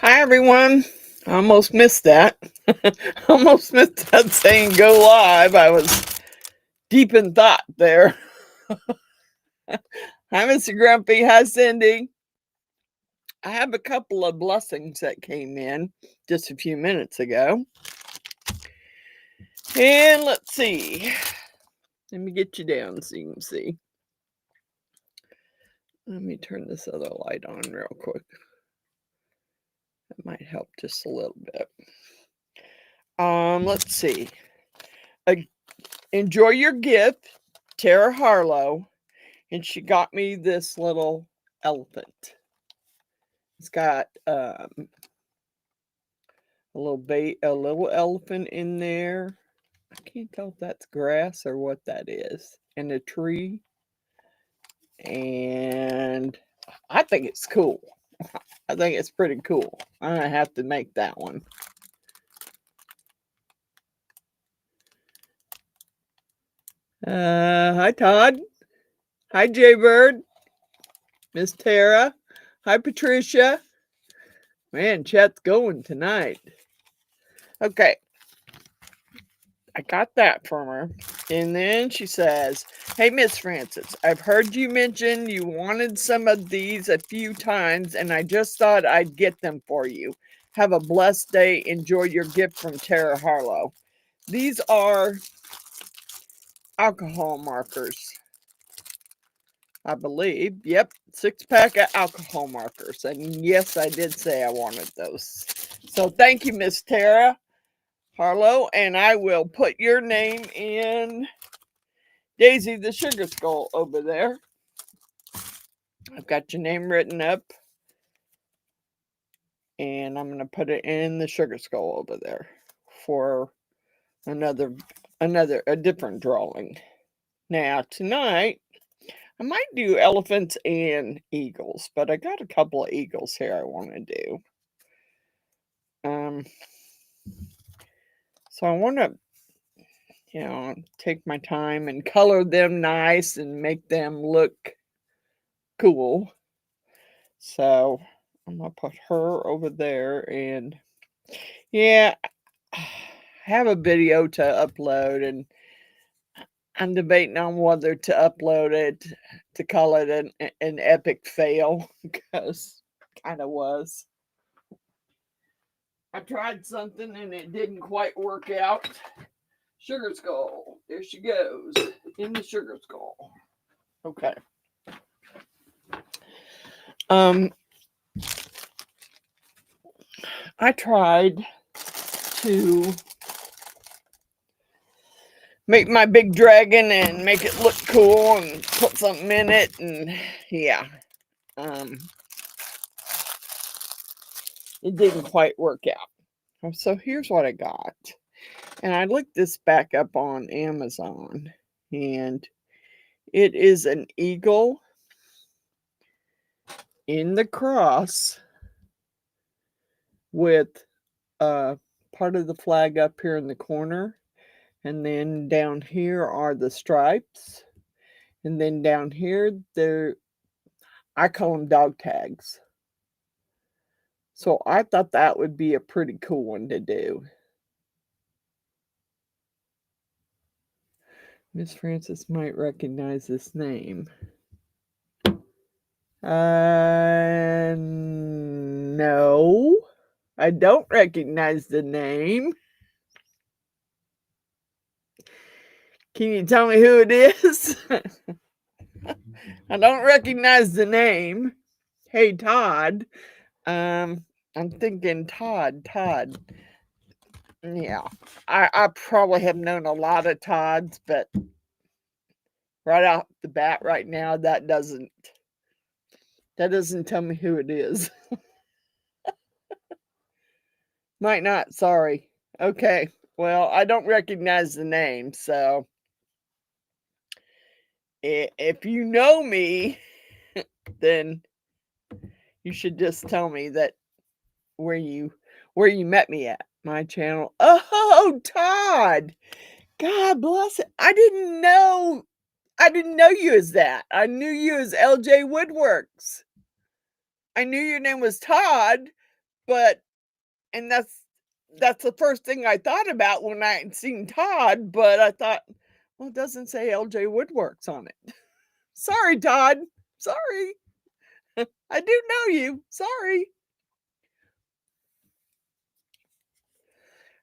Hi everyone. I almost missed that. Almost missed that saying go live. I was deep in thought there. Hi Mr. Grumpy. Hi Cindy. I have a couple of blessings that came in just a few minutes ago. And let's see. Let me get you down so you can see. Let me turn this other light on real quick. That might help just a little bit. Let's see. Enjoy your gift, Tara Harlow, and she got me this little elephant. It's got a little elephant in there. I can't tell if that's grass or what that is, and a tree. And I think it's cool. I think it's pretty cool. I'm gonna have to make that one. Hi Todd. Hi Jaybird. Miss Tara. Hi Patricia. Man, chat's going tonight. Okay. I got that from her. And then she says, hey, Miss Frances, I've heard you mention you wanted some of these a few times, and I just thought I'd get them for you. Have a blessed day. Enjoy your gift from Tara Harlow. These are alcohol markers, I believe. Yep, 6-pack of alcohol markers. And yes, I did say I wanted those. So thank you, Miss Tara Harlow, and I will put your name in Daisy the Sugar Skull over there. I've got your name written up, and I'm going to put it in the Sugar Skull over there for a different drawing. Now, tonight, I might do elephants and eagles, but I got a couple of eagles here I want to do. So I want to, take my time and color them nice and make them look cool. So I'm going to put her over there, and yeah, I have a video to upload, and I'm debating on whether to upload it to call it an epic fail, because it kind of was. I tried something and it didn't quite work out. Sugar Skull. There she goes. In the Sugar Skull. Okay. I tried to make my big dragon and make it look cool and put something in it, and yeah. It didn't quite work out. So here's what I got. And I looked this back up on Amazon, and it is an eagle in the cross with part of the flag up here in the corner, and then down here are the stripes, and then down here I call them dog tags. So I thought that would be a pretty cool one to do. Miss Frances might recognize this name. No, I don't recognize the name. Can you tell me who it is? I don't recognize the name. Hey, Todd. I'm thinking Todd. Yeah, I probably have known a lot of Todds, but right off the bat right now, that doesn't tell me who it is. Might not, sorry. Okay, well, I don't recognize the name, so if you know me, then you should just tell me that where you met me at my channel. Oh, Todd! God bless it. I didn't know you as that. I knew you as LJ Woodworks. I knew your name was Todd, But, and that's the first thing I thought about when I had seen Todd, but I thought, well, it doesn't say LJ Woodworks on it. Sorry, Todd. Sorry. I do know you. Sorry.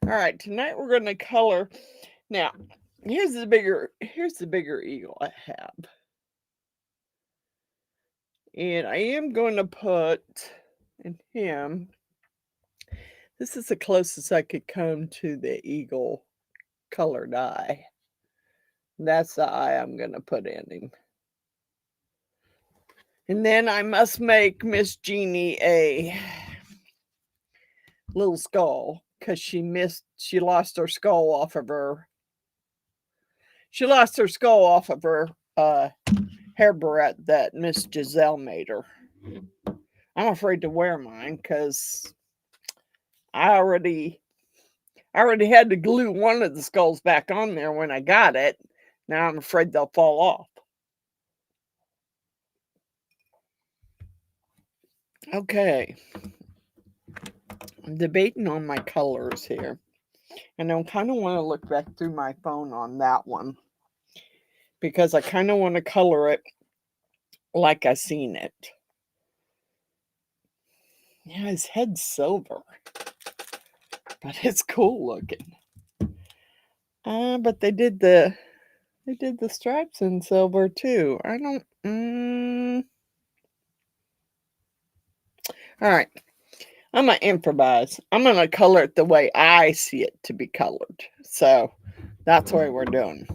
All right, tonight we're going to color. Now, here's the bigger eagle I have. And I am going to put in him. This is the closest I could come to the eagle colored eye. That's the eye I'm going to put in him. And then I must make Miss Jeannie a little skull because she lost her skull off of her. She lost her skull off of her hair barrette that Miss Giselle made her. I'm afraid to wear mine because I already had to glue one of the skulls back on there when I got it. Now I'm afraid they'll fall off. Okay. I'm debating on my colors here. And I kind of want to look back through my phone on that one. Because I kind of want to color it like I seen it. Yeah, his head's silver. But it's cool looking. But they did the stripes in silver too. I don't. All right. I'm going to improvise. I'm going to color it the way I see it to be colored. So that's the way we're doing.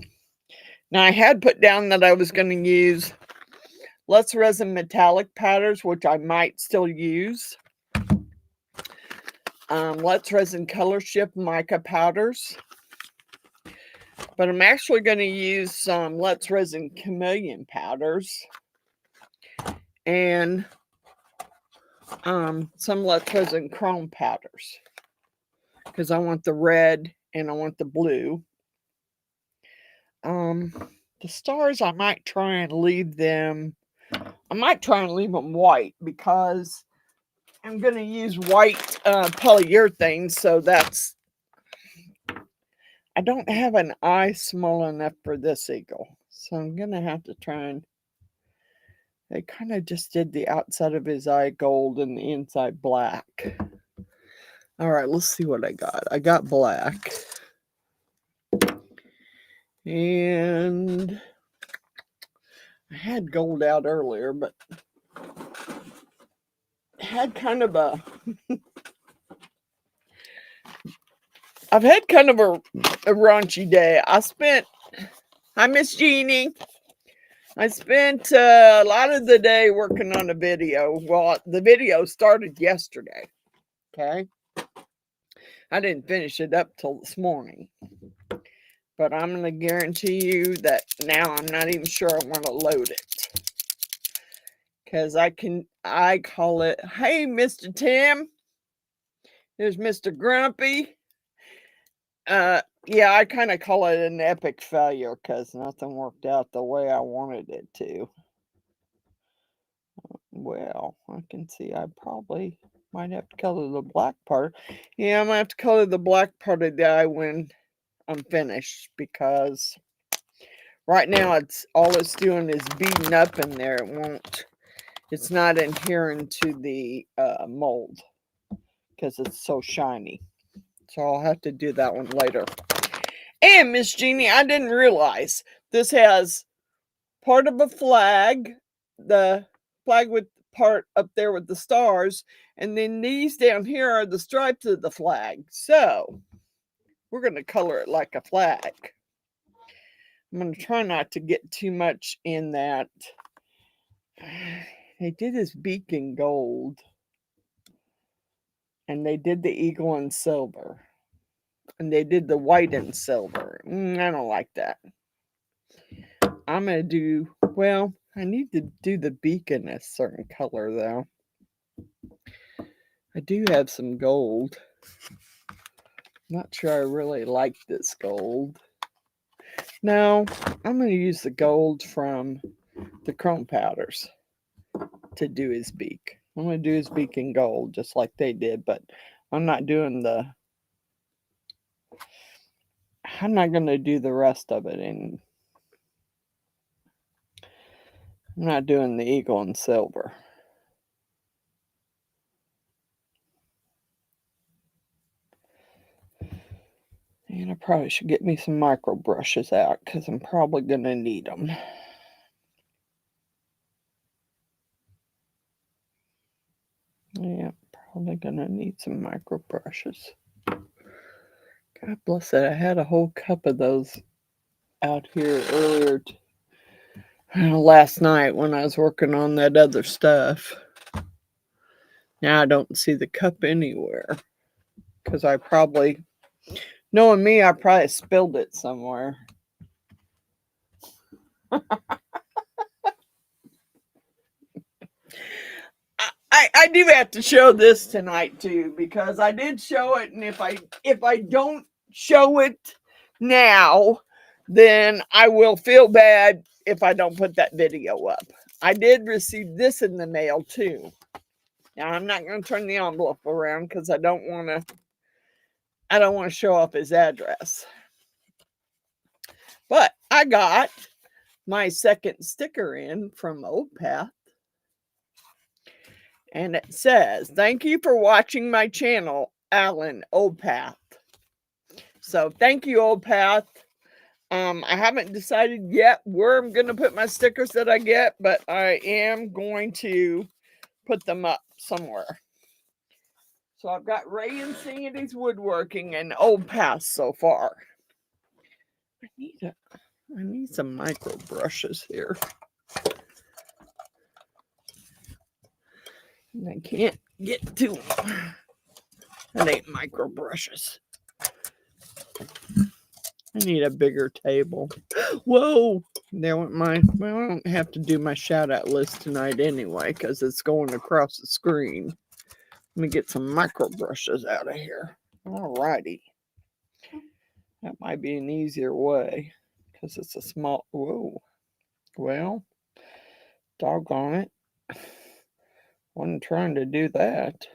Now I had put down that I was going to use Let's Resin metallic powders, which I might still use. Let's Resin Colorshift mica powders. But I'm actually going to use some Let's Resin Chameleon powders. And some Let's Resin chrome powders. Because I want the red and I want the blue. The stars, I might try and leave them. I might try and leave them white because I'm going to use white polyurethane. So that's. I don't have an eye small enough for this eagle. So I'm going to have to try and. They kind of just did the outside of his eye gold and the inside black. All right, let's see what I got. I got black. And I had gold out earlier, but had kind of a I've had kind of a raunchy day. Hi, Miss Jeannie. I spent a lot of the day working on a video. Well, the video started yesterday. Okay. I didn't finish it up till this morning. But I'm going to guarantee you that now I'm not even sure I want to load it. Because I call it, hey, Mr. Tim. There's Mr. Grumpy. Yeah, I kind of call it an epic failure because nothing worked out the way I wanted it to. Well, I can see I probably might have to color the black part. Yeah, I'm going to have to color the black part of the eye when I'm finished because right now all it's doing is beading up in there. It's not adhering to the mold because it's so shiny. So I'll have to do that one later. And Miss Jeannie, I didn't realize this has part of a flag, the flag with part up there with the stars, and then these down here are the stripes of the flag. So we're going to color it like a flag. I'm going to try not to get too much in that. They did his beak in gold. And they did the eagle in silver. And they did the white in silver. I don't like that. I'm going to do, well, I need to do the beak in a certain color, though. I do have some gold. Not sure I really like this gold. No, I'm going to use the gold from the chrome powders to do his beak. I'm going to do his beak in gold, just like they did, but I'm not doing I'm not going to do the rest of it, and I'm not doing the eagle in silver. And I probably should get me some micro brushes out, because I'm probably going to need them. Yeah, probably going to need some micro brushes. God bless it. I had a whole cup of those out here earlier last night when I was working on that other stuff. Now I don't see the cup anywhere, because I probably, knowing me, I probably spilled it somewhere. I do have to show this tonight too, because I did show it, and if I don't show it now, then I will feel bad if I don't put that video up. I did receive this in the mail too. Now I'm not going to turn the envelope around because I don't want to show off his address. But I got my second sticker in from Old Path. And it says, "Thank you for watching my channel, Alan, Old Path." So thank you, Old Path. I haven't decided yet where I'm going to put my stickers that I get, but I am going to put them up somewhere. So I've got Ray and Sandy's Woodworking and Old Path so far. I need some micro brushes here. And I can't get to them. That ain't micro brushes. I need a bigger table. Whoa! There went my. Well, I don't have to do my shout out list tonight anyway, because it's going across the screen. Let me get some micro brushes out of here. Alrighty. That might be an easier way, because it's a small. Whoa. Well, doggone it. Wasn't trying to do that.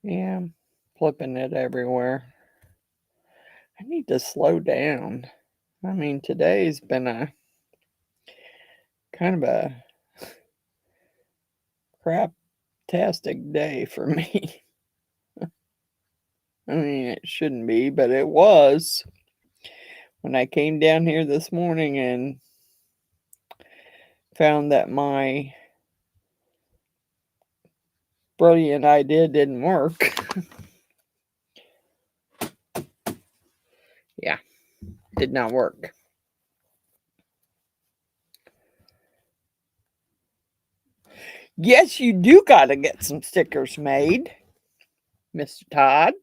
Yeah, I'm flipping it everywhere. I need to slow down. I mean, today's been a kind of a crap-tastic day for me. I mean, it shouldn't be, but it was. When I came down here this morning and found that my brilliant idea didn't work. Yeah, did not work. Yes, you do got to get some stickers made, Mr. Todd.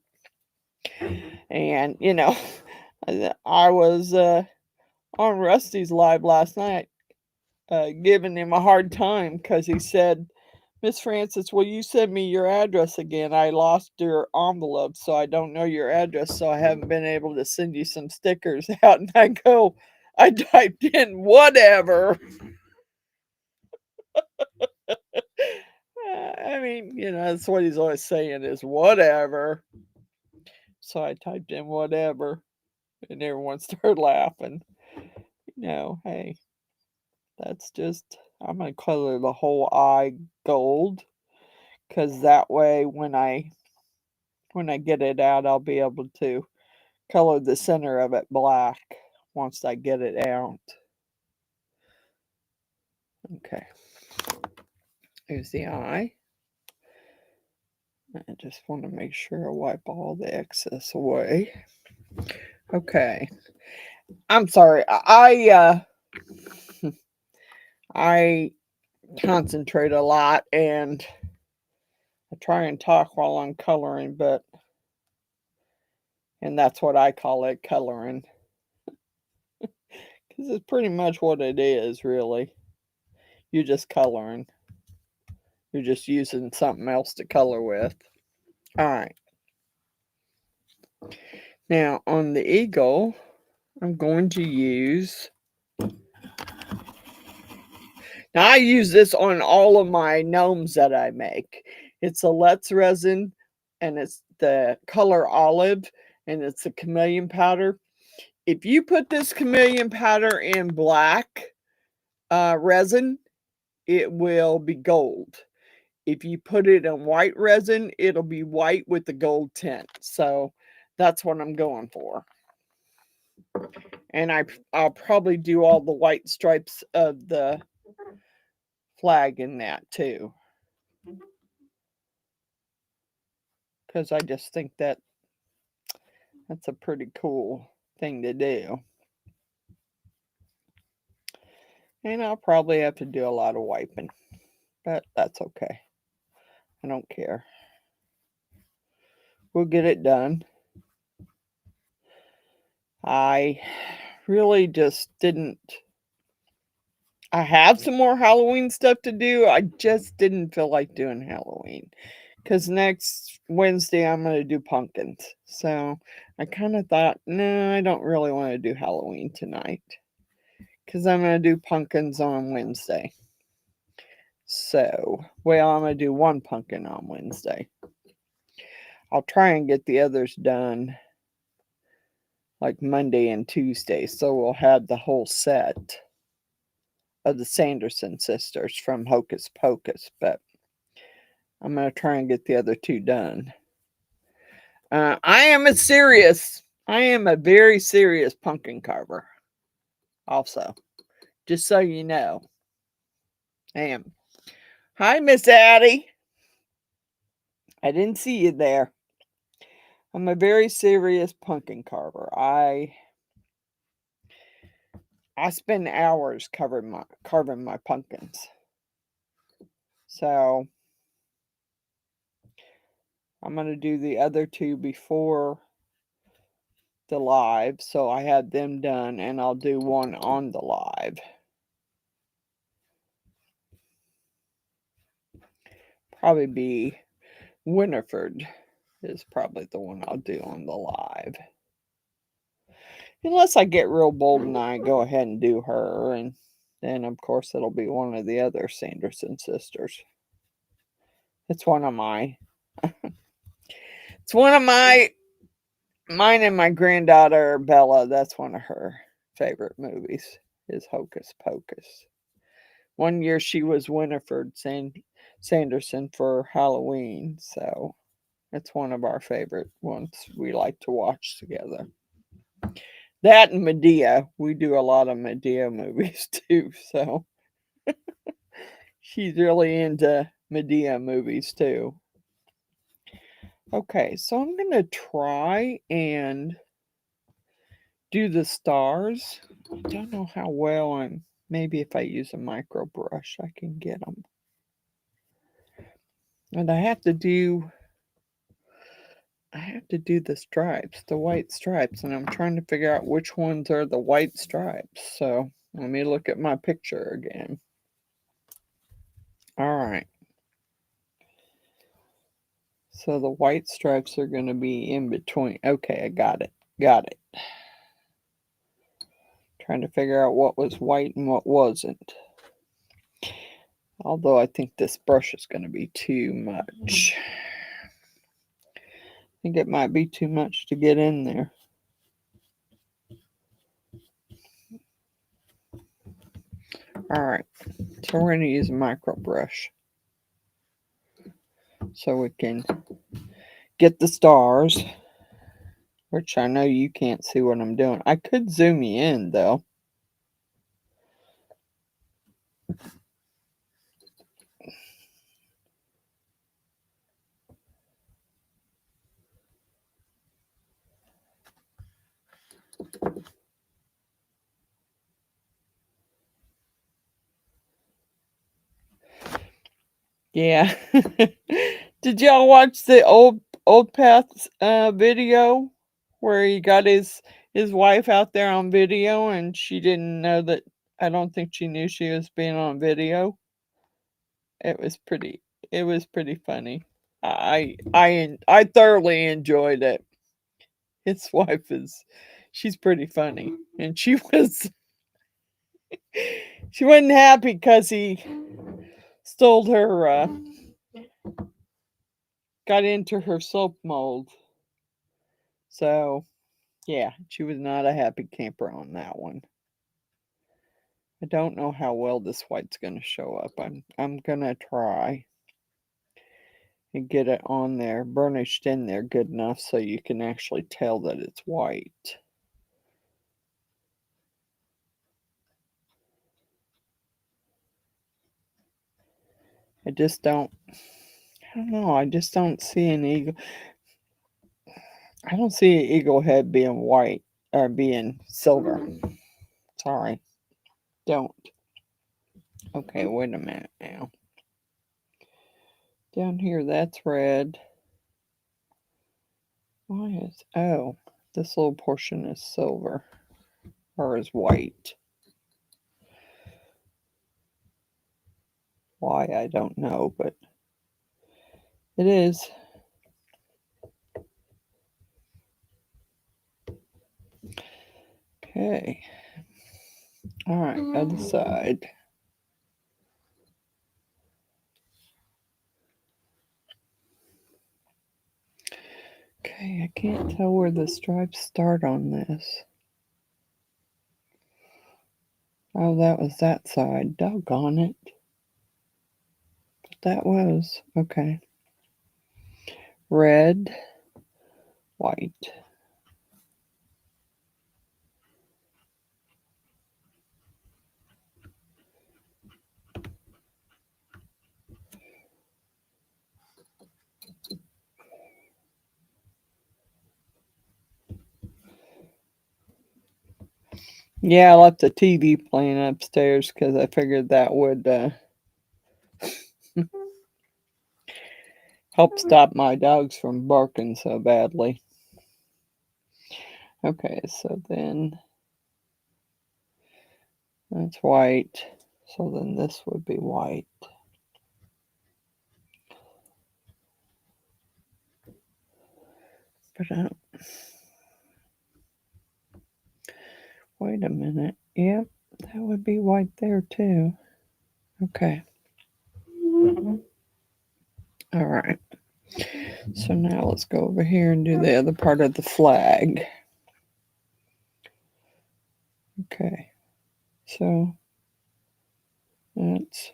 And, you know, I was on Rusty's live last night giving him a hard time because he said, "Miss Frances, will you send me your address again? I lost your envelope, so I don't know your address, so I haven't been able to send you some stickers out." And I typed in whatever. I mean, you know, that's what he's always saying is whatever. So I typed in whatever, and everyone started laughing. You know, hey, that's just, I'm going to color the whole eye gold, because that way when I get it out, I'll be able to color the center of it black once I get it out. Okay. Here's the eye. I just want to make sure I wipe all the excess away. Okay. I'm sorry. I concentrate a lot and I try and talk while I'm coloring, and that's what I call it, coloring. Because it's pretty much what it is, really. You're just coloring. You're just using something else to color with. All right. Now, on the eagle, I'm going to use Now, I use this on all of my gnomes that I make. It's a Let's resin, and it's the color olive, and it's a chameleon powder. If you put this chameleon powder in black resin, it will be gold. If you put it in white resin, it'll be white with the gold tint. So that's what I'm going for. And I'll probably do all the white stripes of the flag in that too. Because I just think that's a pretty cool thing to do. And I'll probably have to do a lot of wiping. But that's okay. I don't care. We'll get it done. I really just didn't. I have some more Halloween stuff to do. I just didn't feel like doing Halloween. Because next Wednesday I'm going to do pumpkins. So I kind of thought, no, I don't really want to do Halloween tonight. Because I'm going to do pumpkins on Wednesday. So, well, I'm going to do one pumpkin on Wednesday. I'll try and get the others done like Monday and Tuesday. So we'll have the whole set of the Sanderson sisters from Hocus Pocus. But I'm going to try and get the other two done. I am a very serious pumpkin carver. Also, just so you know. I am. Hi, Miss Addie. I didn't see you there. I'm a very serious pumpkin carver. I spend hours carving my pumpkins. So I'm going to do the other two before the live. So I have them done, and I'll do one on the live. Probably be Winifred is probably the one I'll do on the live. Unless I get real bold and I go ahead and do her, and then of course it'll be one of the other Sanderson sisters. It's one of my mine and my granddaughter Bella, that's one of her favorite movies, is Hocus Pocus. One year she was Winifred Sanderson for Halloween, so it's one of our favorite ones we like to watch together. That and Medea. We do a lot of Medea movies too, so she's really into Medea movies too. Okay, so I'm going to try and do the stars. I don't know how well maybe if I use a micro brush, I can get them. And I have to do the stripes, the white stripes, and I'm trying to figure out which ones are the white stripes. So let me look at my picture again. All right. So the white stripes are going to be in between. Okay, I got it. Trying to figure out what was white and what wasn't. Although I think this brush is going to be too much. I think it might be too much to get in there. All right, so we're going to use a micro brush so we can get the stars, which I know you can't see what I'm doing. I could zoom you in though. Yeah. Did y'all watch the old Path's video where he got his wife out there on video and she didn't know that? I don't think she knew she was being on video. It was pretty funny. I thoroughly enjoyed it. His wife she's pretty funny, and she was She wasn't happy because he stole her, got into her soap mold. So, yeah, she was not a happy camper on that one. I don't know how well this white's going to show up. I'm going to try and get it on there, burnished in there good enough so you can actually tell that it's white. I don't know, I just don't see an eagle. I don't see an eagle head being white or being silver. Sorry, don't. Okay, wait a minute now. Down here, that's red. Why is, oh, this little portion is silver or is white. Why, I don't know, but it is. Okay. All right, other side. Okay, I can't tell where the stripes start on this. Oh, that was that side. Doggone it. But that was, okay. Red, white. Yeah, I left the TV playing upstairs because I figured that would help stop my dogs from barking so badly. Okay, so then that's white. So then this would be white. But I don't. Wait a minute. Yep, that would be white there too. Okay. All right. So now let's go over here and do the other part of the flag. Okay. So that's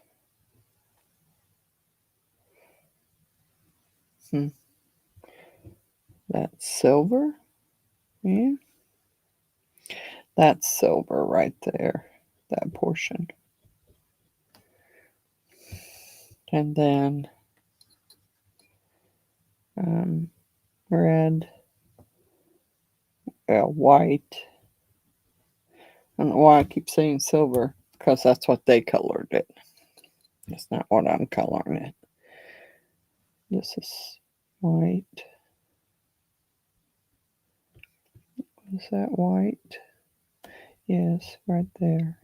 that's silver. Yeah. That's silver right there. That portion. And then red, white. I don't know why I keep saying silver, because that's what they colored it. That's not what I'm coloring it. This is white. Is that white? Yes, right there.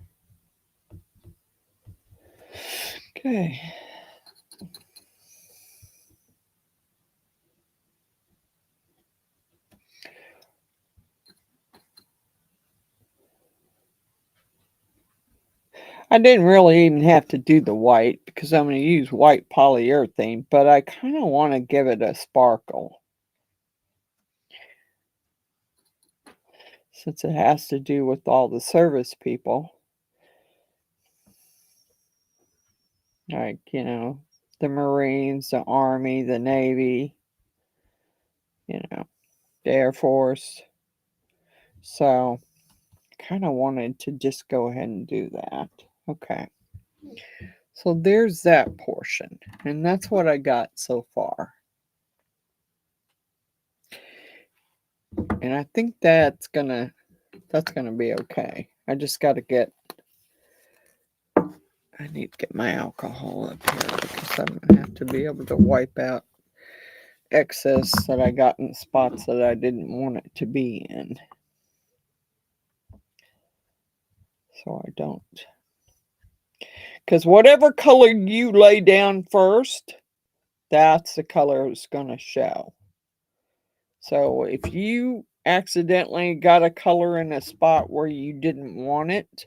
Okay. I didn't really even have to do the white because I'm going to use white polyurethane, but I kind of want to give it a sparkle. Since it has to do with all the service people. Like, you know, the Marines, the Army, the Navy, you know, the Air Force. So, kind of wanted to just go ahead and do that. Okay. So there's that portion. And that's what I got so far. And I think that's gonna be okay. I just got to get, I need to get my alcohol up here because I'm going to have to be able to wipe out excess that I got in spots that I didn't want it to be in. So I don't. Because whatever color you lay down first, that's the color it's going to show. So if you accidentally got a color in a spot where you didn't want it,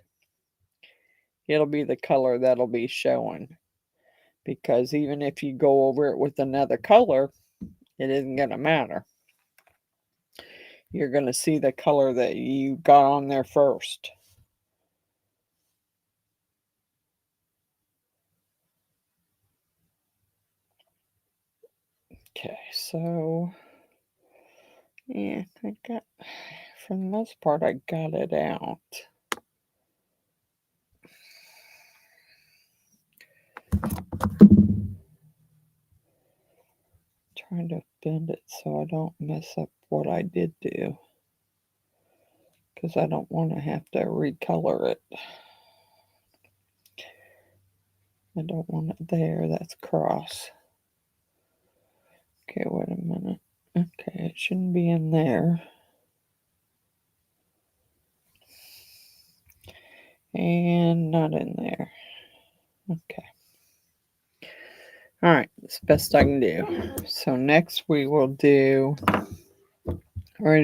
it'll be the color that'll be showing. Because even if you go over it with another color, it isn't going to matter. You're going to see the color that you got on there first. Okay, so yeah, for the most part, I got it out. Trying to bend it so I don't mess up what I did do, because I don't want to have to recolor it. I don't want it there. That's cross. Okay, wait a minute. Okay, it shouldn't be in there. And not in there. Okay. All right, that's the best I can do. So next we're going to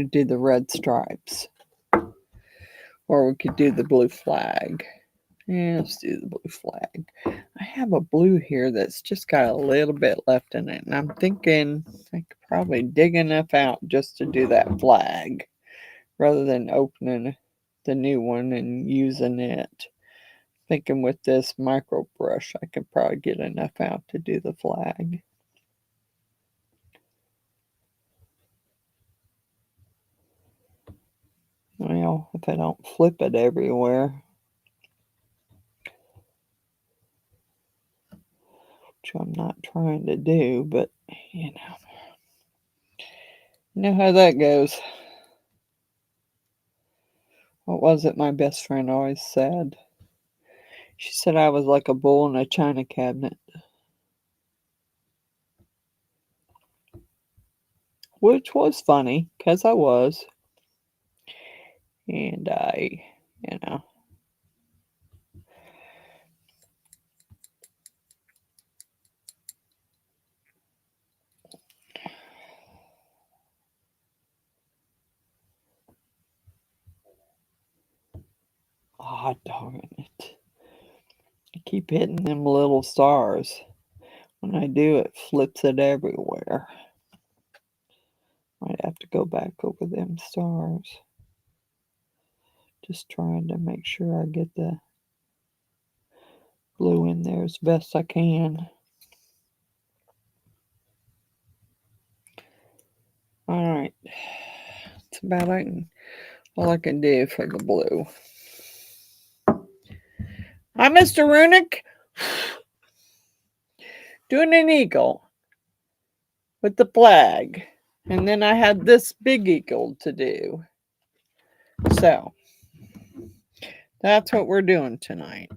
do the red stripes. Or we could do the blue flag. Yeah, let's do the blue flag. I have a blue here that's just got a little bit left in it. And I'm thinking I could probably dig enough out just to do that flag, rather than opening the new one and using it. Thinking with this micro brush, I could probably get enough out to do the flag. Well, if I don't flip it everywhere, which I'm not trying to do, but you know how that goes. What was it my best friend always said? She said I was like a bull in a china cabinet. Which was funny, because I was. And you know. Oh, darn it. I keep hitting them little stars. When I do, it flips it everywhere. Might have to go back over them stars. Just trying to make sure I get the blue in there as best I can. Alright. That's about all I can do for the blue. Hi, Mr. Runick. Doing an eagle with the flag. And then I had this big eagle to do. So, that's what we're doing tonight.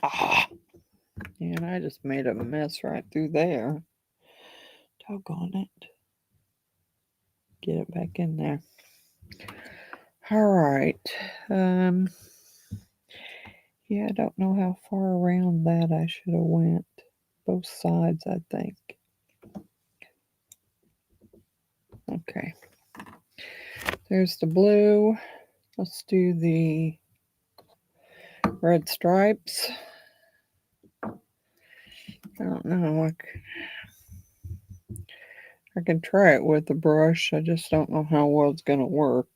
Ah, and I just made a mess right through there. Doggone it. Get it back in there. All right. Yeah, I don't know how far around that I should have went. Both sides, I think. Okay. There's the blue. Let's do the red stripes. I don't know. I can try it with the brush. I just don't know how well it's going to work.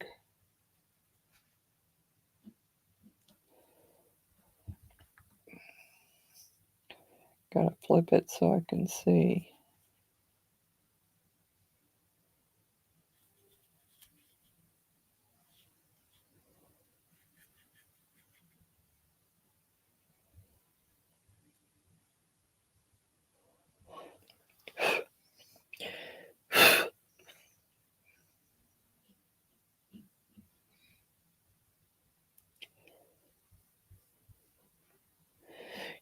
Gotta flip it so I can see.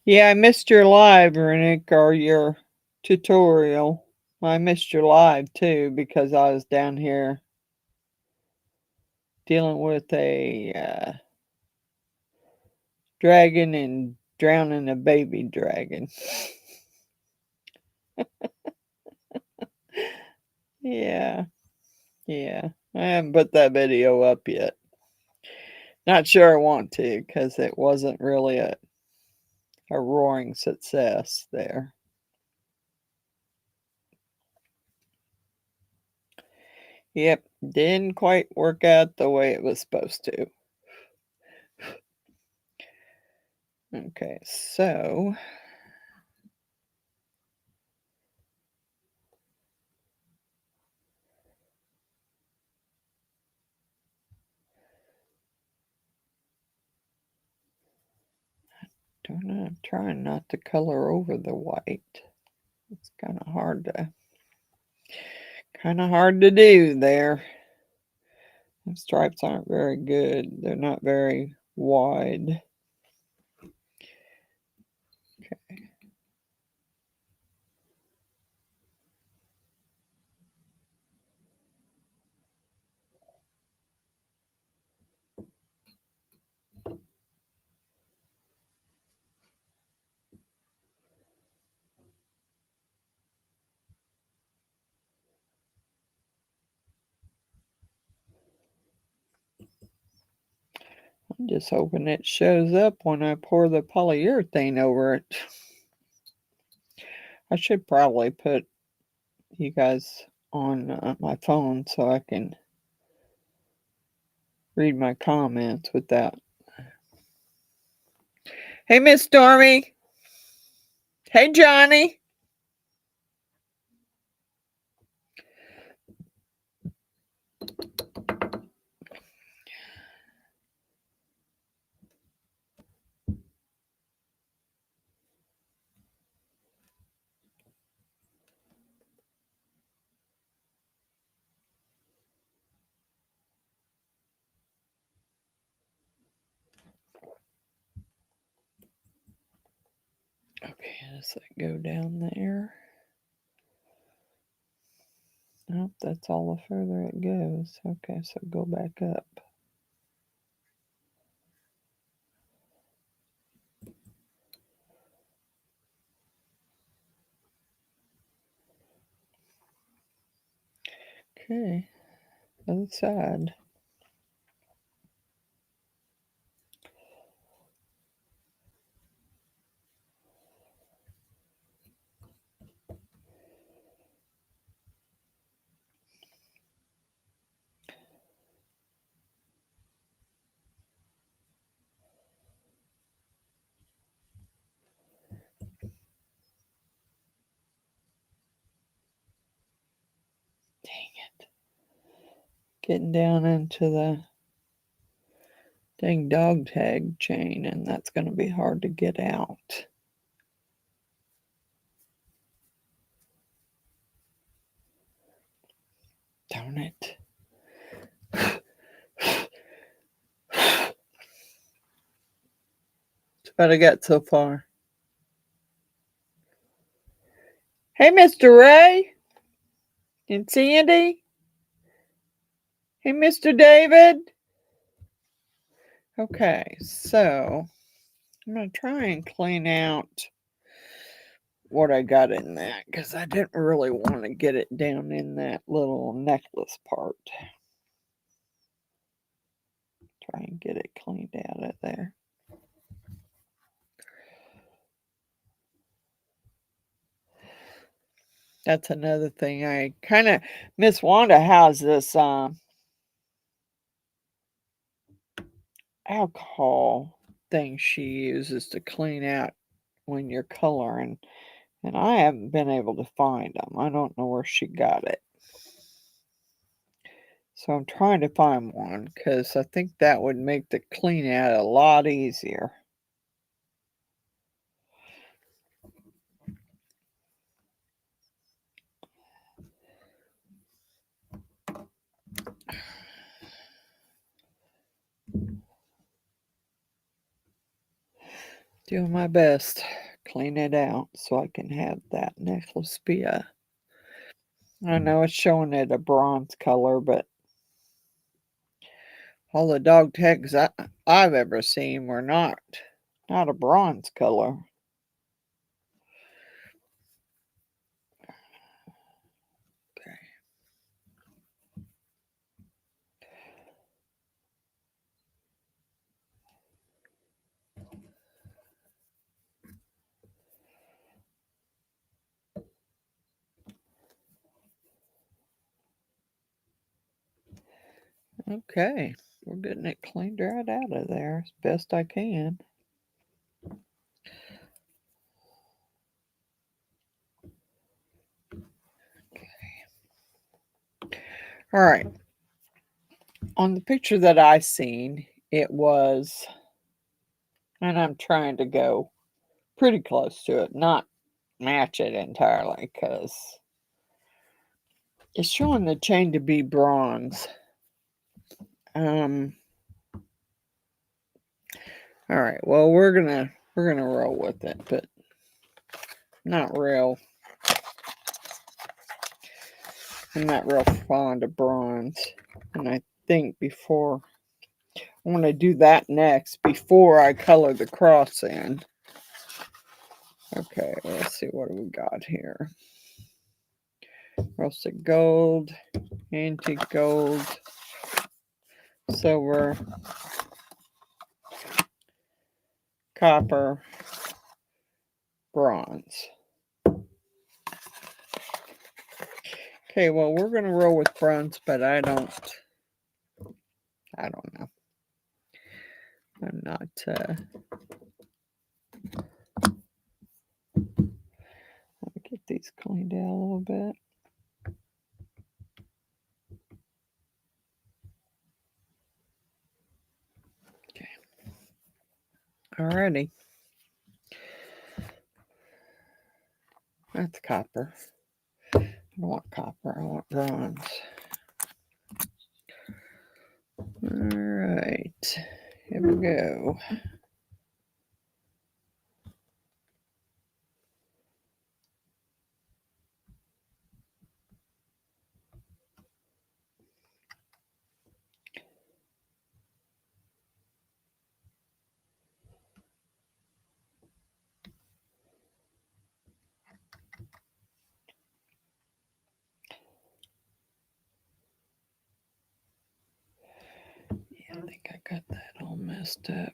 Yeah, I missed your live, Renick, or your tutorial. I missed your live too because I was down here dealing with a dragon and drowning a baby dragon. Yeah. Yeah. I haven't put that video up yet. Not sure I want to because it wasn't really a roaring success there. Yep, didn't quite work out the way it was supposed to. Okay, so I'm trying not to color over the white. It's kind of hard to do there. The stripes aren't very good. They're not very wide. Okay. I'm just hoping it shows up when I pour the polyurethane over it. I should probably put you guys on my phone so I can read my comments without. Hey, Miss Stormy. Hey, Johnny. Okay, does that go down there? Nope, that's all the further it goes. Okay, so go back up. Okay, other side. Dang it. Getting down into the dang dog tag chain, and that's going to be hard to get out. Darn it. That's what I got so far. Hey, Mr. Ray and Sandy. Hey, Mr. David. Okay, so I'm going to try and clean out what I got in that because I didn't really want to get it down in that little necklace part. Try and get it cleaned out of there. That's another thing. I kind of, Miss Wanda has this alcohol thing she uses to clean out when you're coloring, and I haven't been able to find them. I don't know where she got it. So I'm trying to find one because I think that would make the clean out a lot easier. Doing my best. Clean it out so I can have that necklace be a. I know it's showing it a bronze color, but all the dog tags I've ever seen were not a bronze color. Okay. Okay, we're getting it cleaned right out of there as best I can. All right. On the picture that I seen, it was, and I'm trying to go pretty close to it, not match it entirely, because it's showing the chain to be bronze. All right, well, we're gonna roll with it, but not real. I'm not real fond of bronze, and I think before I want to do that next before I color the cross in. Okay, let's see what we got here. Rusted gold, antique gold, silver, copper, bronze. Okay, well, we're going to roll with bronze, but I don't know. I'm not, let me get these cleaned out a little bit. Okay. Alrighty. That's copper. I don't want copper, I want bronze. Alright, here we go. Yeah, I think I got that all messed up.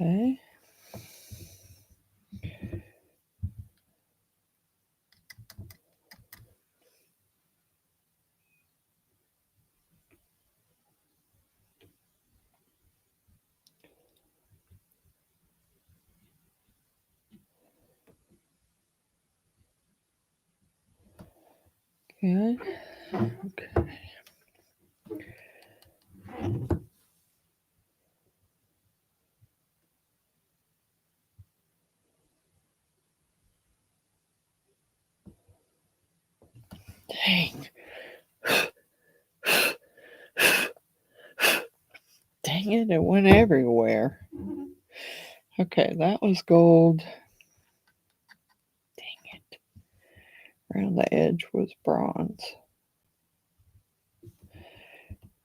Okay. Good. Okay. Dang. Dang it, it went everywhere. Okay, that was gold. Dang it. Around the edge was bronze.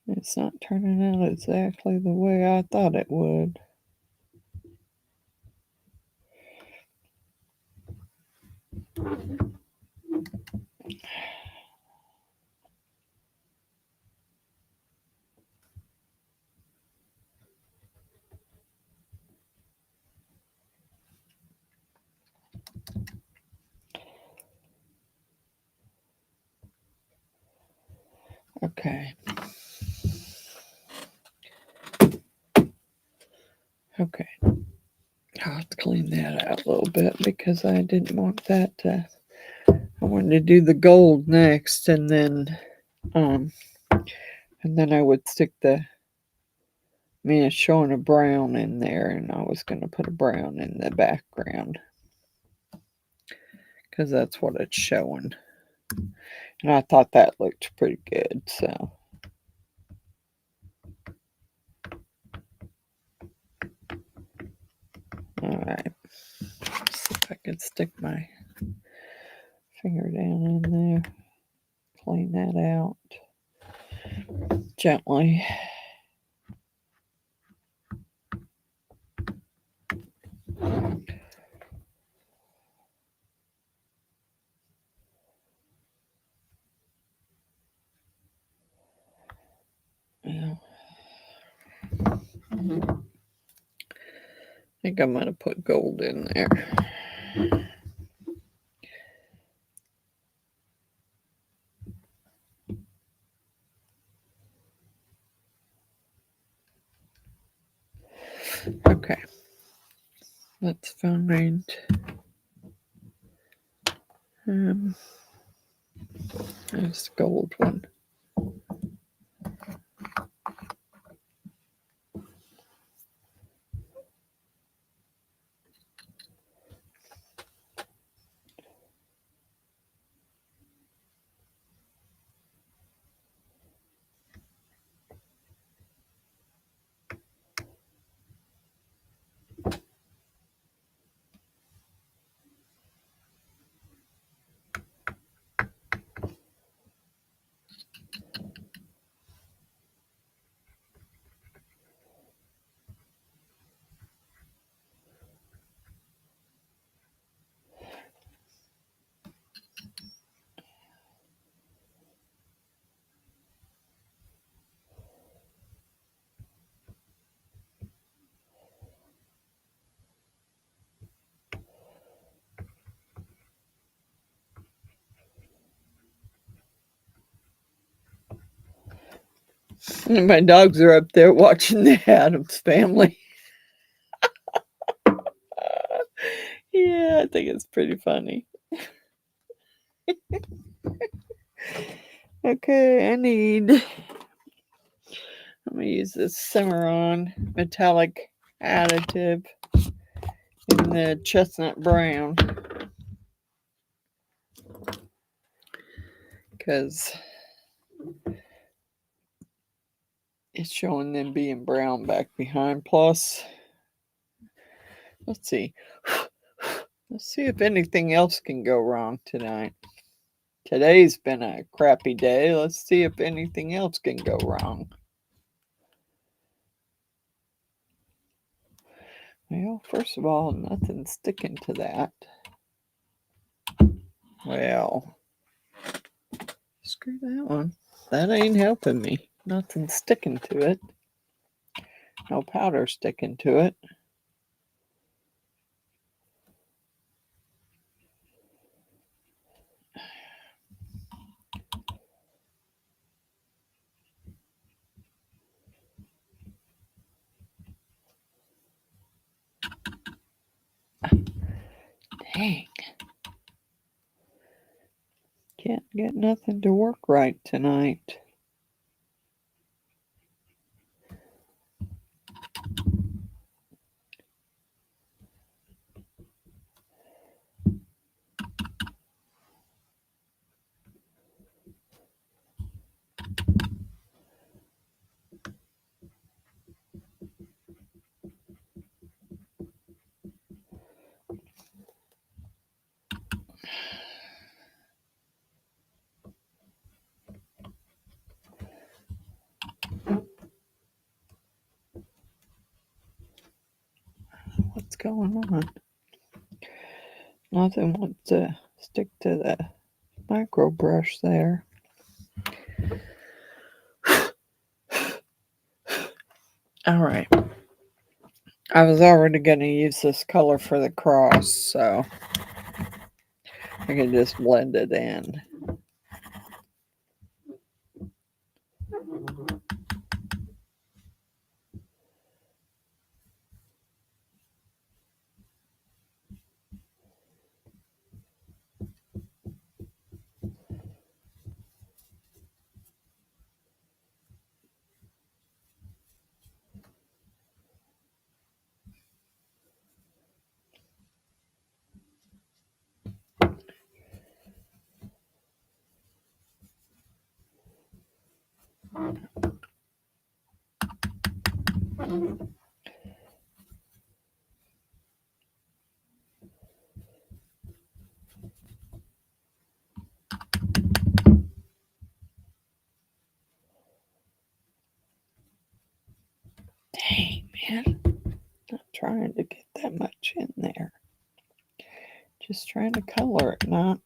It's not turning out exactly the way I thought it would. Okay. Okay. I'll have to clean that out a little bit because I didn't want that to, I wanted to do the gold next and then I would stick it's showing a brown in there and I was going to put a brown in the background because that's what it's showing. And I thought that looked pretty good, so. Alright. See if I can stick my finger down in there. Clean that out. Gently. think I'm going to put gold in there. Okay. Let's find this gold one. My dogs are up there watching the Addams Family. Yeah, I think it's pretty funny. Okay, I'm going to use this Simiron metallic additive in the chestnut brown, because it's showing them being brown back behind. Plus, let's see if anything else can go wrong tonight. Today's been a crappy day. Let's see if anything else can go wrong. Well, first of all, nothing's sticking to that. Well, screw that one. That ain't helping me. Nothing's sticking to it. No powder sticking to it. Dang. Can't get nothing to work right tonight. What's going on? Nothing wants to stick to the micro brush there. All right. I was already going to use this color for the cross, so I can just blend it in. Dang, man. Not trying to get that much in there. Just trying to color it, not.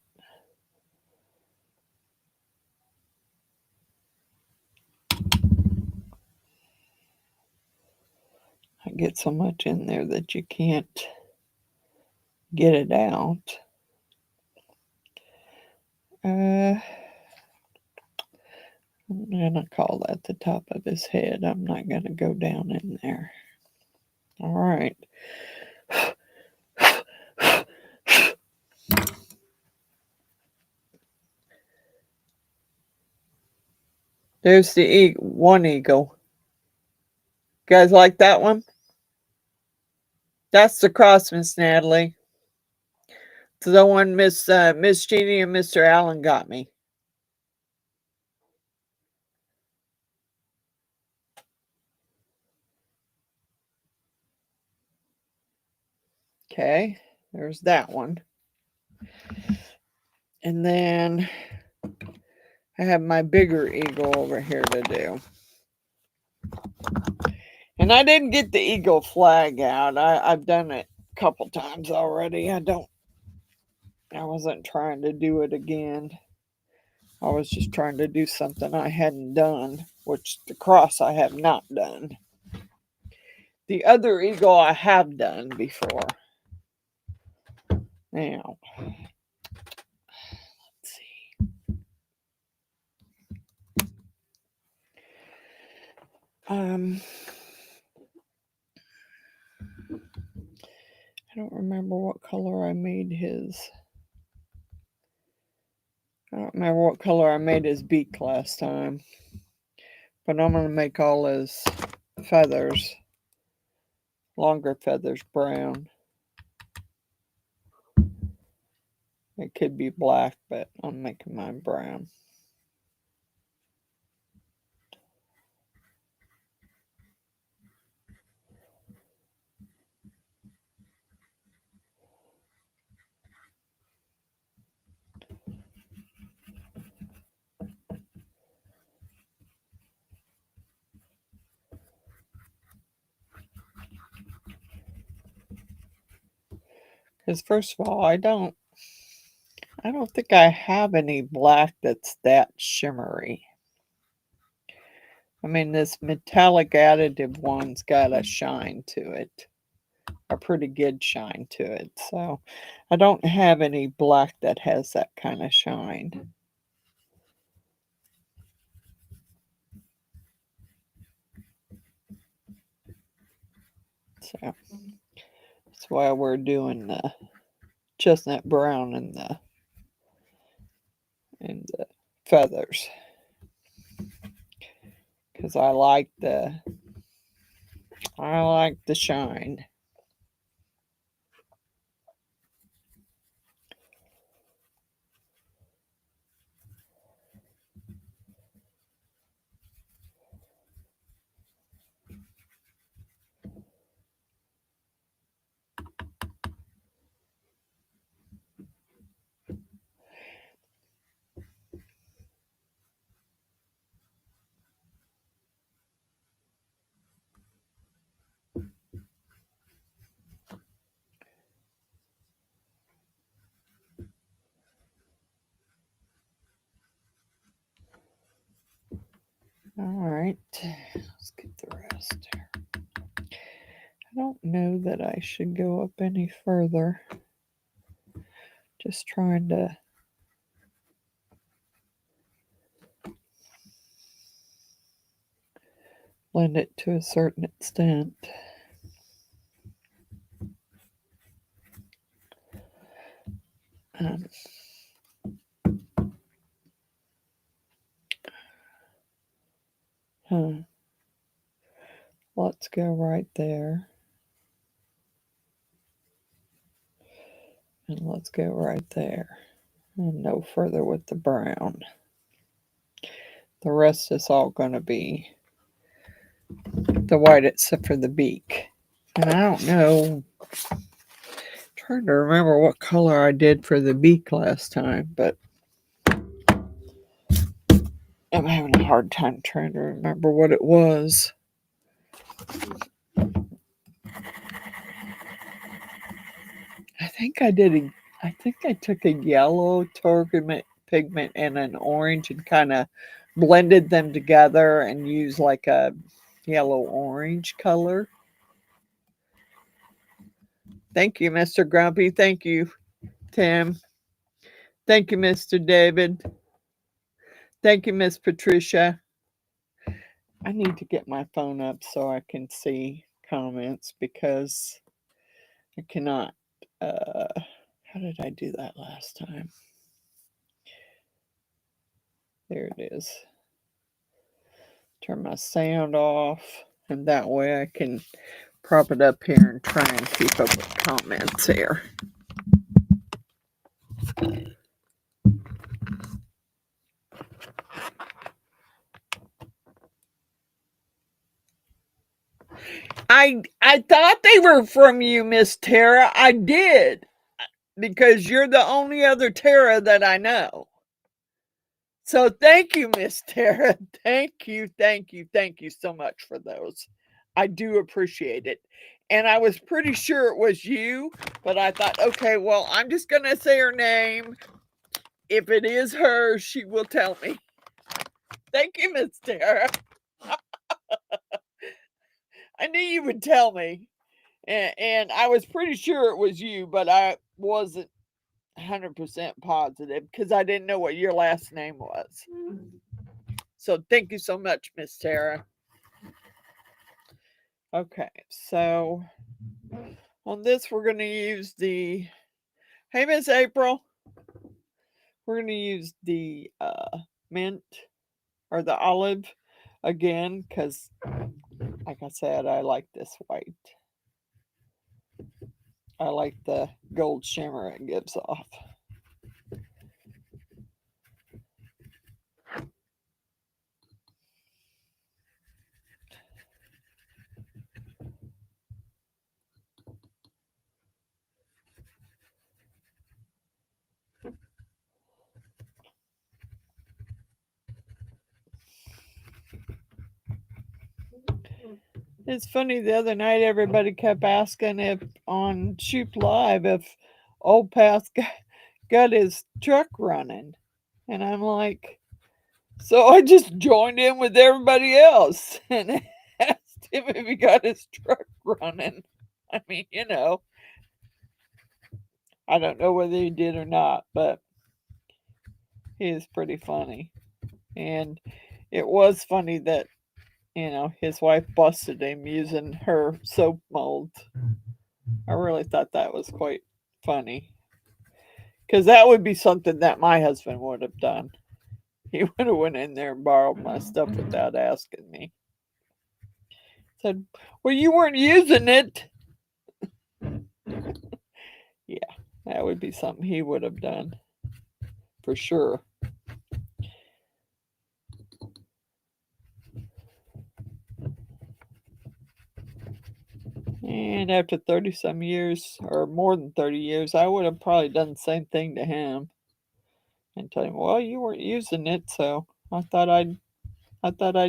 get so much in there that you can't get it out. I'm gonna call that the top of his head. I'm not gonna go down in there. All right. There's the one eagle. You guys like that one? That's the cross, Miss Natalie. It's the one Miss Jeannie and Mr. Allen got me. Okay, there's that one. And then I have my bigger eagle over here to do. And I didn't get the eagle flag out. I've done it a couple times already. I wasn't trying to do it again. I was just trying to do something I hadn't done, which the cross I have not done. The other eagle I have done before. Now, let's see. I don't remember what color I made his. I don't remember what color I made his beak last time. But I'm going to make all his feathers, longer feathers, brown. It could be black, but I'm making mine brown. Because first of all, I don't think I have any black that's that shimmery. I mean, this metallic additive one's got a shine to it, a pretty good shine to it. So I don't have any black that has that kind of shine. So that's why we're doing the chestnut brown and the feathers, because I like the shine. All right, let's get the rest here. I don't know that I should go up any further. Just trying to blend it to a certain extent. Let's go right there. And let's go right there. And no further with the brown. The rest is all going to be the white except for the beak. And I don't know. I'm trying to remember what color I did for the beak last time, but I'm having a hard time trying to remember what it was. I think I took a yellow pigment and an orange and kind of blended them together and used like a yellow orange color. Thank you, Mr. Grumpy. Thank you, Tim. Thank you, Mr. David. Thank you, Miss Patricia. I need to get my phone up so I can see comments because I cannot. How did I do that last time? There it is. Turn my sound off, and that way I can prop it up here and try and keep up with comments here. I thought they were from you, Miss Tara. I did, because you're the only other Tara that I know. So thank you, Miss Tara. Thank you so much for those. I do appreciate it. And I was pretty sure it was you, but I thought, okay, well, I'm just going to say her name. If it is her, she will tell me. Thank you, Miss Tara. I knew you would tell me. And I was pretty sure it was you, but I wasn't 100% positive because I didn't know what your last name was. So thank you so much, Miss Tara. Okay, so on this we're going to use the, hey Miss April, we're going to use the mint or the olive again because, like I said, I like this white. I like the gold shimmer it gives off. It's funny, the other night everybody kept asking if on Shoot Live if Old Path got his truck running. And I'm like, so I just joined in with everybody else and asked him if he got his truck running. I mean, you know, I don't know whether he did or not, but he is pretty funny. And it was funny that, you know, his wife busted him using her soap mold. I really thought that was quite funny. Because that would be something that my husband would have done. He would have went in there and borrowed my stuff without asking me. Said, well, you weren't using it. Yeah, that would be something he would have done. For sure. And after 30 some years, or more than 30 years, I would have probably done the same thing to him. And tell him, well, you weren't using it, so I thought I'd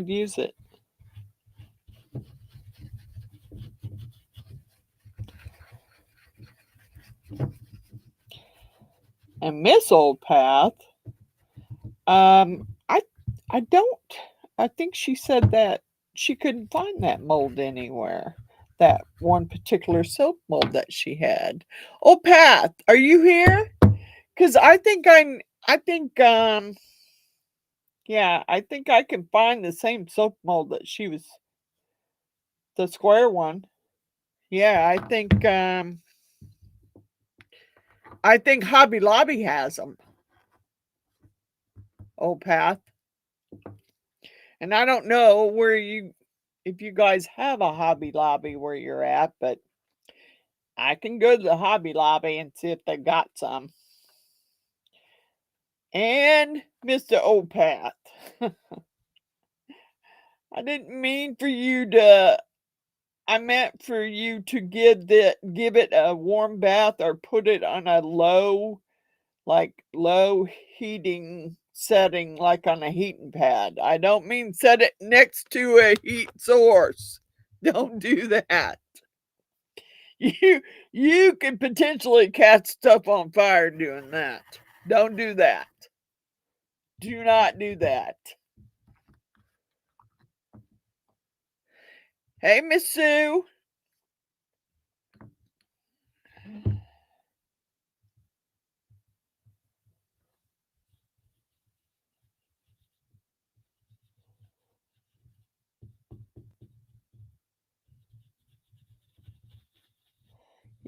use it. And Miss Old Path, I don't. I think she said that she couldn't find that mold anywhere. That one particular soap mold that she had. Oh, Pat, are you here? Because I think yeah, I think I can find the same soap mold that she was, the square one. Yeah, I think Hobby Lobby has them. Oh, Pat. And I don't know where if you guys have a Hobby Lobby where you're at, but I can go to the Hobby Lobby and see if they got some. And Mr. Opat, I didn't mean for you to, I meant for you to give it a warm bath or put it on a low heating setting, like on a heating pad. I don't mean set it next to a heat source. Don't do that. You could potentially catch stuff on fire doing that. Don't do that. Do not do that. Hey, Miss Sue.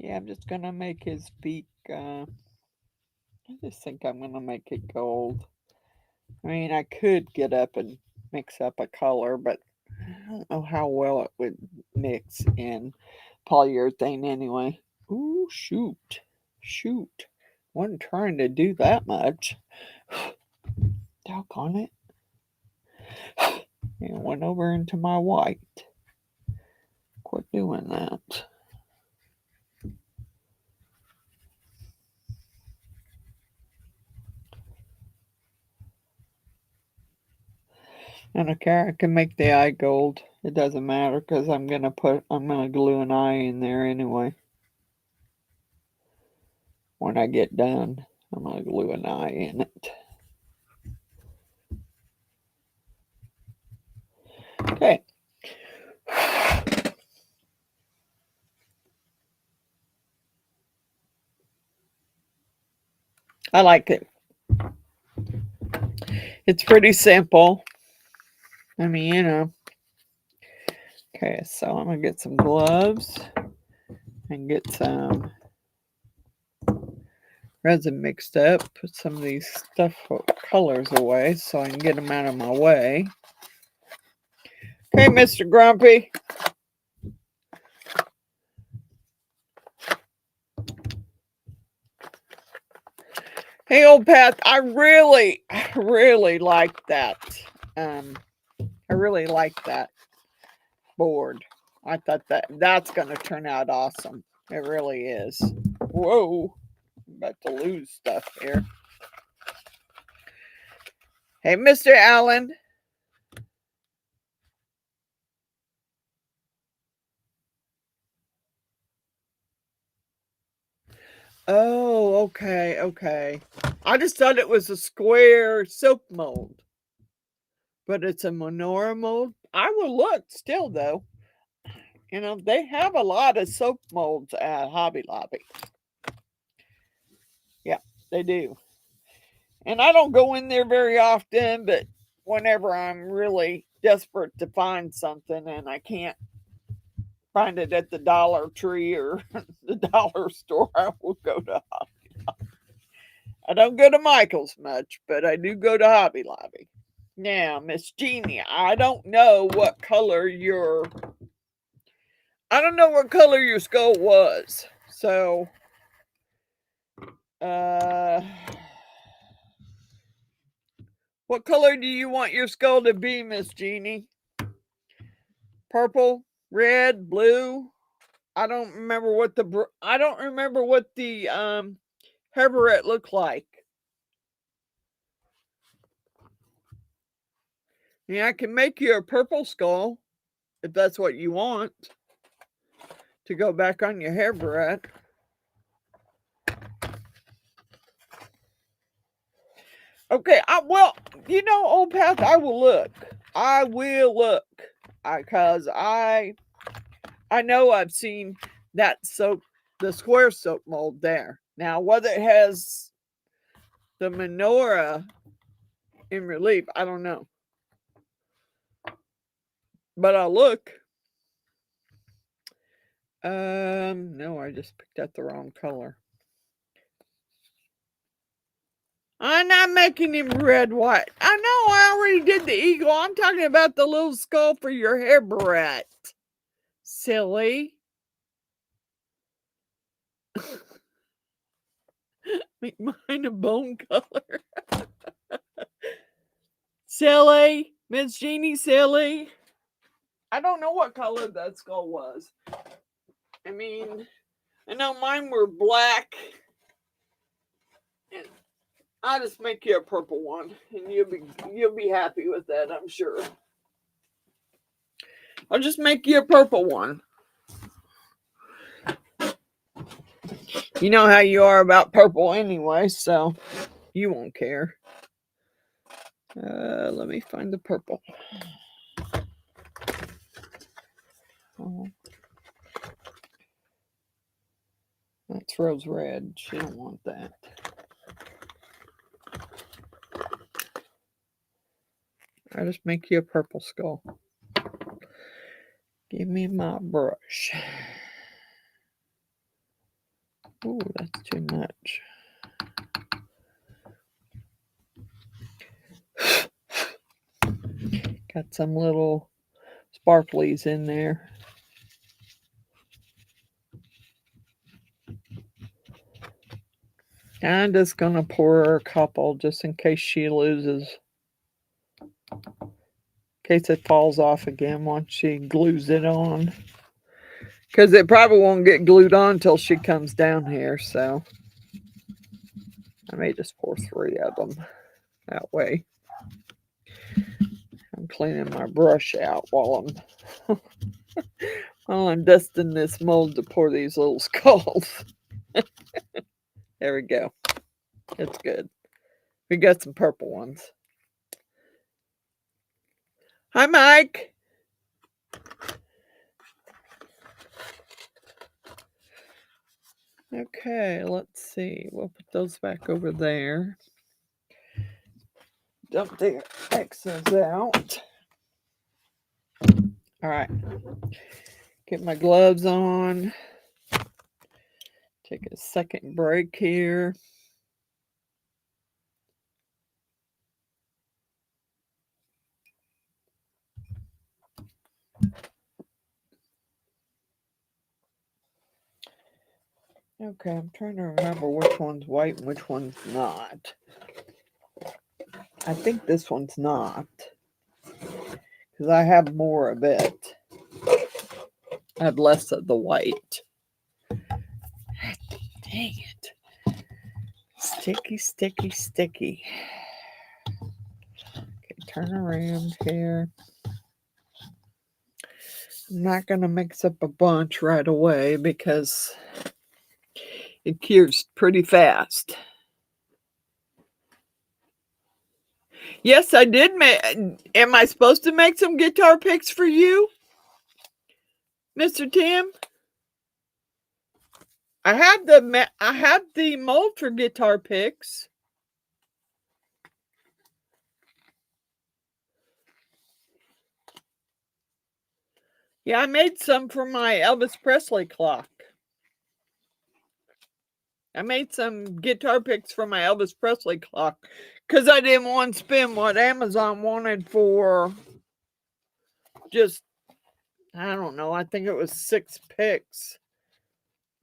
Yeah, I'm just gonna make his beak, I just think I'm gonna make it gold. I mean, I could get up and mix up a color, but I don't know how well it would mix in polyurethane anyway. Ooh, shoot. Shoot. Wasn't trying to do that much. Doggone it. It went over into my white. Quit doing that. I don't care. I can make the eye gold. It doesn't matter because I'm gonna glue an eye in there anyway. When I get done, I'm gonna glue an eye in it. Okay. I like it. It's pretty simple. I mean, you know. Okay, so I'm gonna get some gloves and get some resin mixed up. Put some of these colors away so I can get them out of my way. Okay, Mr. Grumpy. Hey, old Pat, I really like that. I really like that board. I thought that's going to turn out awesome. It really is. Whoa, I'm about to lose stuff here. Hey, Mr. Allen. Oh, okay, okay. I just thought it was a square soap mold. But it's a menorah mold. I will look still, though. You know, they have a lot of soap molds at Hobby Lobby. Yeah, they do. And I don't go in there very often, but whenever I'm really desperate to find something and I can't find it at the Dollar Tree or the dollar store, I will go to Hobby Lobby. I don't go to Michael's much, but I do go to Hobby Lobby. Now, Miss Jeannie, I don't know what color your skull was. So, what color do you want your skull to be, Miss Jeannie? Purple, red, blue? I don't remember what the Herberet looked like. Yeah, I can make you a purple skull if that's what you want to go back on your Herberet. Okay, well, you know, old Path, I will look. I will look. Because I know I've seen that soap, the square soap mold there. Now, whether it has the menorah in relief, I don't know. But I'll look. No, I just picked out the wrong color. I'm not making him red, white. I know I already did the eagle. I'm talking about the little skull for your hair barrette. Silly. Make mine a bone color. Silly. Miss Jeannie, silly. I don't know what color that skull was. I mean, I know mine were black. And I'll just make you a purple one, and you'll be happy with that, I'm sure. I'll just make you a purple one. You know how you are about purple anyway, so you won't care. Let me find the purple. Oh. That's rose red. She don't want that. I'll just make you a purple skull. Give me my brush. Oh, that's too much. Got some little sparklies in there. I'm just going to pour her a couple just in case she loses. In case it falls off again once she glues it on. Because it probably won't get glued on until she comes down here. So I may just pour 3 of them that way. I'm cleaning my brush out while I'm dusting this mold to pour these little skulls. There we go. It's good. We got some purple ones. Hi, Mike. Okay, let's see. We'll put those back over there. Dump the excess out. All right. Get my gloves on. Take a second break here. Okay, I'm trying to remember which one's white and which one's not. I think this one's not. Because I have more of it. I have less of the white. Dang it. Sticky, sticky, sticky. Okay, turn around here. I'm not going to mix up a bunch right away because it cures pretty fast. Yes, I did make. Am I supposed to make some guitar picks for you, Mr. Tim? I have the mold for guitar picks. Yeah, I made some for my Elvis Presley clock. I made some guitar picks for my Elvis Presley clock because I didn't want to spend what Amazon wanted for just, I don't know, I think it was 6 picks.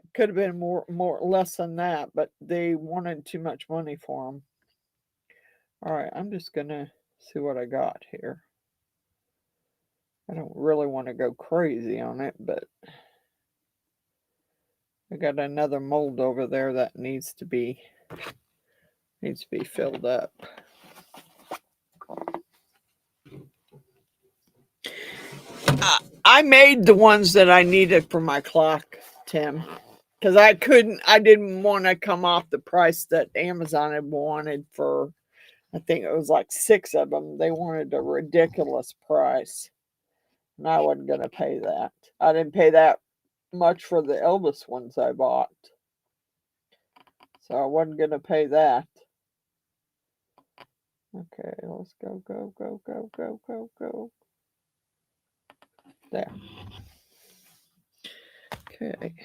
It could have been more less than that, but they wanted too much money for them. All right, I'm just going to see what I got here. I don't really want to go crazy on it, but I got another mold over there that needs to be filled up. I made the ones that I needed for my clock, Tim, because I didn't want to come off the price that Amazon had wanted for, I think it was like 6 of them. They wanted a ridiculous price, and I wasn't going to pay that. I didn't pay that much for the Elvis ones I bought, so I wasn't going to pay that. Okay, let's go, go, go, go, go, go, go. There. Okay.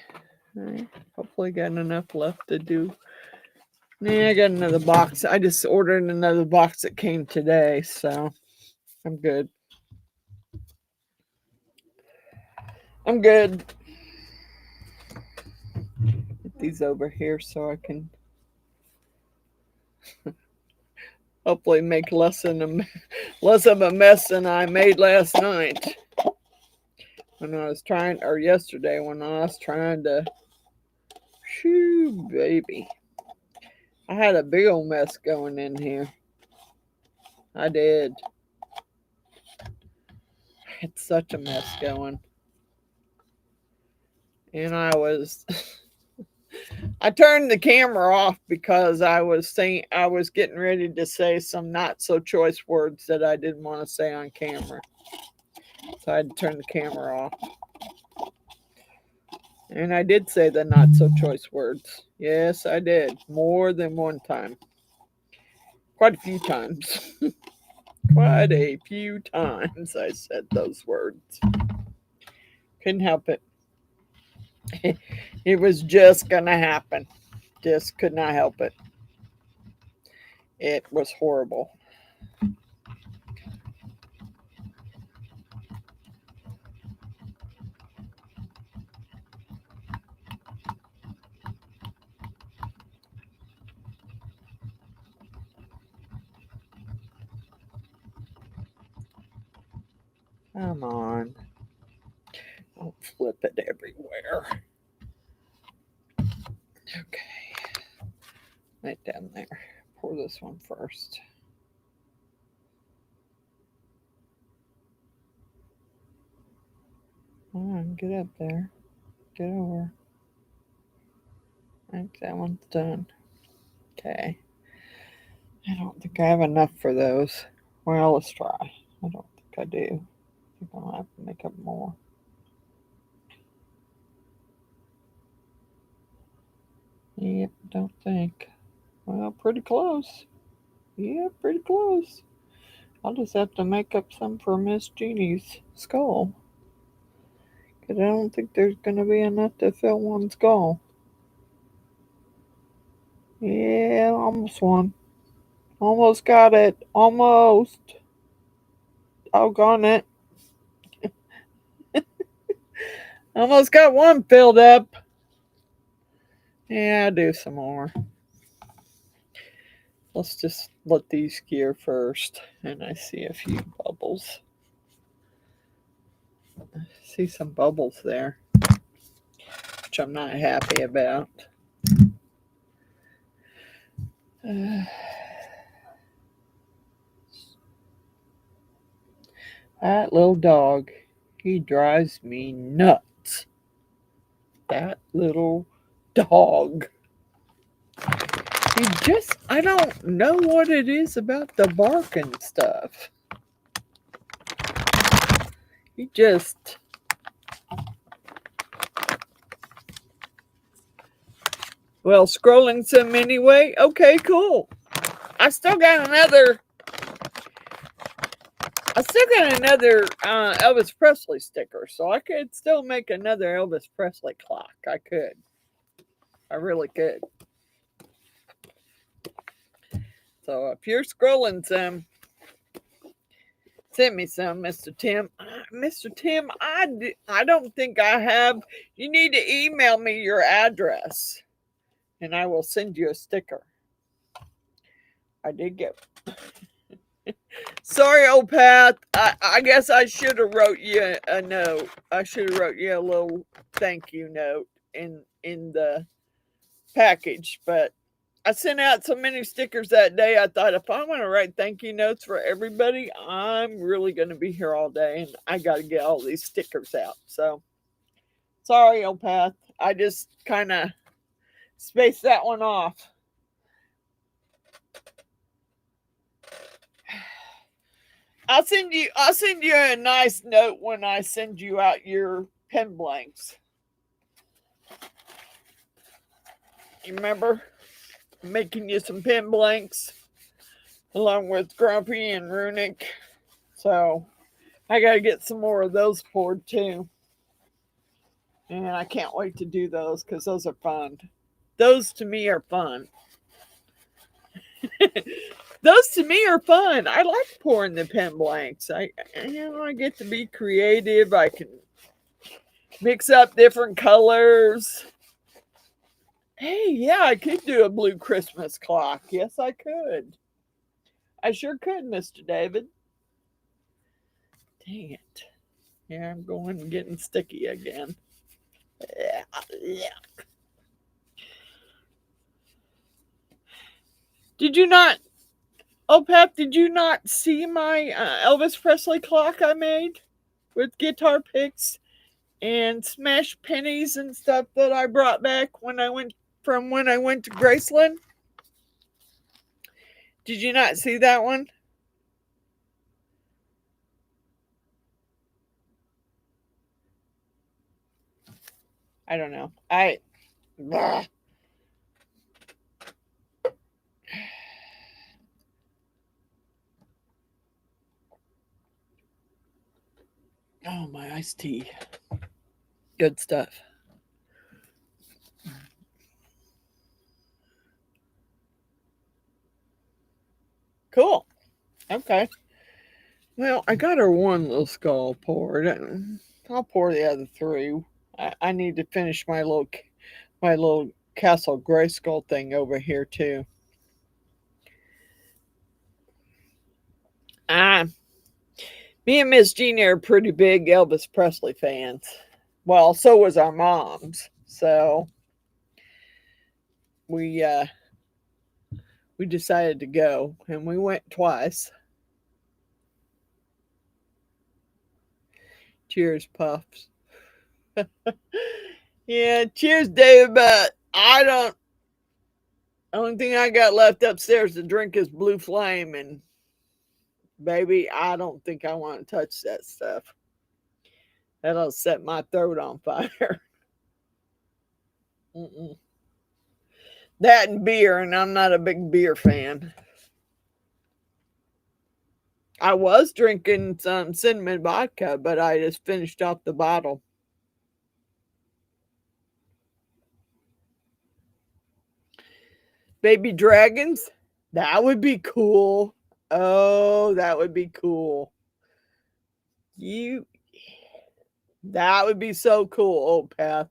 Right. Hopefully got enough left to do. Yeah, I got another box. I just ordered another box that came today, so I'm good. I'm good. Get these over here so I can hopefully make less of a mess than I made last night. When I was trying, or yesterday when I was trying to, shoo, baby. I had a big old mess going in here. I did. It's such a mess going. And I turned the camera off because I was getting ready to say some not so choice words that I didn't want to say on camera. So I had to turn the camera off. And I did say the not so choice words. Yes, I did. More than one time. Quite a few times. Quite a few times I said those words. Couldn't help it. It was just going to happen. Just could not help it. It was horrible. Come on. Don't flip it everywhere. Okay. Right down there. Pour this one first. Come on, get up there. Get over. I think that one's done. Okay. I don't think I have enough for those. Well, let's try. I don't think I do. I think I'll have to make up more. Yep, don't think. Well, pretty close. Yeah, pretty close. I'll just have to make up some for Miss Jeannie's skull. Because I don't think there's going to be enough to fill one skull. Yeah, almost one. Almost got it. Almost. Doggone it. Almost got one filled up. Yeah, I'll do some more. Let's just let these cure first. And I see a few bubbles. I see some bubbles there, which I'm not happy about. That little dog, he drives me nuts. That little dog. I don't know what it is about the bark and stuff. He just, well, scrolling some anyway. Okay, cool. I still got another Elvis Presley sticker, so I could still make another Elvis Presley clock. I could. I really could. So if you're scrolling some, send me some, Mr. Tim. Mr. Tim, I don't think I have. You need to email me your address, and I will send you a sticker. I did get. Sorry, old Pat. I guess I should have wrote you a note. I should have wrote you a little thank you note in the package, but I sent out so many stickers that day. I thought if I'm going to write thank you notes for everybody, I'm really going to be here all day, and I got to get all these stickers out. So, sorry, old Pat. I just kind of spaced that one off. I'll send you a nice note when I send you out your pen blanks. You remember making you some pen blanks along with Grumpy and Runic. So I got to get some more of those poured too. And I can't wait to do those because those are fun. Those to me are fun. Those to me are fun. I like pouring the pen blanks. I get to be creative. I can mix up different colors. Hey, yeah, I could do a blue Christmas clock. Yes, I could. I sure could, Mr. David. Dang it. Yeah, I'm going and getting sticky again. Yeah. Did you not, oh, Pep, did you not see my Elvis Presley clock I made with guitar picks and smashed pennies and stuff that I brought back when I went to Graceland? Did you not see that one? I don't know. Blah. Oh, my iced tea. Good stuff. Cool. Okay. Well, I got her one little skull poured. I'll pour the other three. I need to finish my little Castle Grayskull thing over here too. Me and Miss Jeannie are pretty big Elvis Presley fans. Well, so was our moms. So we decided to go, and we went twice. Cheers, Puffs. Yeah, cheers, David. But only thing I got left upstairs to drink is Blue Flame, and baby, I don't think I want to touch that stuff. That'll set my throat on fire. Mm-mm. That and beer, and I'm not a big beer fan. I was drinking some cinnamon vodka, but I just finished off the bottle. Baby dragons? That would be cool. Oh, that would be cool. That would be so cool, old Path.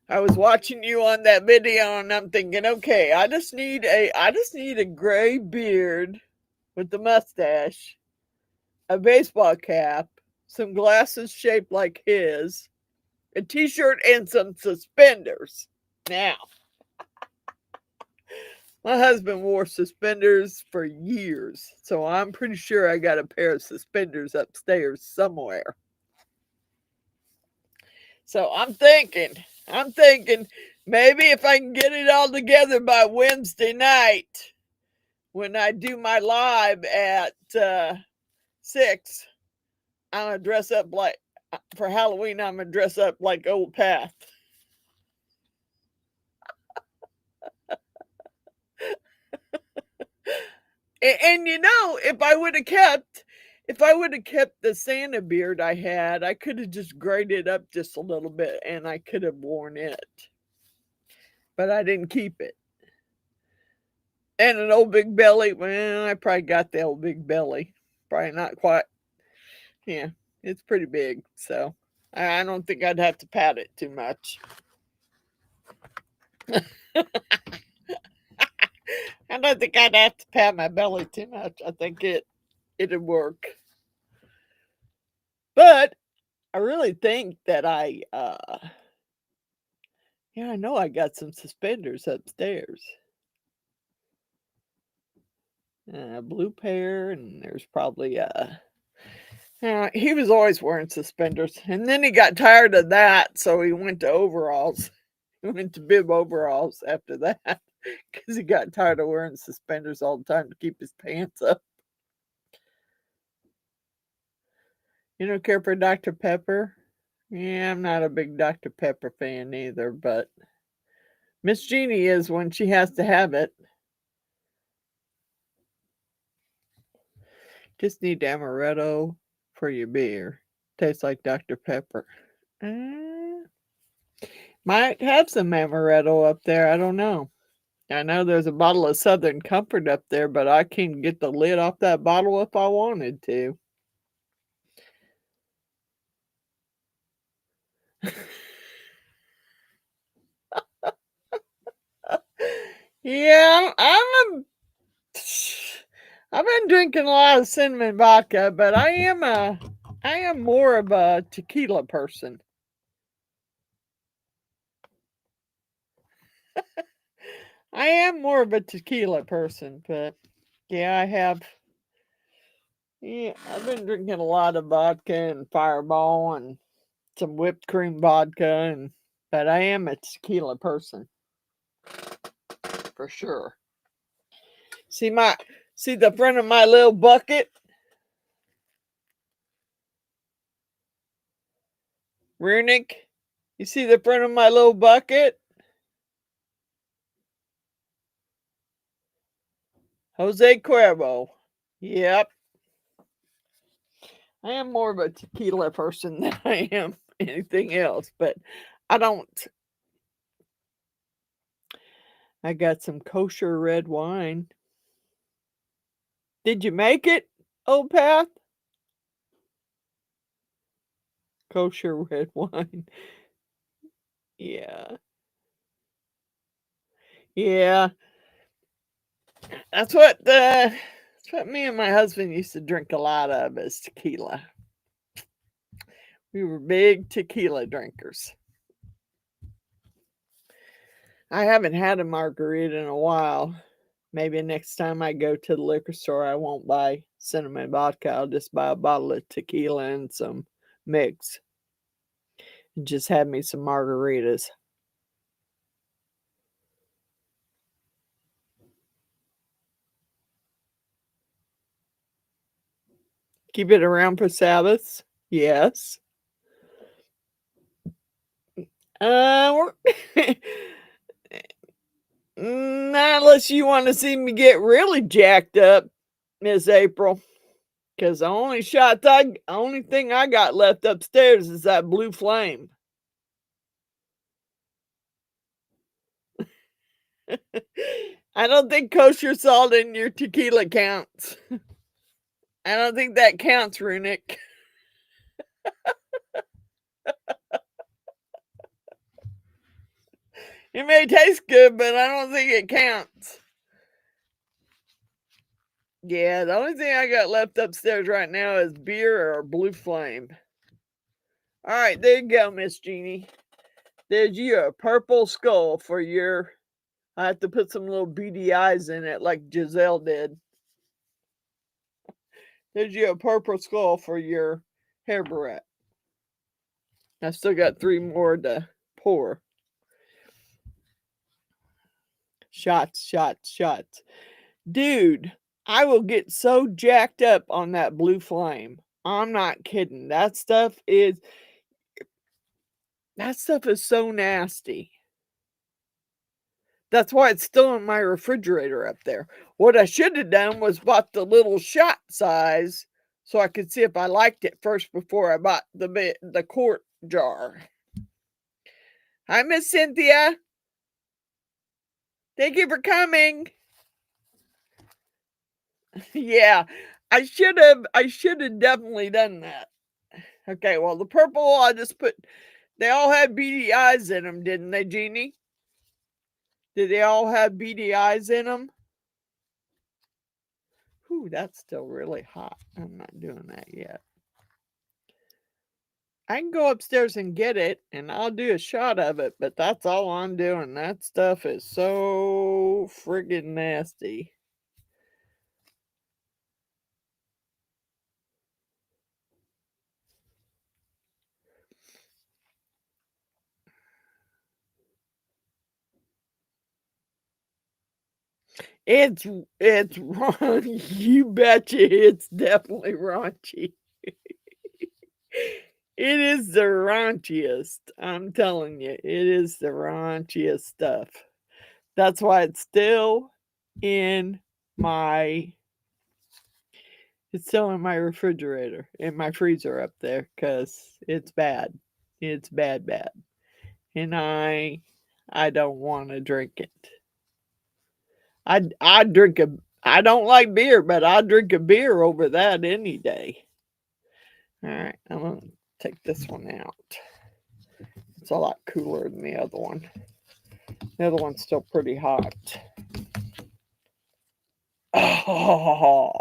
I was watching you on that video and I'm thinking, okay, I just need a gray beard with the mustache, a baseball cap, some glasses shaped like his, a t-shirt, and some suspenders. Now, my husband wore suspenders for years, so I'm pretty sure I got a pair of suspenders upstairs somewhere. So I'm thinking maybe if I can get it all together by Wednesday night when I do my live at 6, I'm going to dress up like, for Halloween, I'm going to dress up like old Path. And you know, if I would have kept the Santa beard I had, I could have just grayed it up just a little bit and I could have worn it. But I didn't keep it. And an old big belly. Well, I probably got the old big belly. Probably not quite. Yeah, it's pretty big. So I don't think I'd have to pat it too much. I don't think I'd have to pat my belly too much. I think it'd work. But I really think that yeah, I know I got some suspenders upstairs. A blue pair, and there's probably he was always wearing suspenders, and then he got tired of that, so he went to overalls. He went to bib overalls after that because he got tired of wearing suspenders all the time to keep his pants up. You don't care for Dr. Pepper? Yeah, I'm not a big Dr. Pepper fan either, but Miss Jeannie is when she has to have it. Just need amaretto for your beer. Tastes like Dr. Pepper. Might have some amaretto up there. I don't know. I know there's a bottle of Southern Comfort up there, but I can get the lid off that bottle if I wanted to. Yeah, I've been drinking a lot of cinnamon vodka, but I am more of a tequila person. I am more of a tequila person, but yeah, I've been drinking a lot of vodka and Fireball and some whipped cream vodka, but I am a tequila person for sure. See the front of my little bucket? Runic, you see the front of my little bucket? Jose Cuervo. Yep. I am more of a tequila person than I am anything else, but I don't I got some kosher red wine. Did you make it, Old Path? Kosher red wine. Yeah. Yeah. That's what me and my husband used to drink a lot of, is tequila. We were big tequila drinkers. I haven't had a margarita in a while. Maybe next time I go to the liquor store, I won't buy cinnamon vodka. I'll just buy a bottle of tequila and some mix. And just have me some margaritas. Keep it around for Sabbaths? Yes. Not unless you want to see me get really jacked up, Miss April. Because the only thing I got left upstairs is that blue flame. I don't think kosher salt in your tequila counts. I don't think that counts, Runic. It may taste good, but I don't think it counts. Yeah, the only thing I got left upstairs right now is beer or blue flame. All right, there you go, Miss Jeannie. There's you a purple skull for your... I have to put some little beady eyes in it like Giselle did. There's you a purple skull for your hair barrette. I still got 3 more to pour. Shots, shots, shots. Dude, I will get so jacked up on that blue flame. I'm not kidding. That stuff is so nasty. That's why it's still in my refrigerator up there. What I should have done was bought the little shot size so I could see if I liked it first before I bought the quart jar. Hi, Miss Cynthia. Thank you for coming. Yeah, I should have definitely done that. Okay, well, the purple, I just put, they all had beady eyes in them, didn't they, Jeannie? Did they all have beady eyes in them? Ooh, that's still really hot. I'm not doing that yet. I can go upstairs and get it, and I'll do a shot of it, but that's all I'm doing. That stuff is so friggin' nasty. It's raunchy. You betcha it's definitely raunchy. It is the raunchiest. I'm telling you, it is the raunchiest stuff. That's why it's still in my refrigerator, in my freezer up there, because it's bad. It's bad, bad. And I don't want to drink it. I drink I don't like beer, but I'd drink a beer over that any day. All right, I'm gonna take this one out. It's a lot cooler than the other one. The other one's still pretty hot. Oh,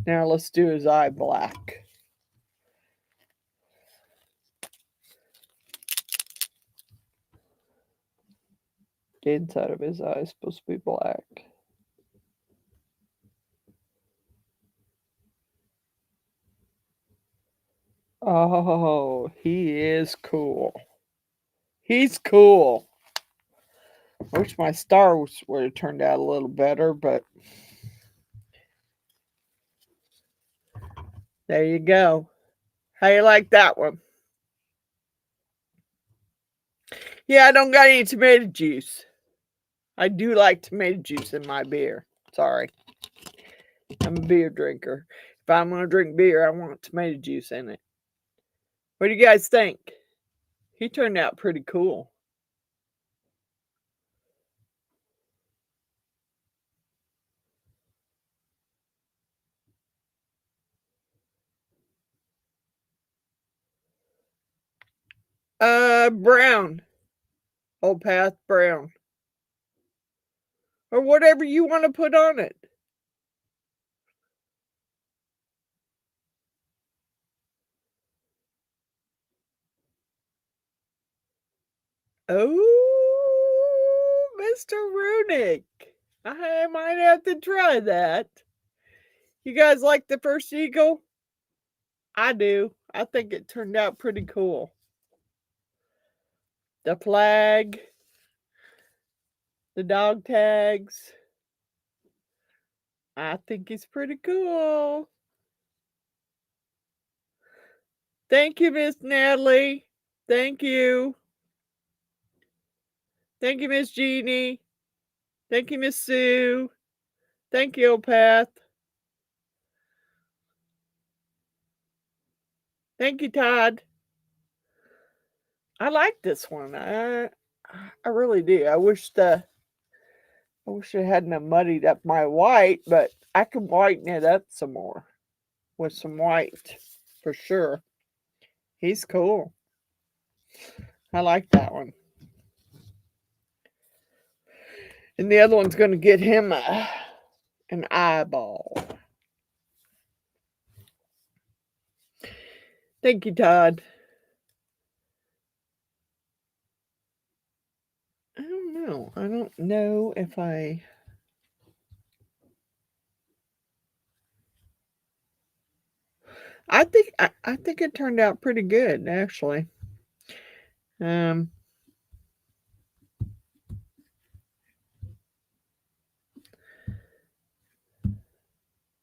now let's do his eye black. The inside of his eye is supposed to be black. Oh, he is cool. He's cool. I wish my stars would have turned out a little better, but there you go. How you like that one? Yeah, I don't got any tomato juice. I do like tomato juice in my beer. Sorry. I'm a beer drinker. If I'm going to drink beer, I want tomato juice in it. What do you guys think? He turned out pretty cool. Brown. Old Path brown. Or whatever you want to put on it. Oh, Mr. Runick. I might have to try that. You guys like the first eagle? I do. I think it turned out pretty cool. The flag, the dog tags. I think it's pretty cool. Thank you, Miss Natalie. Thank you. Thank you, Miss Jeannie. Thank you, Miss Sue. Thank you, Opath. Thank you, Todd. I like this one. I really do. I wish I hadn't have muddied up my white, but I can whiten it up some more with some white for sure. He's cool. I like that one. And the other one's going to get him an eyeball. Thank you, Todd. I don't know. I don't know if I think it turned out pretty good, actually.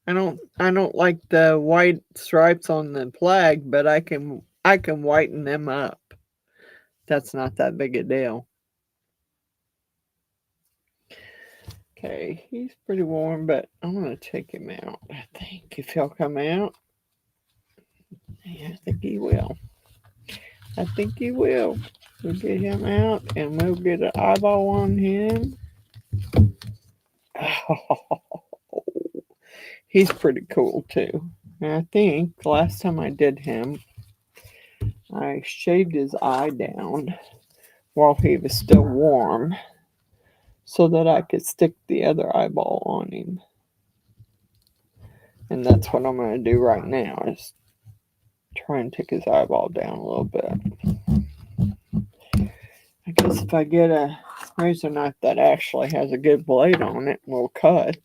I don't like the white stripes on the flag, but I can whiten them up. That's not that big a deal. Okay, he's pretty warm, but I'm gonna take him out. I think if he'll come out. Yeah, I think he will. I think he will. We'll get him out and we'll get an eyeball on him. Oh, he's pretty cool too. And I think the last time I did him, I shaved his eye down while he was still warm so that I could stick the other eyeball on him. And that's what I'm going to do right now is try and take his eyeball down a little bit. I guess if I get a razor knife that actually has a good blade on it, we'll cut.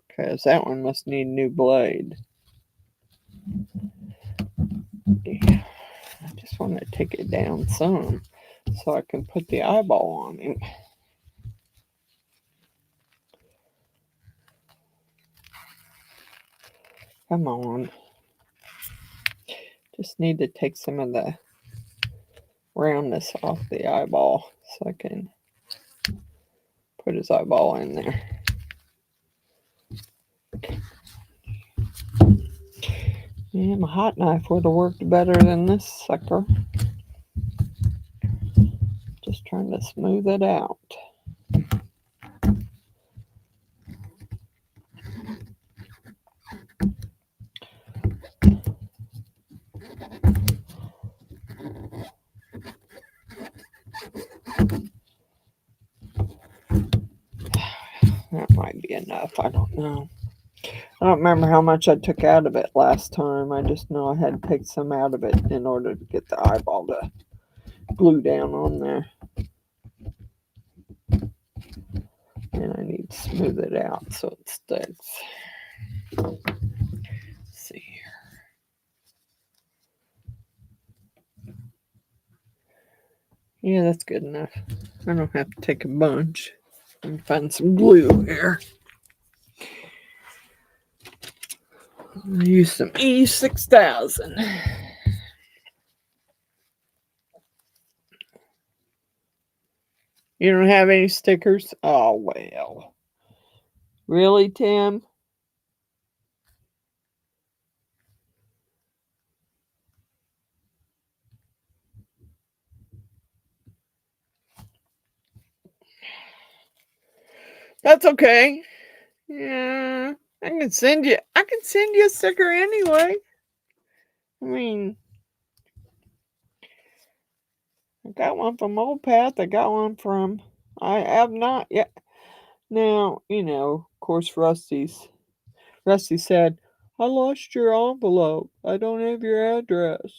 Because that one must need a new blade. Yeah. I just want to take it down some so I can put the eyeball on him. Come on. Just need to take some of the roundness off the eyeball so I can put his eyeball in there. Yeah, my hot knife would have worked better than this sucker. Just trying to smooth it out. That might be enough. I don't know. I don't remember how much I took out of it last time. I just know I had to take some out of it in order to get the eyeball to glue down on there. And I need to smooth it out so it sticks. Let's see here. Yeah, that's good enough. I don't have to take a bunch. Let me find some glue here. I'll use some E6000. You don't have any stickers? Oh, well. Really, Tim? That's okay. Yeah, I can send you a sticker anyway. I mean, I got one from Old Path. I got one from, I have not yet. Now, you know, of course, Rusty said, I lost your envelope. I don't have your address.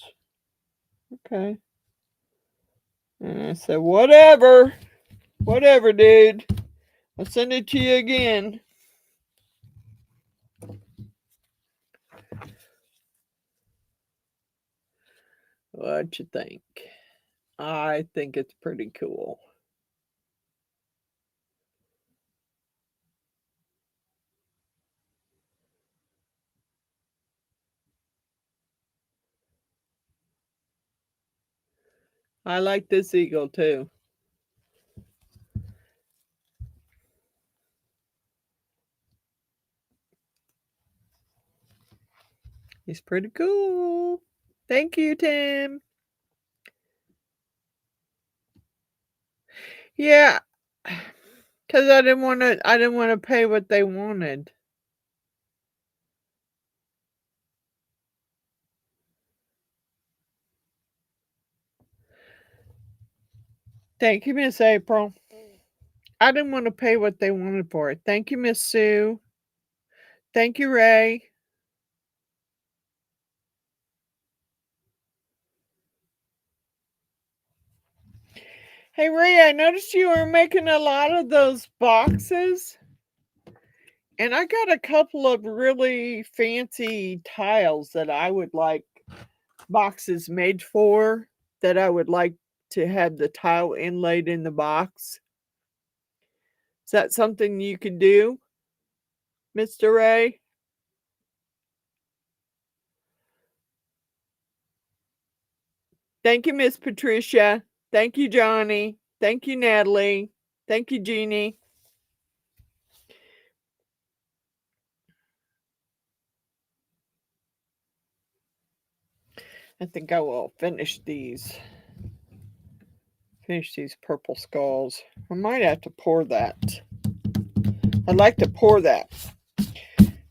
Okay. And I said, whatever, dude. I'll send it to you again. What you think? I think it's pretty cool. I like this eagle too. He's pretty cool. Thank you, Tim. Yeah, because I didn't want to pay what they wanted. Thank you, Miss April. I didn't want to pay what they wanted for it. Thank you, Miss Sue. Thank you, Ray. Hey, Ray, I noticed you were making a lot of those boxes. And I got a couple of really fancy tiles that I would like boxes made for, that I would like to have the tile inlaid in the box. Is that something you could do, Mr. Ray? Thank you, Miss Patricia. Thank you, Johnny. Thank you, Natalie. Thank you, Jeannie. I think I will finish these purple skulls. I might have to pour that. I'd like to pour that,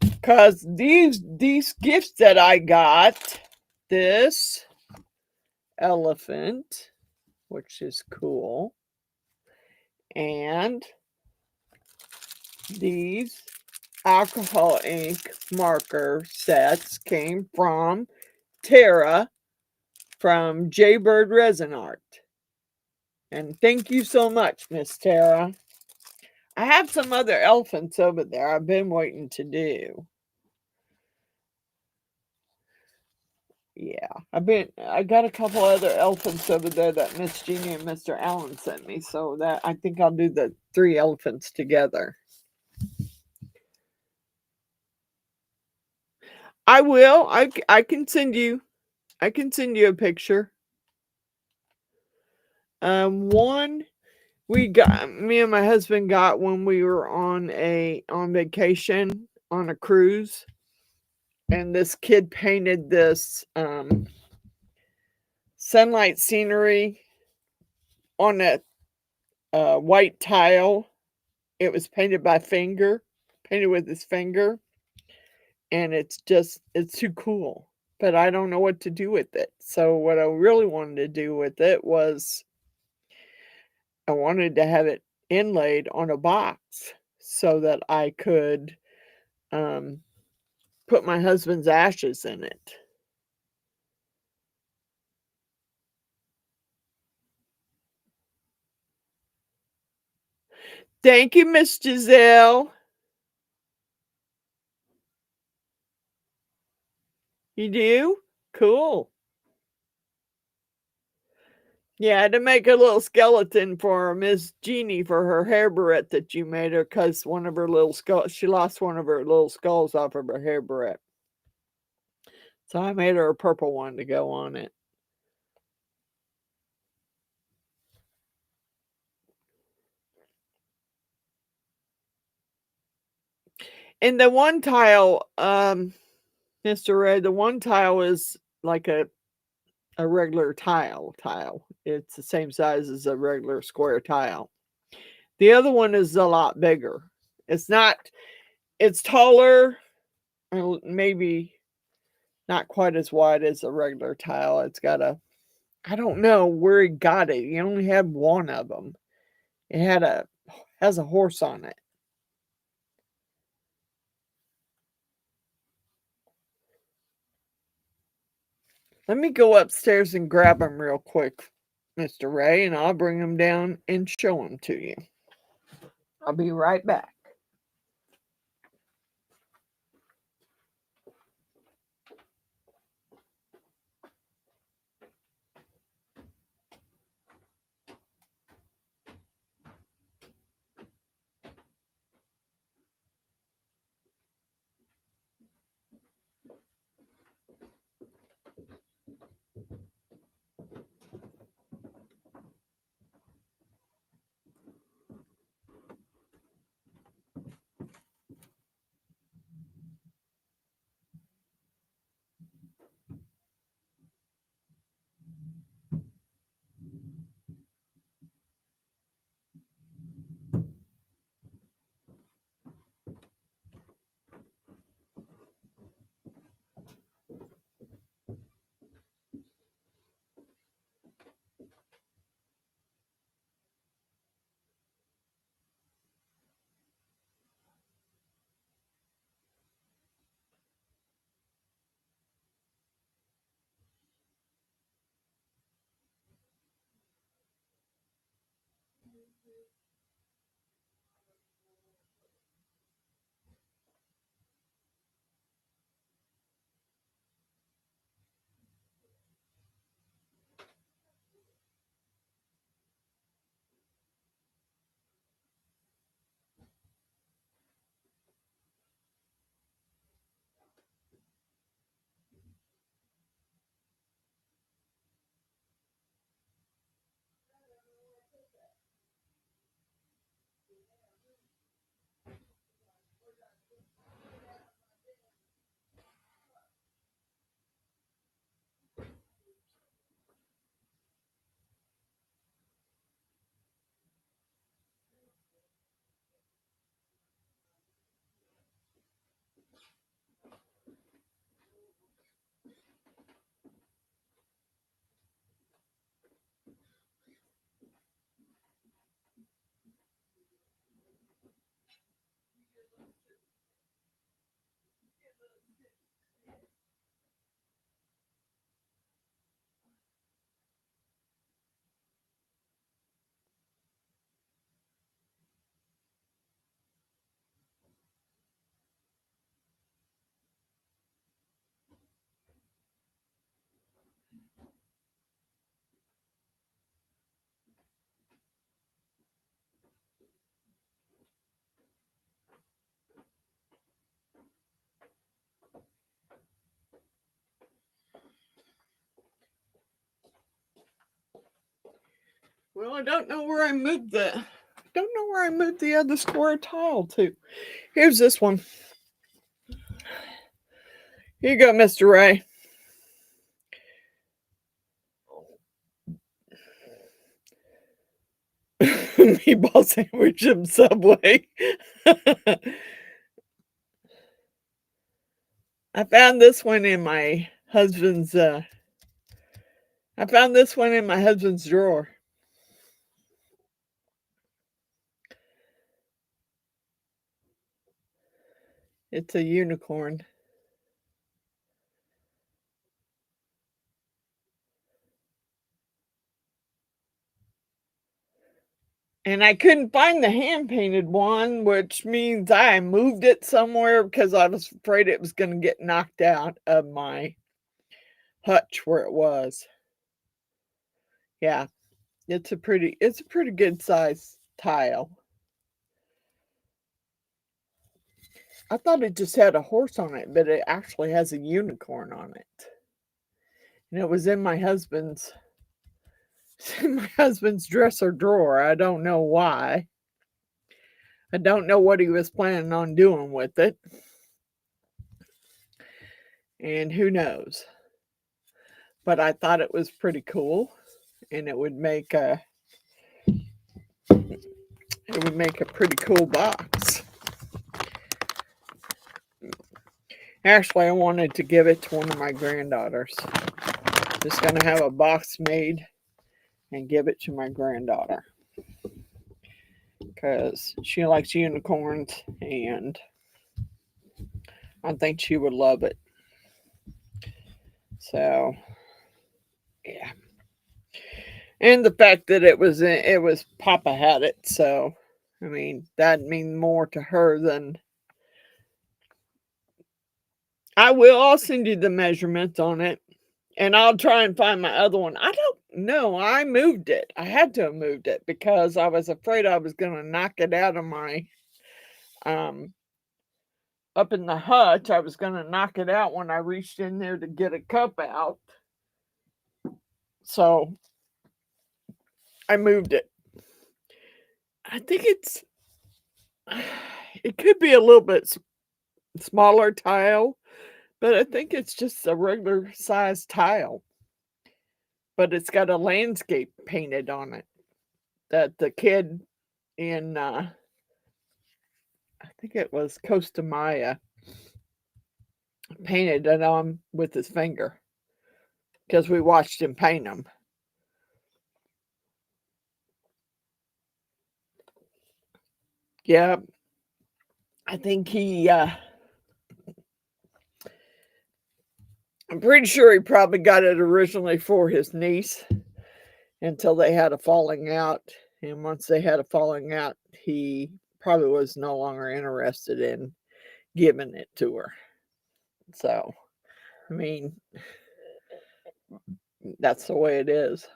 because these gifts that I got, this elephant, which is cool, and these alcohol ink marker sets came from Tara from Jaybird Resin Art. And thank you so much, Miss Tara. I have some other elephants over there I've been waiting to do. Yeah, I got a couple other elephants over there that Miss Jeannie and Mr. Allen sent me, so that I think I'll do the 3 elephants together. I will. I can send you a picture. One me and my husband got when we were on vacation on a cruise, and this kid painted this sunlight scenery on a white tile. It was painted with his finger, and it's too cool. But I don't know what to do with it. So what I really wanted to do with it was I wanted to have it inlaid on a box so that I could put my husband's ashes in it. Thank you, Miss Giselle. You do? Cool. Yeah, to make a little skeleton for Miss Jeannie for her hair barrette that you made her, because one of her little skulls, she lost one of her little skulls off of her hair barrette. So I made her a purple one to go on it. And the one tile, Mr. Ray, the one tile is like a regular tile. It's the same size as a regular square tile. The other one is a lot bigger. It's taller, maybe not quite as wide as a regular tile. It's got a I don't know where he got it. He only had one of them. It has a horse on it. Let me go upstairs and grab him real quick, Mr. Ray, and I'll bring him down and show him to you. I'll be right back. Well, I don't know where I moved the other square tile to. Here's this one. Here you go, Mr. Ray. Meatball sandwich from Subway. I found this one in my husband's drawer. It's a unicorn. And I couldn't find the hand-painted one, which means I moved it somewhere because I was afraid it was going to get knocked out of my hutch where it was. Yeah, it's a pretty good size tile. I thought it just had a horse on it, but it actually has a unicorn on it. And it was in my husband's dresser drawer. I don't know why. I don't know what he was planning on doing with it. And who knows. But I thought it was pretty cool, and it would make a pretty cool box. Actually, I wanted to give it to one of my granddaughters Just going to have a box made and give it to my granddaughter. Because she likes unicorns and I think she would love it. So, yeah. And the fact that it was Papa had it, so I mean that means more to her than I will. I'll send you the measurements on it, and I'll try and find my other one. I don't know. I moved it. I had to have moved it because I was afraid I was going to knock it out of my up in the hutch. I was going to knock it out when I reached in there to get a cup out. So I moved it. I think it could be a little bit smaller tile, but I think it's just a regular size tile. But it's got a landscape painted on it that the kid in, I think it was Costa Maya, painted it on with his finger because we watched him paint them. Yeah, I think I'm pretty sure he probably got it originally for his niece until they had a falling out. And once they had a falling out, he probably was no longer interested in giving it to her. So, I mean, that's the way it is.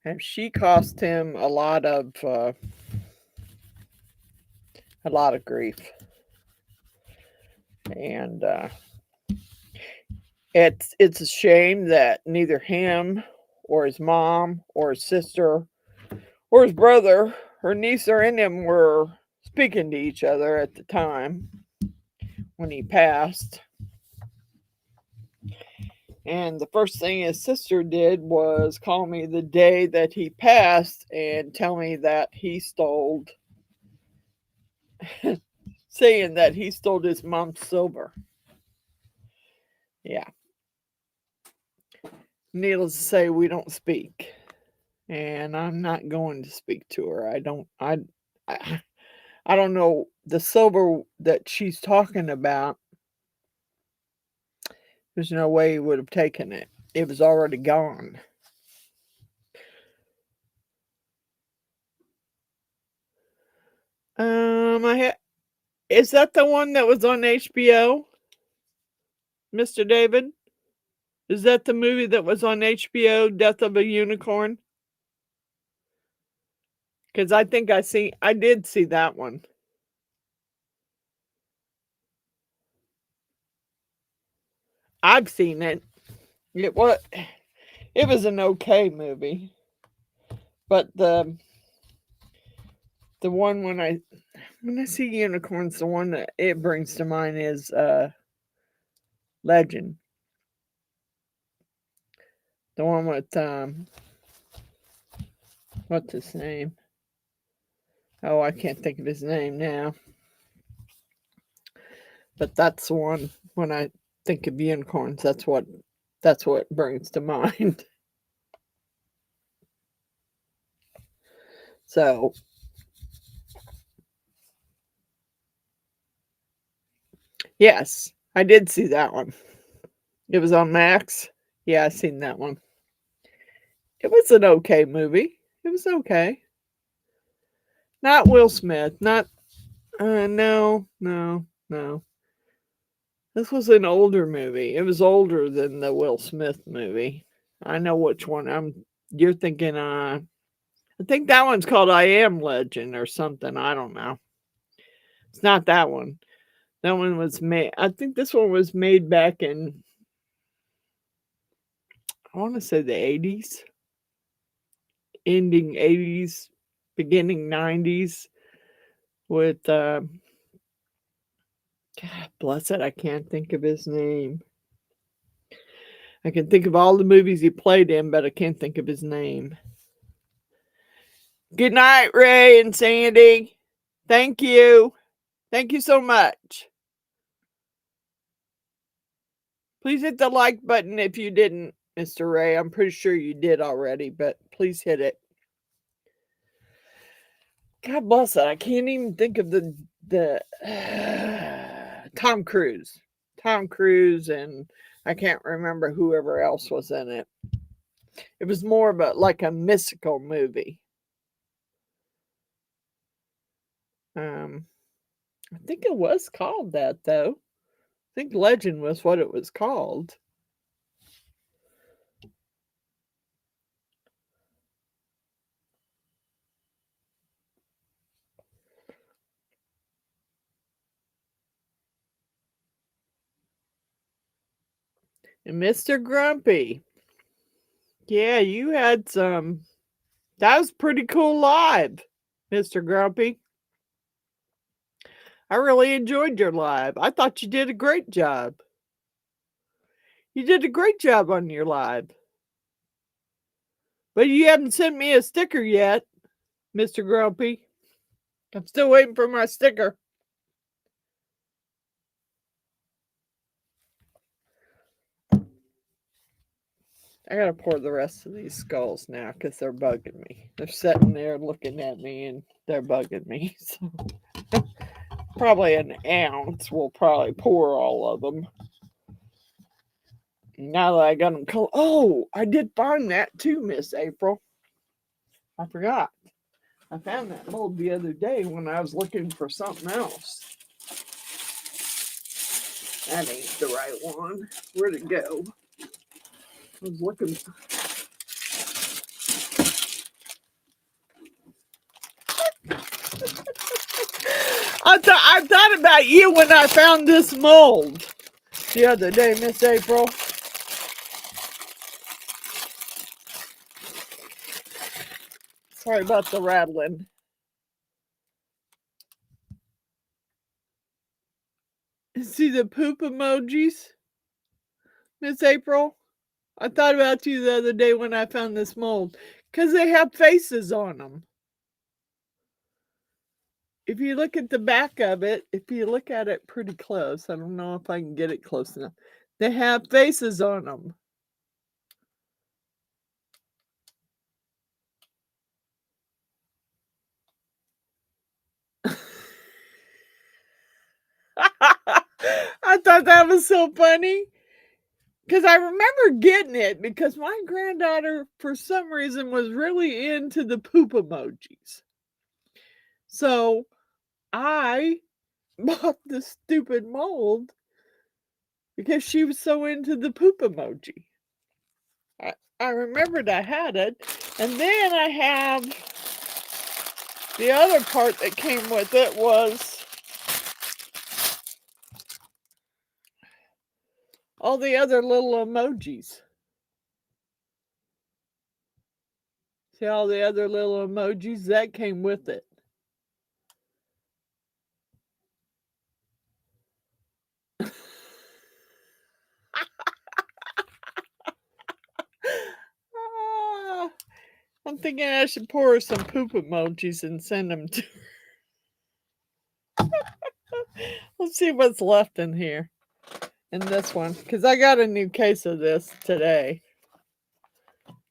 And she cost him a lot of grief. And it's a shame that neither him or his mom or his sister or his brother or niece or any of them were speaking to each other at the time when he passed. And the first thing his sister did was call me the day that he passed and tell me that he stole, saying that he stole his mom's silver. Yeah. Needless to say, we don't speak. And I'm not going to speak to her. I don't know the silver that she's talking about. There's no way he would have taken it. It was already gone. Is that the one that was on HBO? Mr. David? Is that the movie that was on HBO, Death of a Unicorn? Because I think I did see that one. I've seen it. It was an okay movie. But the one when I see unicorns, the one that it brings to mind is Legend. The one with what's his name? Oh, I can't think of his name now. But that's the one when I think of unicorns, that's what brings to mind. So yes, I did see that one. It was on Max. Yeah, I seen that one. It was an okay movie. It was okay. Not Will Smith. Not no. This was an older movie. It was older than the Will Smith movie. I know which one you're thinking I think that one's called I Am Legend or something. I don't know. It's not that one. That one was made. I think this one was made back in, I want to say the 80s. Ending 80s, beginning 90s with God bless it, I can't think of his name. I can think of all the movies he played in, but I can't think of his name. Good night, Ray and Sandy. Thank you. Thank you so much. Please hit the like button if you didn't, Mr. Ray. I'm pretty sure you did already, but please hit it. God bless it. I can't even think of the Tom Cruise. Tom Cruise, and I can't remember whoever else was in it. It was more of like a mystical movie. I think it was called that, though. I think Legend was what it was called. And Mr. Grumpy. Yeah, you had some. That was pretty cool live, Mr. Grumpy. I really enjoyed your live. I thought you did a great job. You did a great job on your live. But you haven't sent me a sticker yet, Mr. Grumpy. I'm still waiting for my sticker. I gotta pour the rest of these skulls now because they're bugging me. They're sitting there looking at me and they're bugging me. So probably an ounce. We'll probably pour all of them. Now that I got them cold. Oh, I did find that too, Miss April. I forgot. I found that mold the other day when I was looking for something else. That ain't the right one. Where'd it go? I was looking. I thought about you when I found this mold the other day, Miss April. Sorry about the rattling. See the poop emojis, Miss April? I thought about you the other day when I found this mold because they have faces on them. If you look at the back of it, if you look at it pretty close, I don't know if I can get it close enough. They have faces on them. I thought that was so funny because I remember getting it because my granddaughter, for some reason, was really into the poop emojis. So I bought the stupid mold because she was so into the poop emoji. I remembered I had it, and then I have the other part that came with it was all the other little emojis. See all the other little emojis that came with it. I'm thinking I should pour her some poop emojis and send them to her. Let's see what's left in here. In this one. Because I got a new case of this today.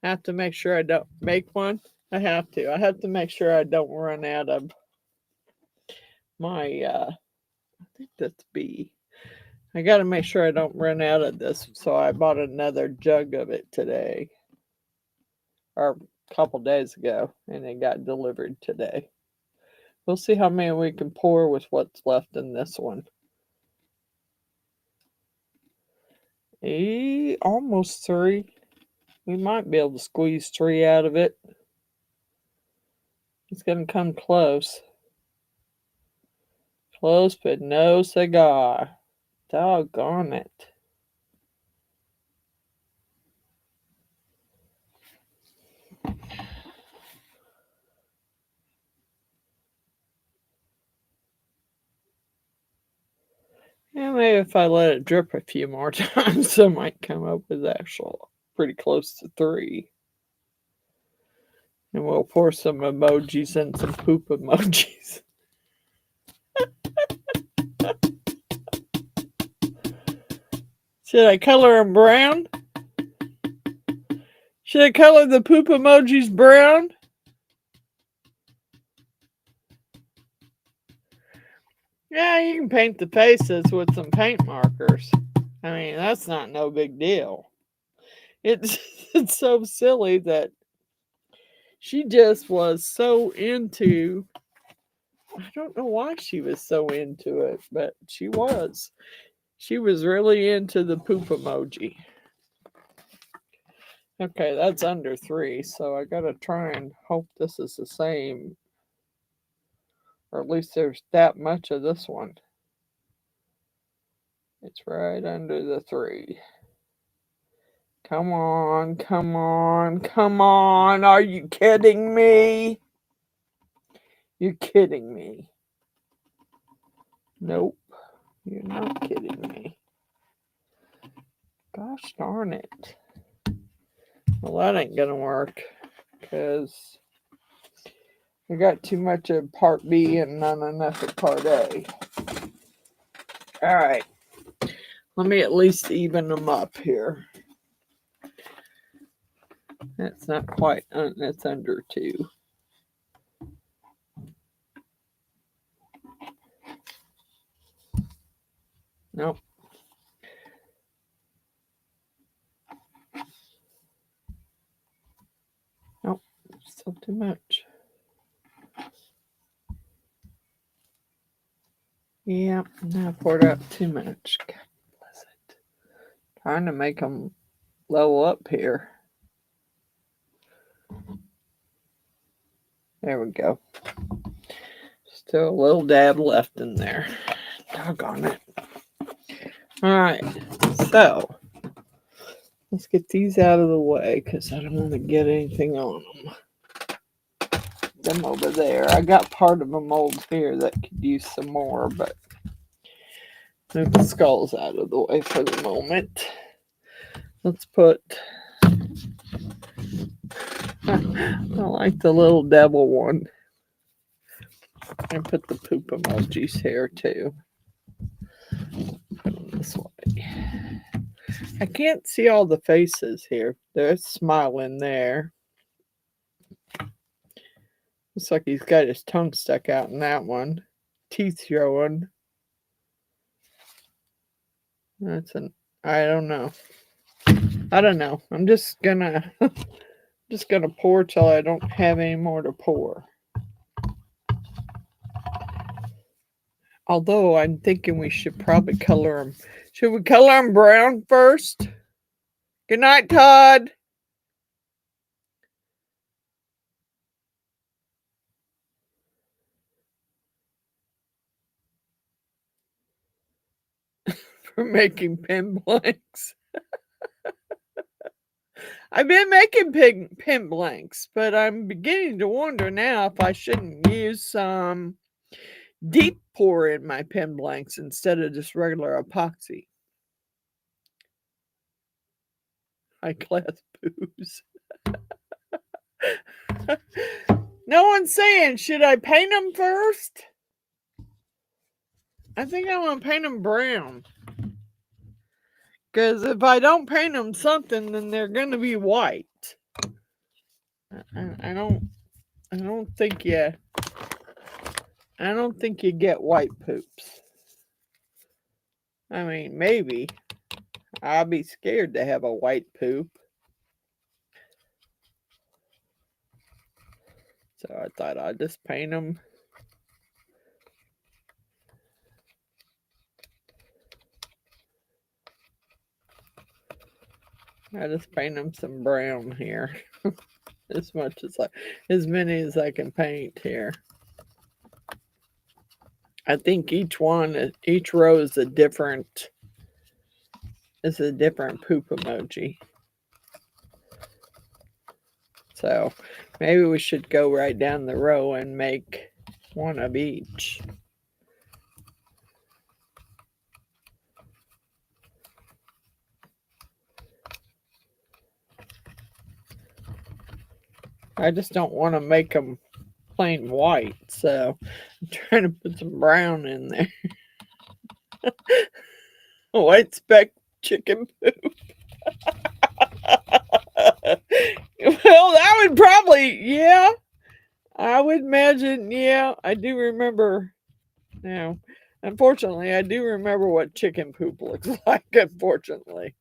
I have to make sure I don't make one. I have to make sure I don't run out of my, I think that's B. I got to make sure I don't run out of this. So I bought another jug of it today. Or a couple days ago. And it got delivered today. We'll see how many we can pour with what's left in this one. Almost 3. We might be able to squeeze 3 out of it. It's going to come close. Close, but no cigar. Doggone it. Yeah, maybe if I let it drip a few more times, I might come up with actual pretty close to 3. And we'll pour some emojis and some poop emojis. Should I color them brown? Should I color the poop emojis brown? Yeah, you can paint the faces with some paint markers. I mean, that's not no big deal. It's so silly that she just was so into, I don't know why she was so into it, but she was. She was really into the poop emoji. Okay, that's under 3, so I gotta try and hope this is the same. Or at least there's that much of this one. It's right under the 3. Come on, come on, come on. Are you kidding me? You're kidding me. Nope, you're not kidding me. Gosh darn it. Well, that ain't gonna work because I got too much of part B and not enough of part A. All right, let me at least even them up here. That's not quite, that's under 2. Nope. Nope, still too much. Yeah, now I poured out too much. God bless it. Trying to make them level up here. There we go. Still a little dab left in there. Doggone it. All right, so let's get these out of the way because I don't want to get anything on them over there. I got part of a mold here that could use some more, but move the skulls out of the way for the moment. Let's put, I like the little devil one. And put the poop emojis here too. Put them this way. I can't see all the faces here. There's smiling there. Looks like he's got his tongue stuck out in that one. Teeth showing. That's an, I don't know. I don't know. I'm just gonna pour till I don't have any more to pour. Although I'm thinking we should probably color them. Should we color them brown first? Good night, Todd. For making pen blanks. I've been making pen blanks, but I'm beginning to wonder now if I shouldn't use some deep pour in my pen blanks instead of just regular epoxy. High class booze. No one's saying, should I paint them first? I think I want to paint them brown. Because if I don't paint them something, then they're going to be white. I don't think you get white poops. I mean, maybe. I'll be scared to have a white poop. So I thought I'd just paint them. I just paint them some brown here. As many as I can paint here. I think each row is a different poop emoji. So maybe we should go right down the row and make one of each. I just don't want to make them plain white, so I'm trying to put some brown in there. White speck chicken poop. Well, that would probably, yeah. I would imagine, yeah. I do remember. Now, unfortunately, I do remember what chicken poop looks like, unfortunately.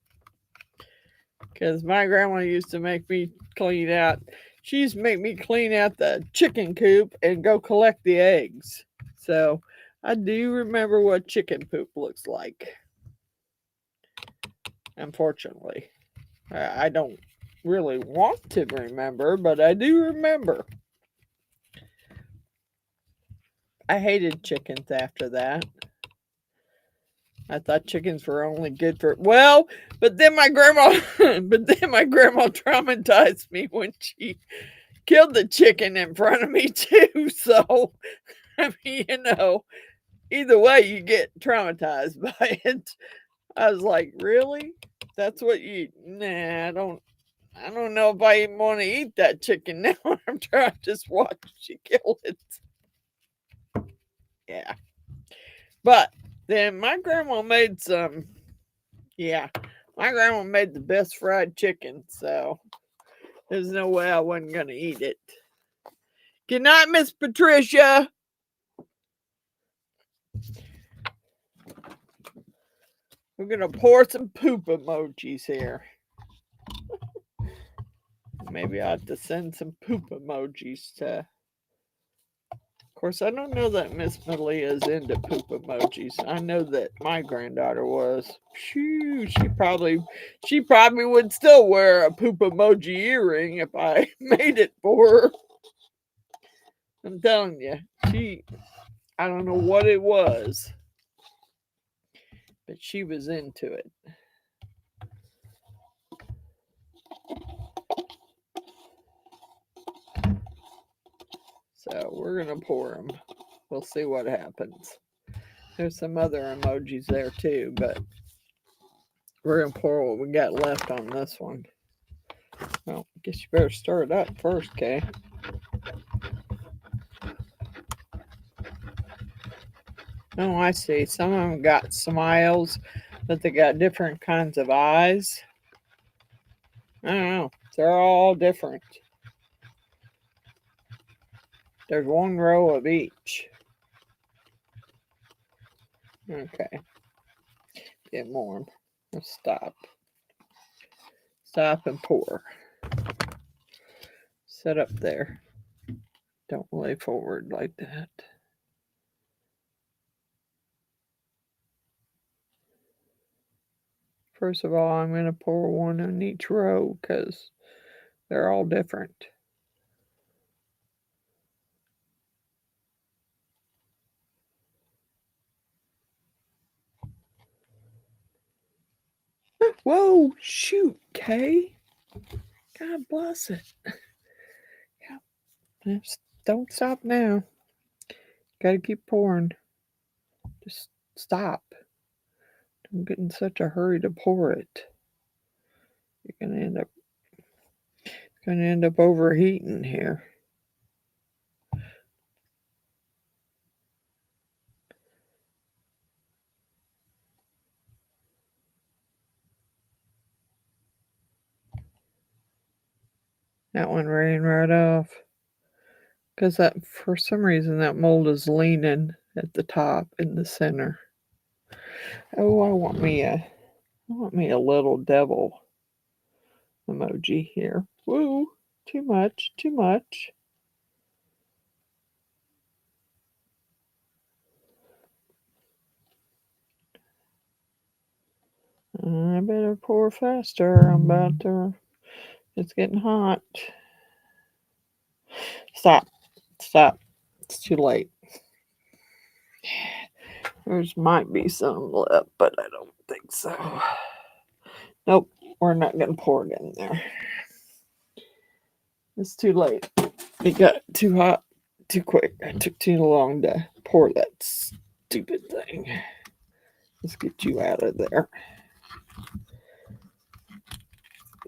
Because my grandma used to make me clean out. She used to make me clean out the chicken coop and go collect the eggs. So I do remember what chicken poop looks like. Unfortunately, I don't really want to remember, but I do remember. I hated chickens after that. I thought chickens were only good for, well, but then my grandma traumatized me when she killed the chicken in front of me too. So I mean, either way you get traumatized by it. I was like, really? That's what you, nah, I don't know if I even want to eat that chicken now. I'm trying to just watch she kill it. Yeah. But then my grandma made some, yeah, my grandma made the best fried chicken, so there's no way I wasn't going to eat it. Good night, Miss Patricia. We're going to pour some poop emojis here. Maybe I have to send some poop emojis to... Of course, I don't know that Miss Malia is into poop emojis. I know that my granddaughter was. Phew, she probably would still wear a poop emoji earring if I made it for her. I'm telling you, I don't know what it was, but she was into it. So we're going to pour them. We'll see what happens. There's some other emojis there too, but we're going to pour what we got left on this one. Well, I guess you better stir it up first, okay? Oh, I see. Some of them got smiles, but they got different kinds of eyes. I don't know. They're all different. There's one row of each. Okay. Get warm. Let's stop. Stop and pour. Set up there. Don't lay forward like that. First of all, I'm going to pour one on each row because they're all different. Whoa, shoot, Kay. God bless it. Yeah, don't stop now. Got to keep pouring. Just stop. Don't get in such a hurry to pour it. You're going to end up overheating here. That one ran right off. Because that, for some reason, that mold is leaning at the top in the center. Oh, I want me a little devil emoji here. Woo! Too much, too much. I better pour faster. It's getting hot. Stop. It's too late. There's might be some left, but I don't think so. Nope, we're not going to pour it in there. It's too late. It got too hot too quick. I took too long to pour that stupid thing. Let's get you out of there.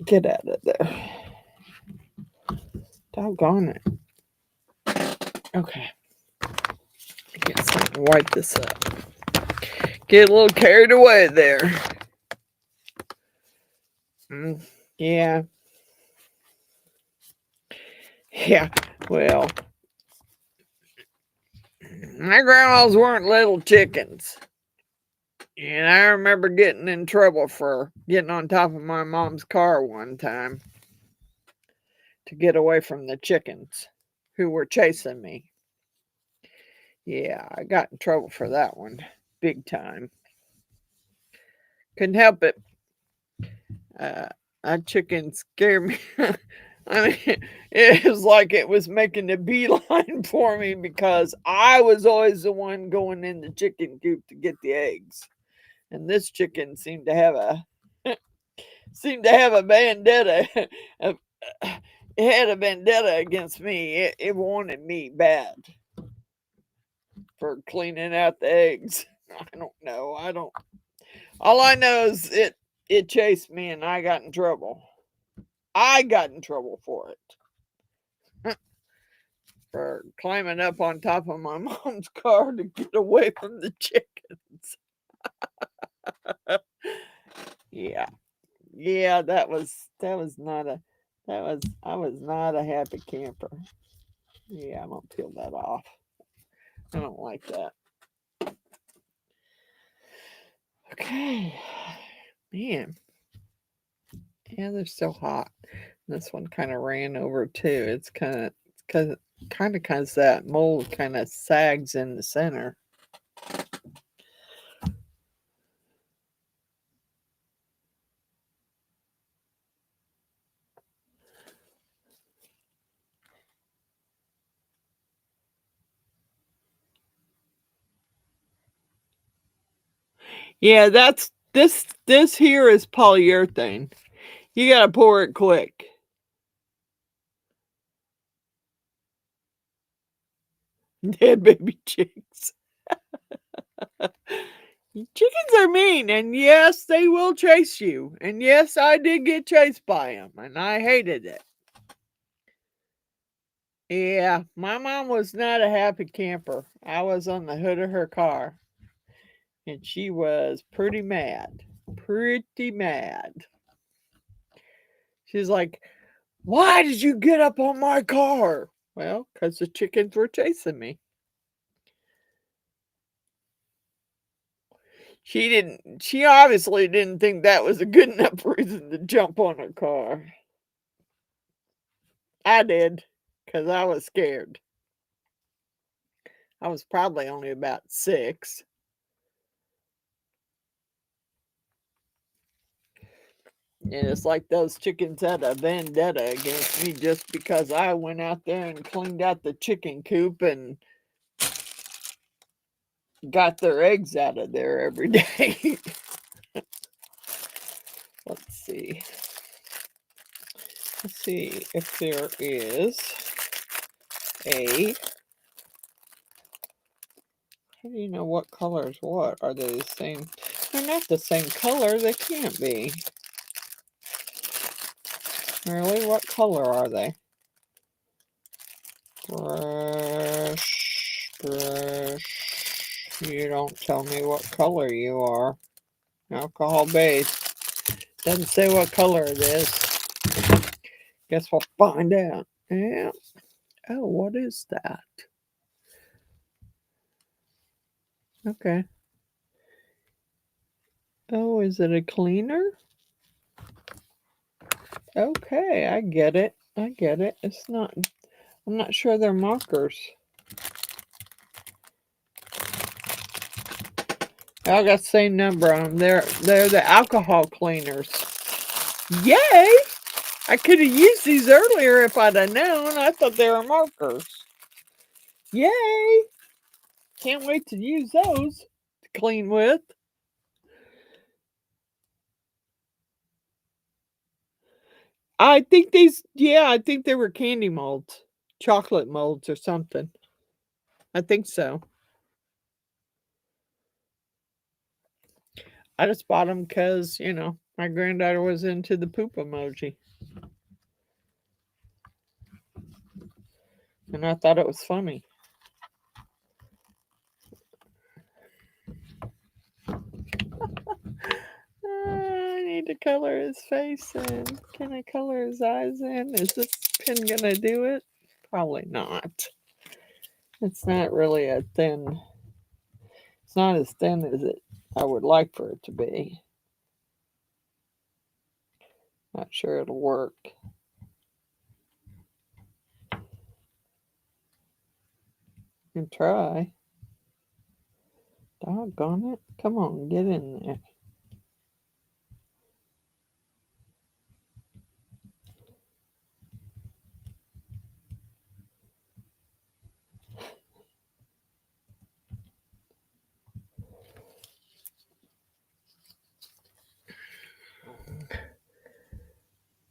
Get out of there. Doggone it. Okay. I guess I can wipe this up. Get a little carried away there. Yeah. Yeah. Well, my grandmas weren't little chickens. And I remember getting in trouble for getting on top of my mom's car one time to get away from the chickens who were chasing me. Yeah, I got in trouble for that one big time. Couldn't help it. That chicken scared me. I mean, it was like it was making a beeline for me because I was always the one going in the chicken coop to get the eggs. And this chicken seemed to have a vendetta. It had a vendetta against me. It wanted me bad for cleaning out the eggs. I don't know. All I know is it chased me and I got in trouble. I got in trouble for it. For climbing up on top of my mom's car to get away from the chickens. Yeah. Yeah, that was not a I was not a happy camper. Yeah, I'm gonna peel that off. I don't like that. Okay. Man. Yeah, they're so hot. This one kind of ran over too. It's kind of because that mold kind of sags in the center. Yeah, that's this here is polyurethane. You gotta pour it quick. Dead baby chicks. Chickens are mean, and yes, they will chase you. And yes, I did get chased by them, and I hated it. Yeah, my mom was not a happy camper. I was on the hood of her car, and she was pretty mad. Pretty mad. She's like, "Why did you get up on my car?" Well, because the chickens were chasing me. She obviously didn't think that was a good enough reason to jump on her car. I did, because I was scared. I was probably only about 6. And it's like those chickens had a vendetta against me just because I went out there and cleaned out the chicken coop and got their eggs out of there every day. Let's see. Let's see if there is a... How do you know what color is what? Are they the same? They're not the same color. They can't be. Really? What color are they? Brush, brush. You don't tell me what color you are. Alcohol base. Doesn't say what color it is. Guess we'll find out. Yeah. Oh, what is that? Okay. Oh, is it a cleaner? Okay, I get it. I get it. It's not... I'm not sure they're markers. I got the same number on them. They're the alcohol cleaners. Yay! I could have used these earlier if I'd have known. I thought they were markers. Yay! Can't wait to use those to clean with. I think I think they were candy molds. Chocolate molds or something. I think so. I just bought them because, my granddaughter was into the poop emoji. And I thought it was funny. need to color his face in. Can I color his eyes in? Is this pen gonna do it? Probably not. It's not really a thin. It's not as thin as I would like for it to be. Not sure it'll work. And try. Doggone it. Come on, get in there.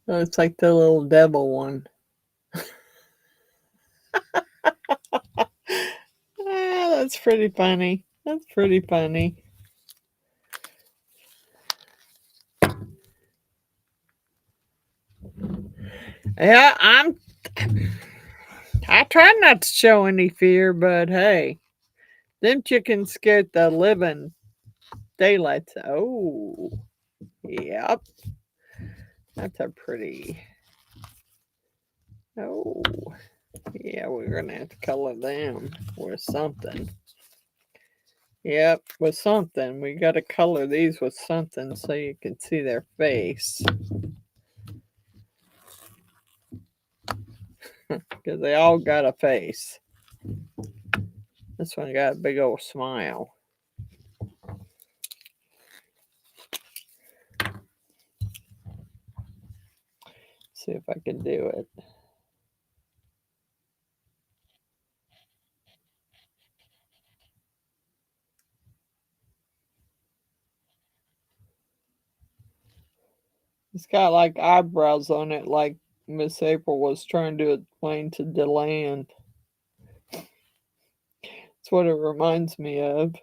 Oh, it's like the little devil one. That's pretty funny. That's pretty funny. Yeah, I try not to show any fear, but hey, them chickens scared the living daylights. Oh, yep. That's a pretty. Oh, yeah, we're going to have to color them with something. Yep, with something. We got to color these with something so you can see their face. Because they all got a face. This one got a big old smile. See if I can do it. It's got like eyebrows on it, like Miss April was trying to explain to DeLand. That's what it reminds me of.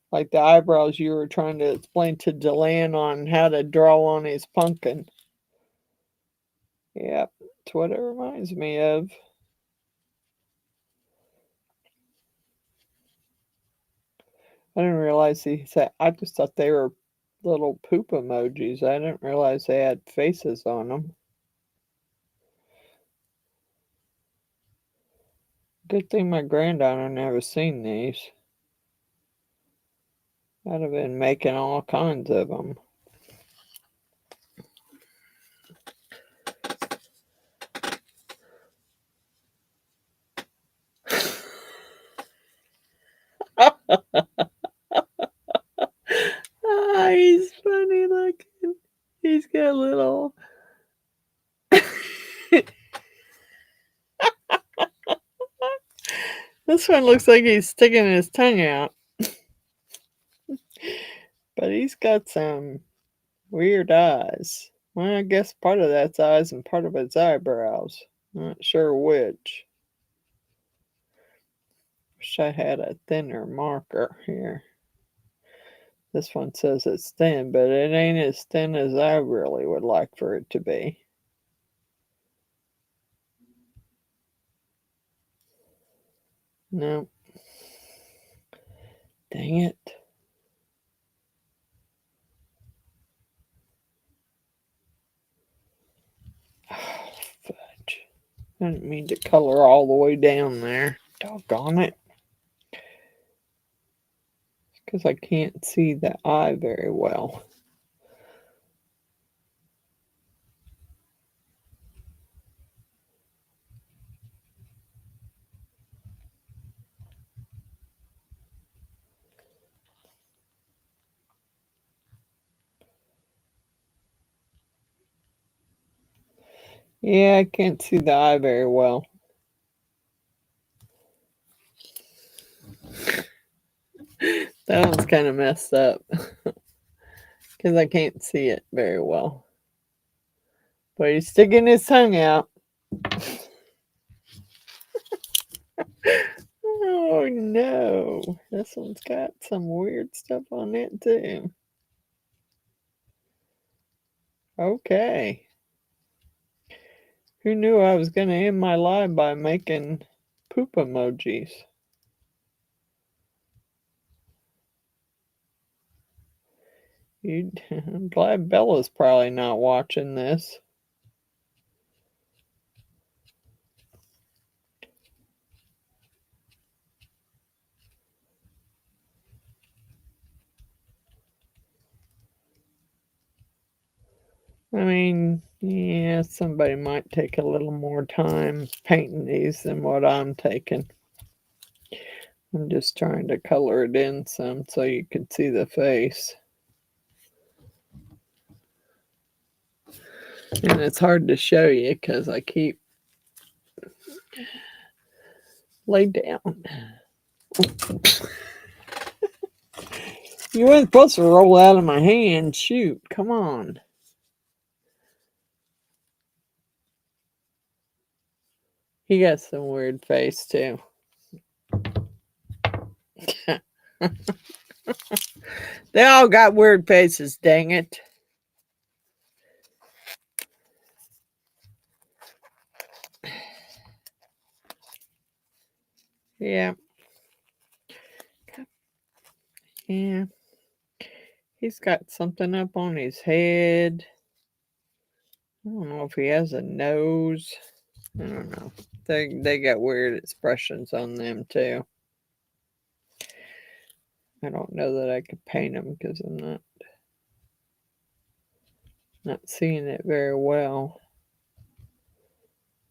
Like the eyebrows you were trying to explain to DeLand on how to draw on his pumpkin. Yep, that's what it reminds me of. I didn't realize he said, I just thought they were little poop emojis. I didn't realize they had faces on them. Good thing my granddaughter never seen these. I'd have been making all kinds of them. He's funny looking. He's got a little. This one looks like he's sticking his tongue out. But he's got some weird eyes. Well, I guess part of that's eyes and part of it's eyebrows. Not sure which. Wish I had a thinner marker here. This one says it's thin, but it ain't as thin as I really would like for it to be. No. Dang it. Oh, fudge. I didn't mean to color all the way down there. Doggone it. It's because I can't see the eye very well. Yeah, I can't see the eye very well. That one's kind of messed up. Because I can't see it very well. But he's sticking his tongue out. Oh no. This one's got some weird stuff on it too. Okay. Who knew I was going to end my live by making poop emojis? I'm glad Bella's probably not watching this. I mean, yeah, somebody might take a little more time painting these than what I'm taking. I'm just trying to color it in some so you can see the face. And it's hard to show you because I keep lay down. You weren't supposed to roll out of my hand. Shoot, come on. He got some weird face too. They all got weird faces, dang it. Yeah. Yeah. He's got something up on his head. I don't know if he has a nose. I don't know. They got weird expressions on them too. I don't know that I could paint them because I'm not seeing it very well.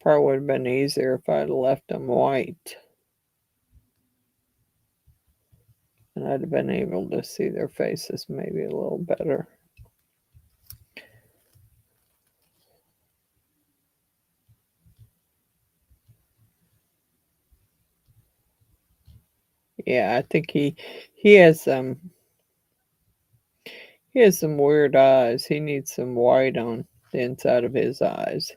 Probably would have been easier if I'd left them white. And I'd have been able to see their faces maybe a little better. Yeah, I think he has some weird eyes. He needs some white on the inside of his eyes.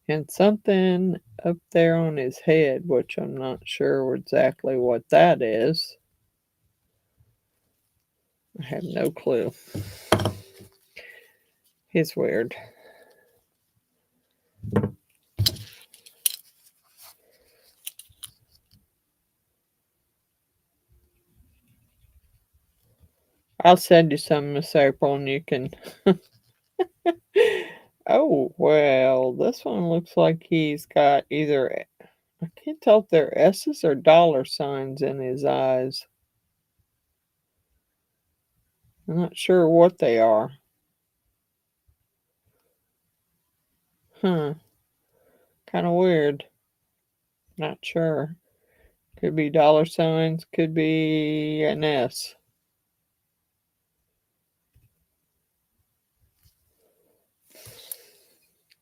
And something up there on his head, which I'm not sure exactly what that is. I have no clue. He's weird. I'll send you some, Miss April, and you can... Oh, well, this one looks like he's got either... I can't tell if they're S's or dollar signs in his eyes. I'm not sure what they are. Huh. Kind of weird. Not sure. Could be dollar signs, could be an S.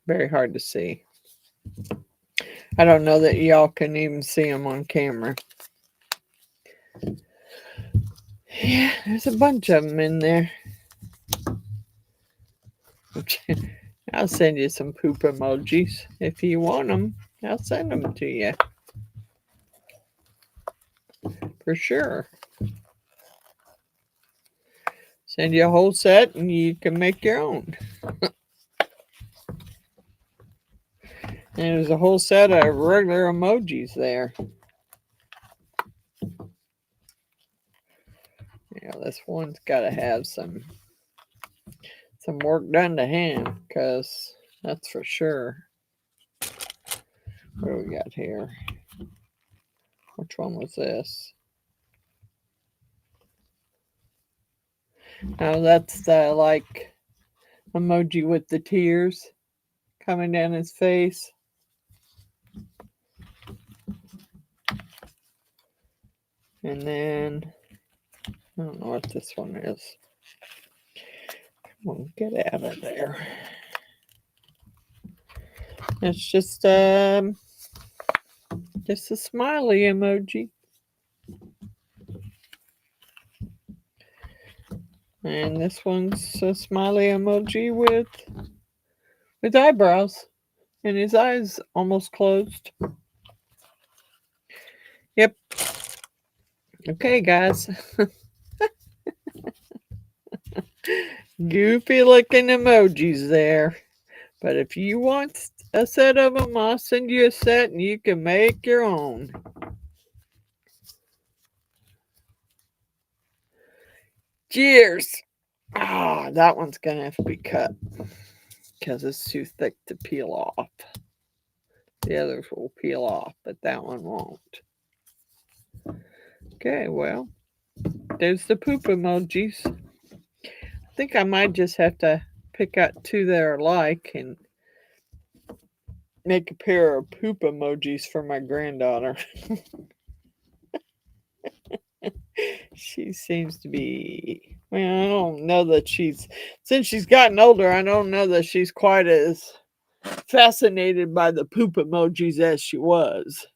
Very hard to see. I don't know that y'all can even see them on camera. Yeah, there's a bunch of them in there. I'll send you some poop emojis. If you want them, I'll send them to you. For sure. Send you a whole set and you can make your own. And there's a whole set of regular emojis there. Yeah, this one's got to have some work done to him, because that's for sure. What do we got here? Which one was this? Oh, that's the like emoji with the tears coming down his face. And then I don't know what this one is. Come on, get out of there. It's just a smiley emoji. And this one's a smiley emoji with eyebrows. And his eyes almost closed. Yep. Okay, guys. Goofy looking emojis there. But if you want a set of them, I'll send you a set and you can make your own. Cheers. Ah, that one's going to have to be cut because it's too thick to peel off. The others will peel off, but that one won't. Okay, well, there's the poop emojis. I think I might just have to pick out two that are alike and make a pair of poop emojis for my granddaughter. She seems to be, well, I don't know that since she's gotten older, I don't know that she's quite as fascinated by the poop emojis as she was.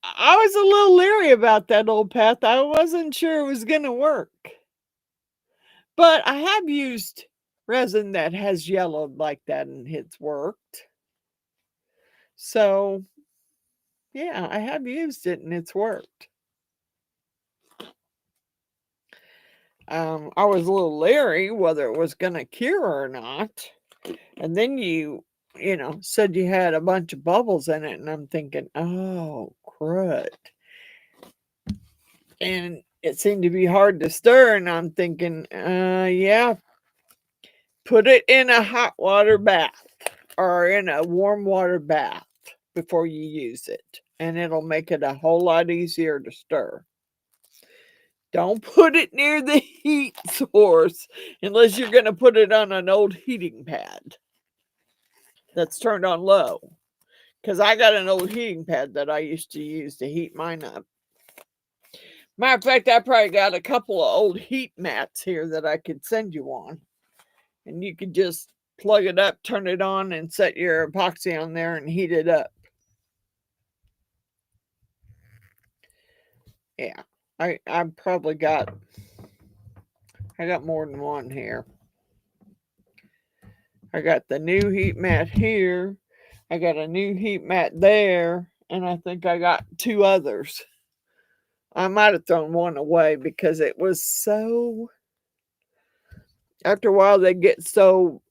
I was a little leery about that old path. I wasn't sure it was going to work. But I have used resin that has yellowed like that and it's worked. So, yeah, I have used it and it's worked. I was a little leery whether it was going to cure or not. And then you said you had a bunch of bubbles in it, and I'm thinking, oh, crud. And it seemed to be hard to stir, and I'm thinking, yeah, put it in a hot water bath or in a warm water bath before you use it, and it'll make it a whole lot easier to stir. Don't put it near the heat source unless you're going to put it on an old heating pad that's turned on low. Because I got an old heating pad that I used to use to heat mine up. Matter of fact, I probably got a couple of old heat mats here that I could send you on. And you could just plug it up, turn it on, and set your epoxy on there and heat it up. Yeah, I probably got more than one here. I got the new heat mat here. I got a new heat mat there. And I think I got two others. I might have thrown one away because it was so... After a while they get so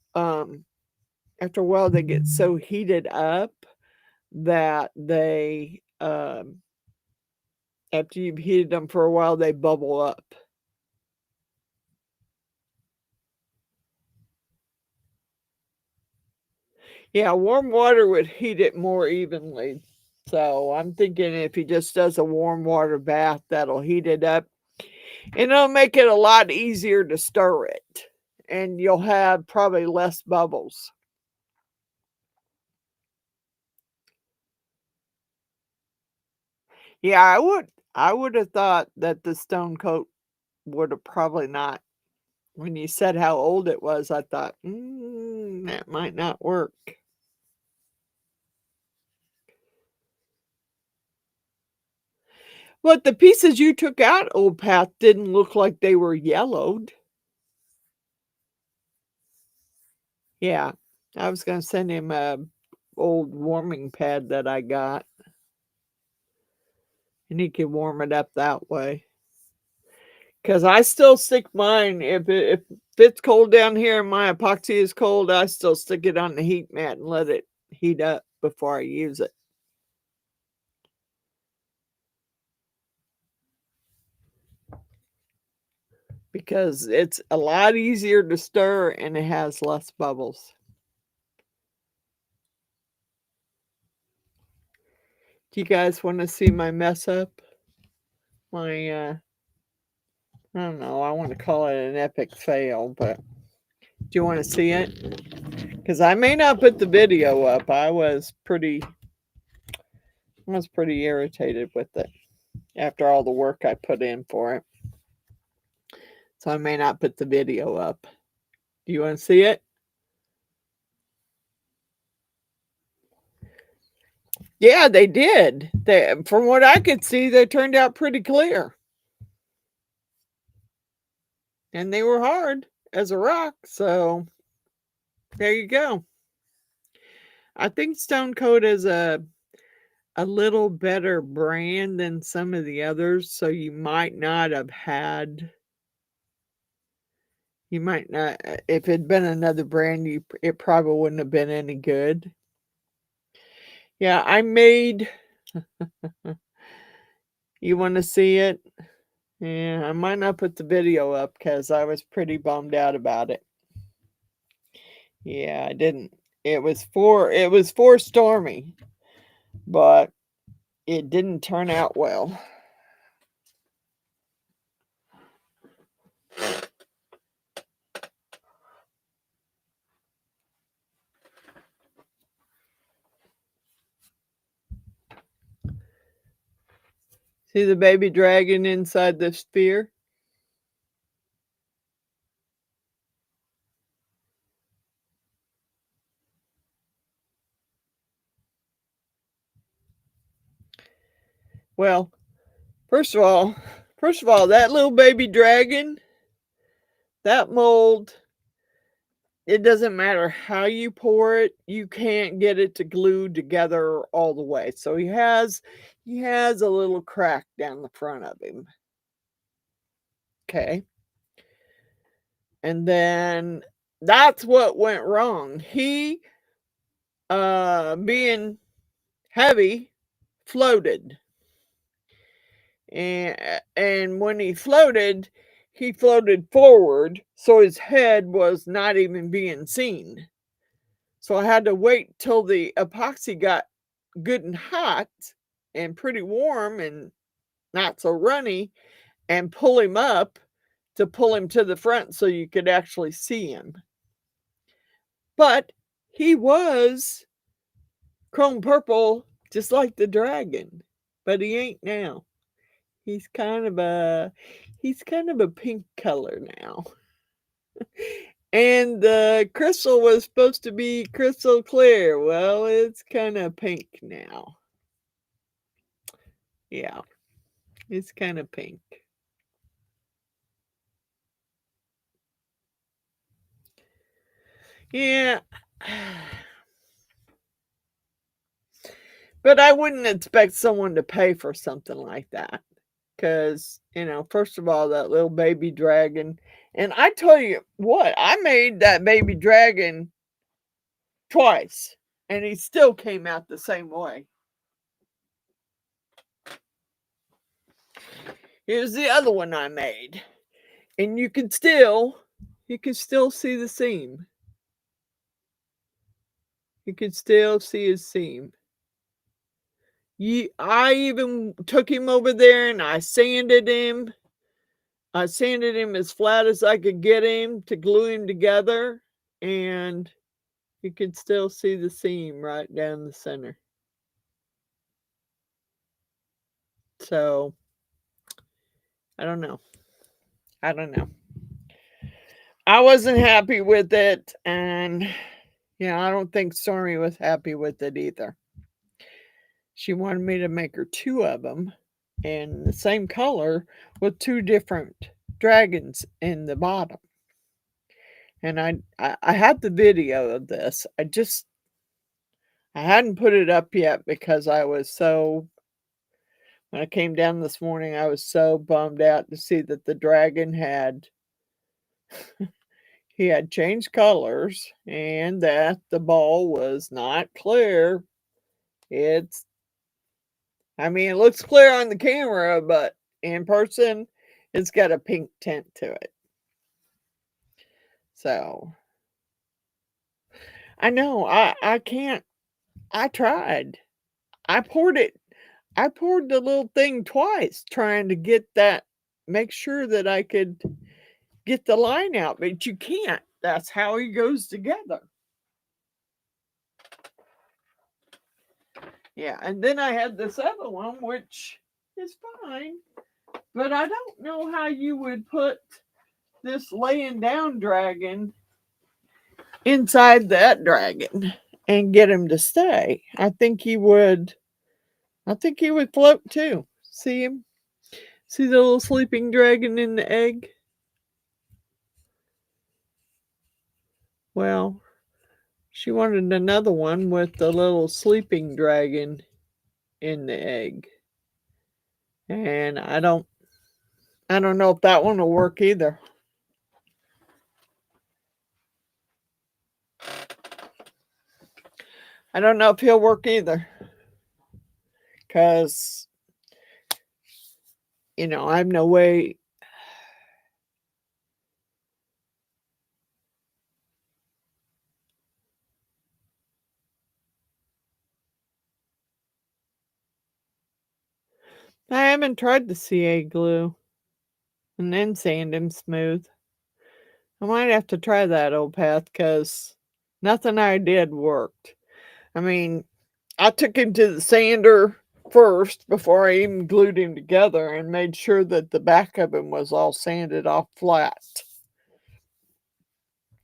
heated up that they after you've heated them for a while, they bubble up. Yeah, warm water would heat it more evenly. So I'm thinking if he just does a warm water bath, that'll heat it up. And it'll make it a lot easier to stir it. And you'll have probably less bubbles. Yeah, I would have thought that the stone coat would have probably not. When you said how old it was, I thought, that might not work. But the pieces you took out, old Path, didn't look like they were yellowed. Yeah, I was going to send him a old warming pad that I got. And he can warm it up that way. Because I still stick mine, if it's cold down here and my epoxy is cold, I still stick it on the heat mat and let it heat up before I use it. Because it's a lot easier to stir and it has less bubbles. Do you guys want to see my mess up? My, I don't know, I want to call it an epic fail, but do you want to see it? Because I may not put the video up. I was pretty irritated with it after all the work I put in for it. So I may not put the video up. Do you want to see it? Yeah, they did. From what I could see, they turned out pretty clear. And they were hard as a rock, so there you go. I think Stone Coat is a little better brand than some of the others, so you might not, if it'd been another brand, it probably wouldn't have been any good. Yeah, I made, you want to see it? Yeah, I might not put the video up because I was pretty bummed out about it. Yeah, I didn't. It was for Stormy, but it didn't turn out well. See the baby dragon inside the sphere? Well, first of all, that little baby dragon, that mold, it doesn't matter how you pour it, you can't get it to glue together all the way. So he has a little crack down the front of him. Okay. And then that's what went wrong. He being heavy floated. And when he floated forward, so his head was not even being seen. So I had to wait till the epoxy got good and hot and pretty warm and not so runny and pull him up to pull him to the front so you could actually see him. But he was chrome purple just like the dragon, but he ain't now. He's kind of a pink color now. And the crystal was supposed to be crystal clear. Well, it's kind of pink now. Yeah, it's kind of pink. Yeah. But I wouldn't expect someone to pay for something like that. Because, first of all, that little baby dragon. And I tell you what, I made that baby dragon twice. And he still came out the same way. Here's the other one I made. And you can still see the seam. You can still see his seam. I even took him over there and I sanded him. I sanded him as flat as I could get him to glue him together. And you can still see the seam right down the center. So, I don't know. I wasn't happy with it. And, I don't think Stormy was happy with it either. She wanted me to make her two of them in the same color with two different dragons in the bottom. And I had the video of this. I hadn't put it up yet because when I came down this morning, I was so bummed out to see that the dragon he had changed colors and that the ball was not clear. It looks clear on the camera, but in person, it's got a pink tint to it. So, I know, I can't, I tried. I poured the little thing twice trying to make sure that I could get the line out, but you can't. That's how he goes together. Yeah, and then I had this other one, which is fine, but I don't know how you would put this laying down dragon inside that dragon and get him to stay. I think he would float too. See him? See the little sleeping dragon in the egg? Well, she wanted another one with the little sleeping dragon in the egg. And I don't know if that one will work either. I don't know if he'll work either. because, you know, I have no way. I haven't tried the CA glue and then sand him smooth. I might have to try that old path because nothing I did worked. I mean, I took him to the sander first before I even glued him together and made sure that the back of him was all sanded off flat.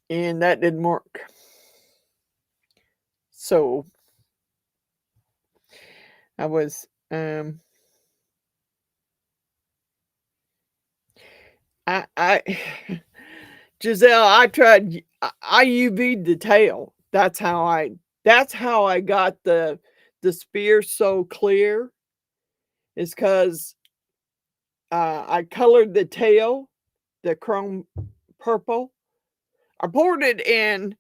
And that didn't work. So I was I Giselle, I tried I UV'd the tail. That's how I got the spear so clear, is because I colored the tail, the chrome purple. I poured it in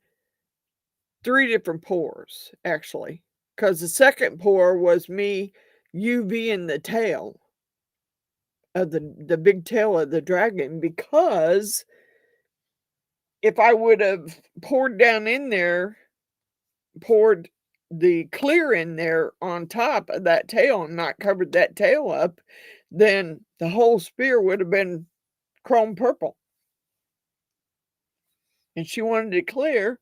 3 different pours, actually, because the second pour was me UVing the tail of the big tail of the dragon, because if I would have poured down in there, poured the clear in there on top of that tail and not covered that tail up, then the whole spear would have been chrome purple. And she wanted it clear,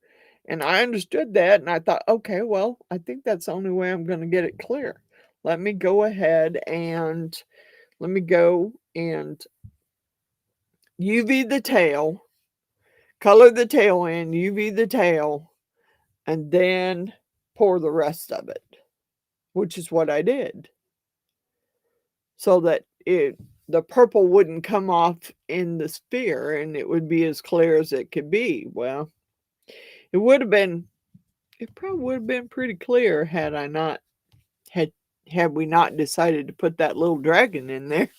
and I understood that, and I thought, okay, well, I think that's the only way I'm going to get it clear. Let me go ahead and let me go and UV the tail, color the tail in, UV the tail, and then pour the rest of it, which is what I did, so that the purple wouldn't come off in the sphere and it would be as clear as it could be. Well, it probably would have been pretty clear had I not had we not decided to put that little dragon in there.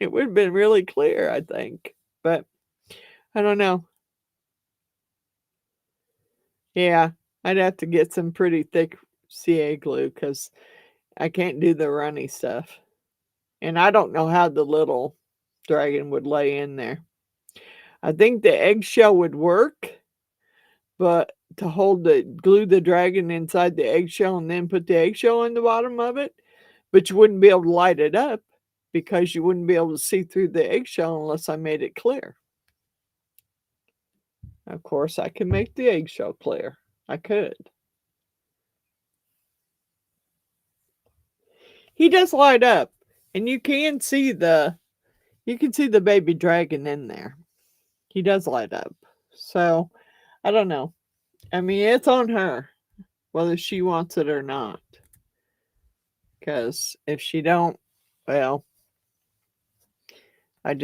It would have been really clear, I think. But I don't know. Yeah, I'd have to get some pretty thick CA glue because I can't do the runny stuff. And I don't know how the little dragon would lay in there. I think the eggshell would work, but to glue the dragon inside the eggshell and then put the eggshell in the bottom of it, but you wouldn't be able to light it up because you wouldn't be able to see through the eggshell unless I made it clear. Of course, I can make the eggshell clear. I could. He does light up, and you can see the baby dragon in there. He does light up. So, I don't know. I mean, it's on her whether she wants it or not. Because if she don't, well, I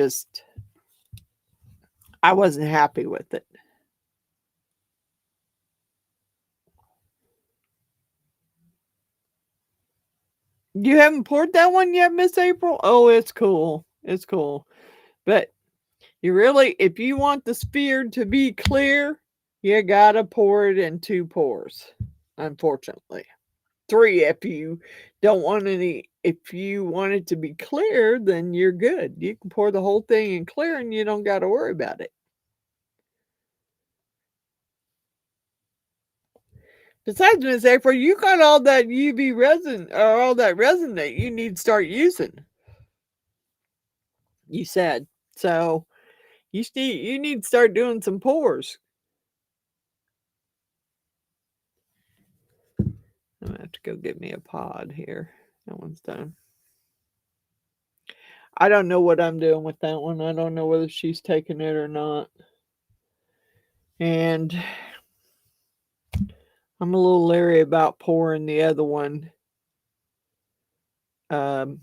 wasn't happy with it. You haven't poured that one yet, Miss April? Oh, it's cool. It's cool. But you really, if you want the sphere to be clear, you gotta pour it in 2 pours, unfortunately. 3 if you don't want any. If you want it to be clear, then you're good. You can pour the whole thing in clear and you don't gotta worry about it. Besides, Miss April, you got all that UV resin, or all that resin that you need to start using. You said. So you need to start doing some pours. I'm gonna have to go get me a pod here. That one's done. I don't know what I'm doing with that one. I don't know whether she's taking it or not. And I'm a little leery about pouring the other one and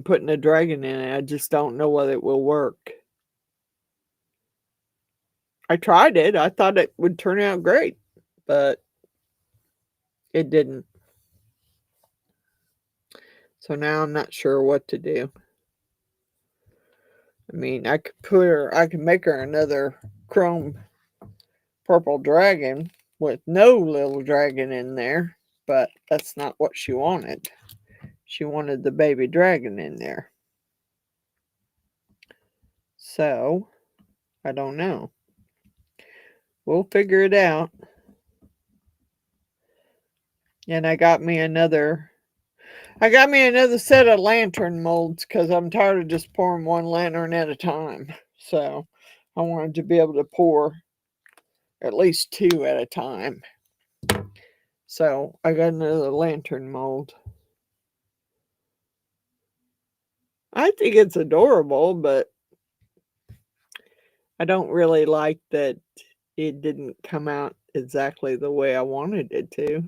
putting a dragon in it. I just don't know whether it will work. I tried it. I thought it would turn out great, but it didn't. So now I'm not sure what to do. I mean, I could make her another chrome purple dragon with no little dragon in there. but that's not what she wanted. She wanted the baby dragon in there. So, I don't know. We'll figure it out. And I got me another set of lantern molds because I'm tired of just pouring one lantern at a time. So I wanted to be able to pour at least 2 at a time. So I got another lantern mold. I think it's adorable, but I don't really like that it didn't come out exactly the way I wanted it to.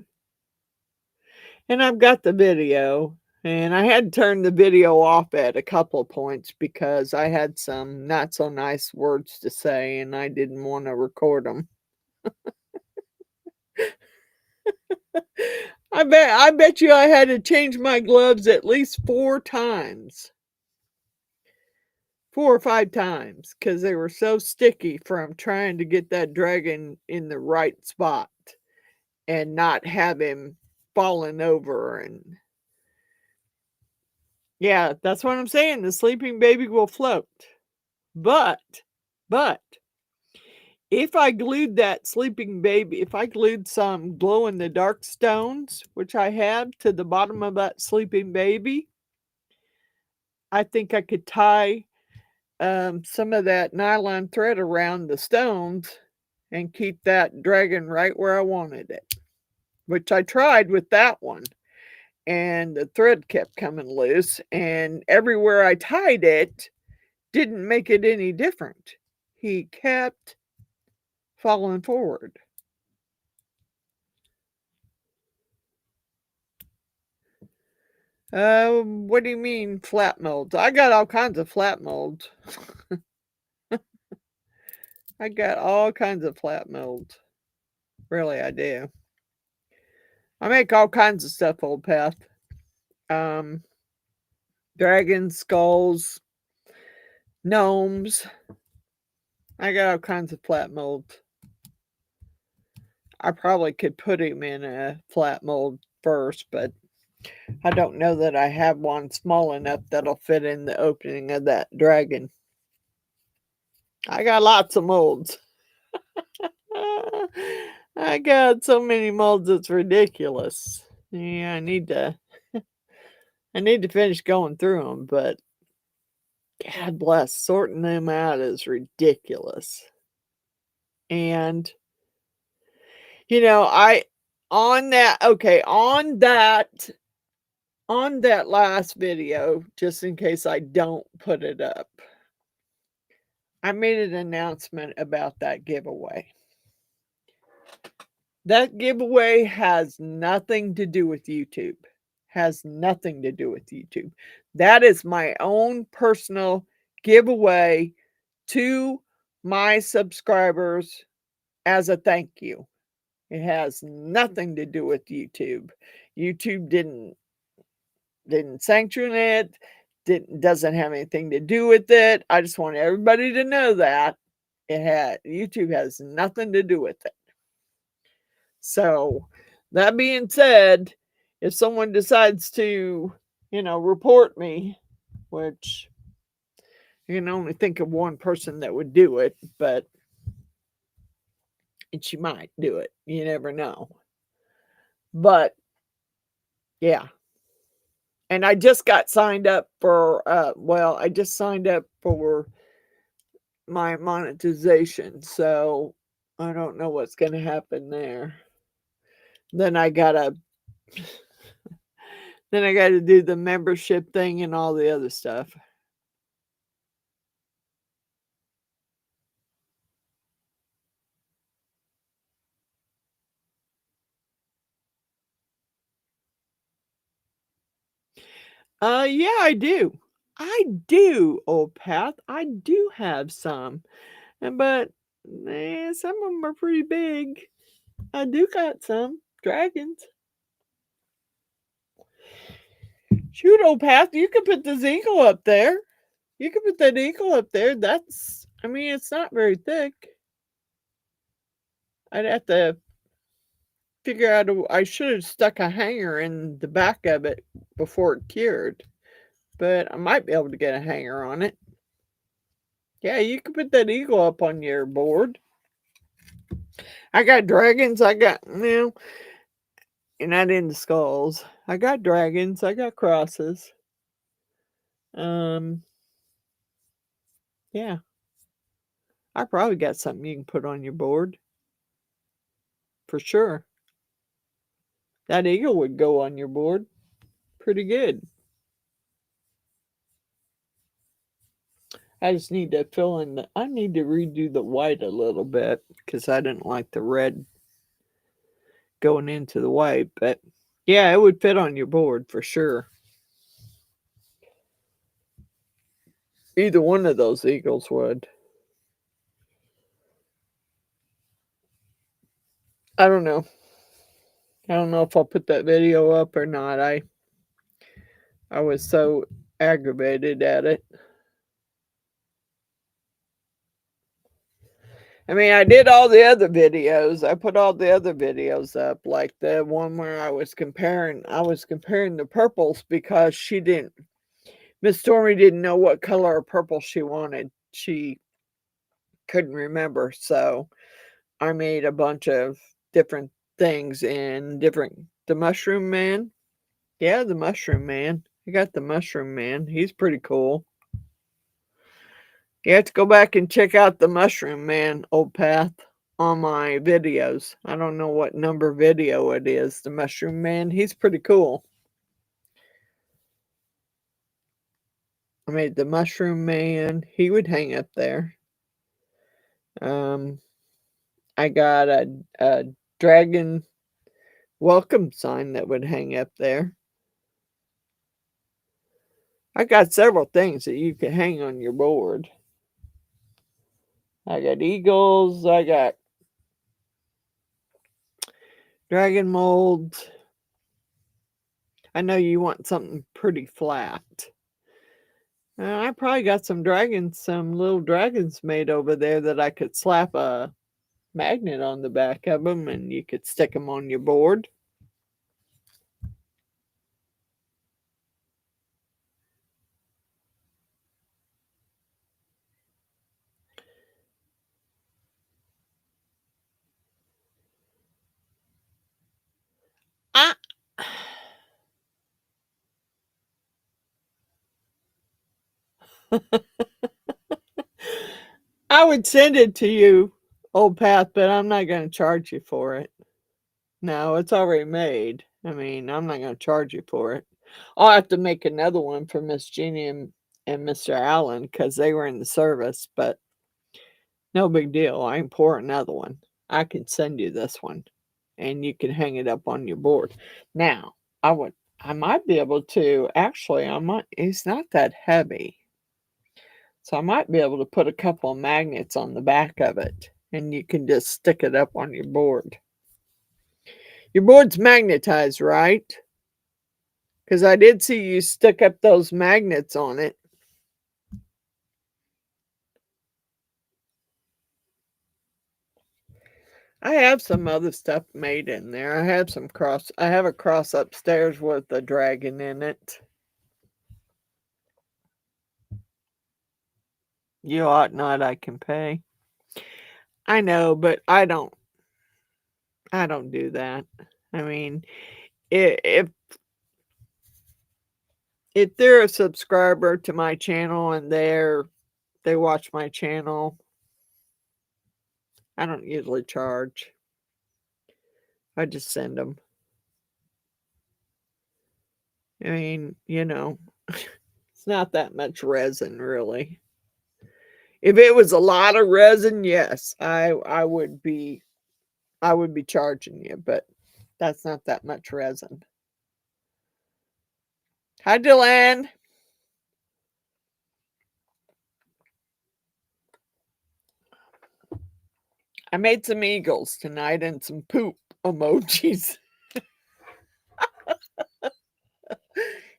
And I've got the video, and I had turned the video off at a couple of points because I had some not so nice words to say and I didn't want to record them. I bet you I had to change my gloves at least 4 times. 4 or 5 times because they were so sticky from trying to get that dragon in the right spot and not have him falling over. And yeah, that's what I'm saying. The sleeping baby will float. But if I glued that sleeping baby, if I glued some glow in the dark stones, which I have, to the bottom of that sleeping baby, I think I could tie some of that nylon thread around the stones and keep that dragon right where I wanted it, which I tried with that one. And the thread kept coming loose, and everywhere I tied it didn't make it any different. He kept falling forward. What do you mean flat molds? I got all kinds of flat molds. I got all kinds of flat molds. Really, I do. I make all kinds of stuff, Old Path. Dragons, skulls, gnomes. I got all kinds of flat molds. I probably could put him in a flat mold first, but I don't know that I have one small enough that'll fit in the opening of that dragon. I got lots of molds. I got so many molds, it's ridiculous. Yeah, I need to finish going through them, but God bless, sorting them out is ridiculous. And on that last video, just in case I don't put it up, I made an announcement about that giveaway. That giveaway has nothing to do with YouTube. Has nothing to do with YouTube. That is my own personal giveaway to my subscribers as a thank you. It has nothing to do with YouTube. YouTube didn't sanction it. Doesn't have anything to do with it. I just want everybody to know that YouTube has nothing to do with it. So, that being said, if someone decides to, report me, which you can only think of one person that would do it, and she might do it. You never know. But, yeah. And I just got signed up for, I just signed up for my monetization. So, I don't know what's going to happen there. Then I gotta do the membership thing and all the other stuff. Yeah, I do. I do, Old Path. I do have some. But some of them are pretty big. I do got some dragons. Shoot, Old Path, you can put this eagle up there. You can put that eagle up there. It's not very thick. I'd have to figure out, I should have stuck a hanger in the back of it before it cured. But I might be able to get a hanger on it. Yeah, you can put that eagle up on your board. I got dragons. I got, you're not into skulls. I got dragons. I got crosses. Yeah. I probably got something you can put on your board. For sure. That eagle would go on your board pretty good. I just need to fill in I need to redo the white a little bit because I didn't like the red going into the white, but yeah, it would fit on your board for sure. Either one of those eagles would. I don't know. I don't know if I'll put that video up or not. I was so aggravated at it. I mean, I did all the other videos. I put all the other videos up, like the one where I was comparing the purples because Miss Stormy didn't know what color of purple she wanted. She couldn't remember. So I made a bunch of different things in the Mushroom Man. Yeah, the Mushroom Man. I got the Mushroom Man. He's pretty cool. You have to go back and check out the Mushroom Man, Old Path, on my videos. I don't know what number video it is. The Mushroom Man. He's pretty cool. I made the Mushroom Man. He would hang up there. I got a dragon welcome sign that would hang up there. I got several things that you can hang on your board. I got eagles. I got dragon molds. I know you want something pretty flat. I probably got some little dragons made over there that I could slap a magnet on the back of them and you could stick them on your board. I I would send it to you, Old Path, but I'm not going to charge you for it. No, it's already made. I mean, I'm not going to charge you for it. I'll have to make another one for Miss Jeannie and Mr. Allen because they were in the service, but no big deal. I can pour another one. I can send you this one and you can hang it up on your board. Now, I might be able to, actually, it's not that heavy. So I might be able to put a couple of magnets on the back of it and you can just stick it up on your board. Your board's magnetized, right? Because I did see you stick up those magnets on it. I have some other stuff made in there. I have a cross upstairs with a dragon in it. You ought not, I can pay. I know, but I don't do that. I mean, if they're a subscriber to my channel and they watch my channel, I don't usually charge. I just send them. I mean, it's not that much resin, really. If it was a lot of resin, yes, I would be charging you, but that's not that much resin. Hi, Dylan. I made some eagles tonight and some poop emojis.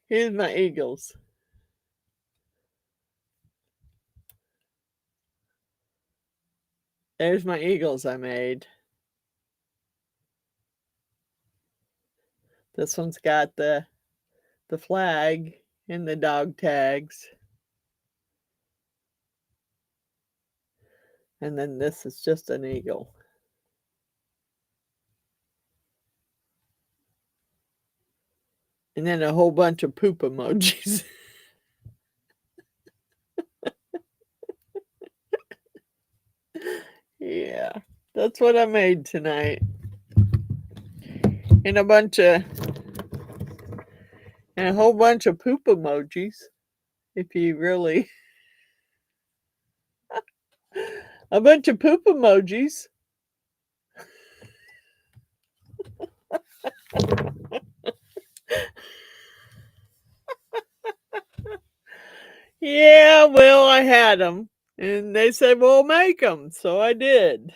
Here's my eagles. There's my eagles I made. This one's got the flag and the dog tags. And then this is just an eagle. And then a whole bunch of poop emojis. Yeah, that's what I made tonight. And a whole bunch of poop emojis. If you really, a bunch of poop emojis. Yeah, well, I had them. And they said, well, make them. So I did.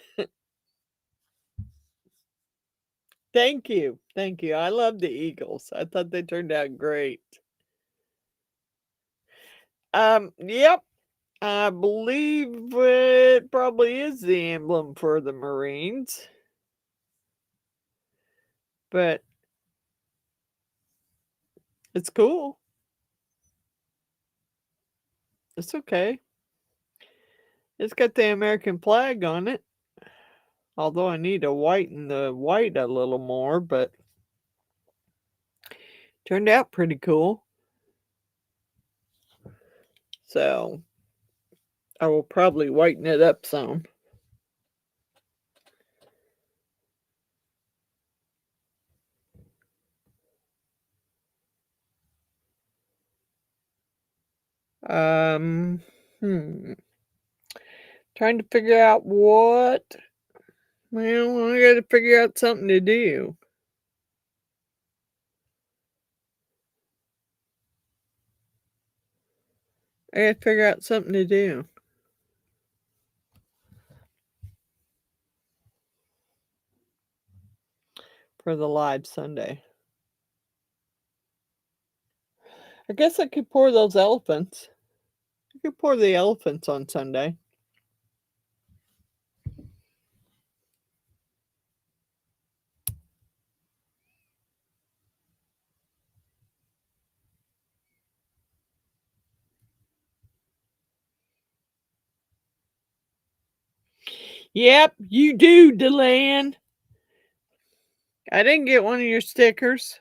Thank you. Thank you. I love the eagles. I thought they turned out great. Yep. I believe it probably is the emblem for the Marines. But it's cool. It's okay. It's got the American flag on it. Although I need to whiten the white a little more, but turned out pretty cool. So I will probably whiten it up some. Hmm. Trying to figure out what. Well, I got to figure out something to do. I got to figure out something to do. For the live Sunday. I guess I could pour those elephants. I could pour the elephants on Sunday. Yep, you do, Deland. I didn't get one of your stickers.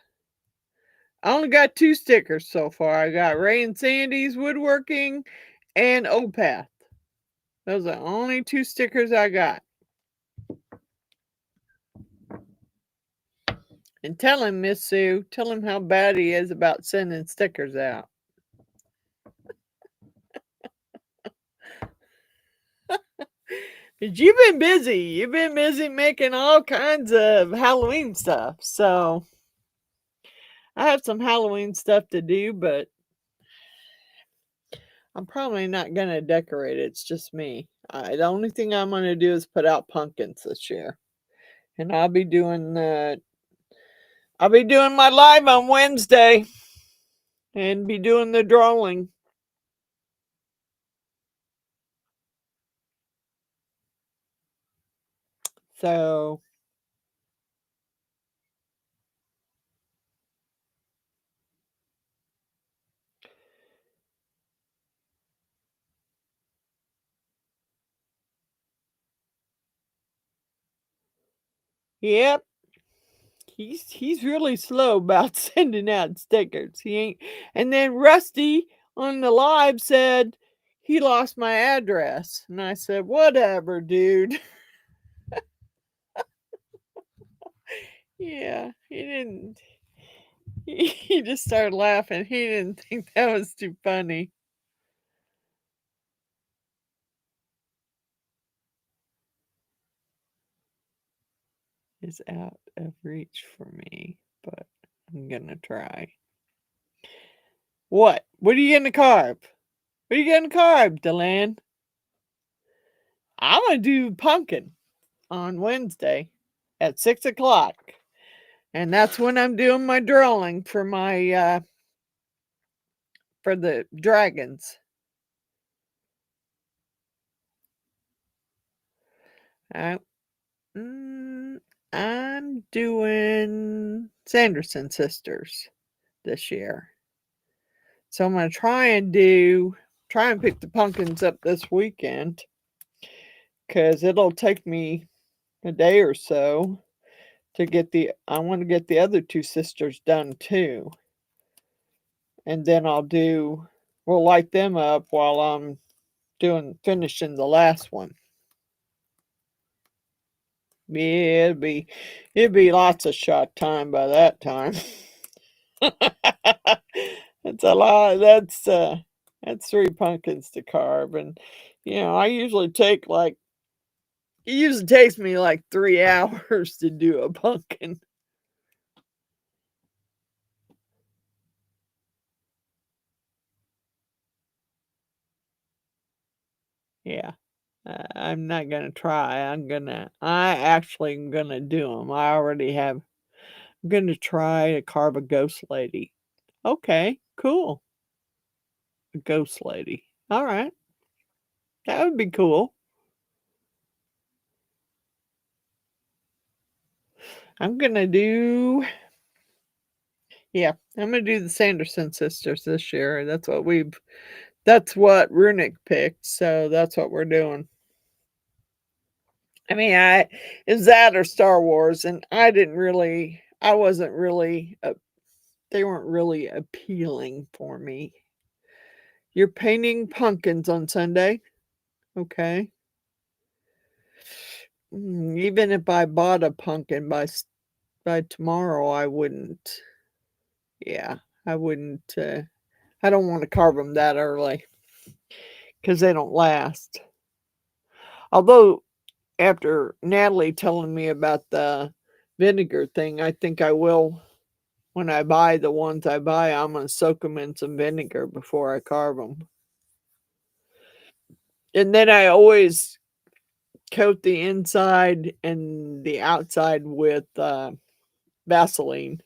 I only got 2 stickers so far. I got Ray and Sandy's woodworking and Opath. Those are the only 2 stickers I got. And tell him, Miss Sue, tell him how bad he is about sending stickers out. Because you've been busy. You've been busy making all kinds of Halloween stuff. So I have some Halloween stuff to do, but I'm probably not going to decorate it. It's just me. The only thing I'm going to do is put out pumpkins this year. And I'll be doing my live on Wednesday and be doing the drawing. So yep. He's really slow about sending out stickers. He ain't. And then Rusty on the live said he lost my address. And I said, whatever, dude. Yeah, he didn't. He just started laughing. He didn't think that was too funny. Is out of reach for me, but I'm gonna try. What? What are you gonna carve? What are you gonna carve, Deland? I'm gonna do pumpkin on Wednesday at 6 o'clock. And that's when I'm doing my drawing for my for the dragons. I'm doing Sanderson Sisters this year. So I'm going to try and pick the pumpkins up this weekend, because it'll take me a day or so to I want to get the other two sisters done too. And then we'll light them up while I'm finishing the last one. Yeah, it'd be lots of shot time by that time. That's a lot. That's 3 pumpkins to carve, and I usually it usually takes me like 3 hours to do a pumpkin. Yeah. I'm not gonna try. I actually am gonna do them. I already have. I'm gonna try to carve a ghost lady. Okay, cool. A ghost lady. All right, that would be cool. I'm gonna do. Yeah, I'm gonna do the Sanderson sisters this year. That's what Runic picked, so that's what we're doing. I mean, it's that or Star Wars, and I wasn't really, they weren't really appealing for me. You're painting pumpkins on Sunday? Okay. Even if I bought a pumpkin by tomorrow, I wouldn't. Yeah, I wouldn't. I don't want to carve them that early because they don't last. Although, after Natalie telling me about the vinegar thing, I think I will. When I buy the ones I buy, I'm gonna soak them in some vinegar before I carve them. And then I always coat the inside and the outside with Vaseline,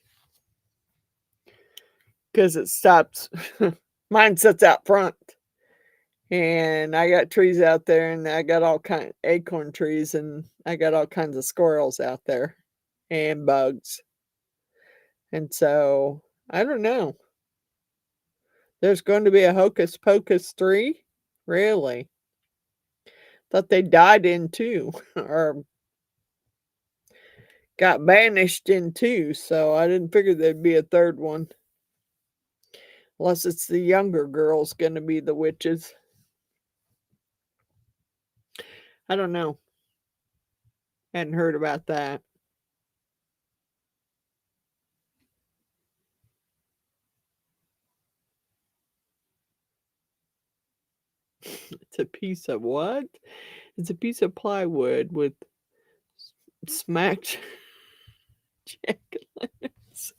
because it stops. Mine sits out front, and I got trees out there, and I got all kind of acorn trees, and I got all kinds of squirrels out there and bugs. And so I don't know. There's going to be a Hocus Pocus 3? Really? Thought they died in 2 or got banished in 2, so I didn't figure there'd be a third one. Unless it's the younger girls going to be the witches. I don't know. Hadn't heard about that. It's a piece of what? It's a piece of plywood with smacked jack-o'-lanterns.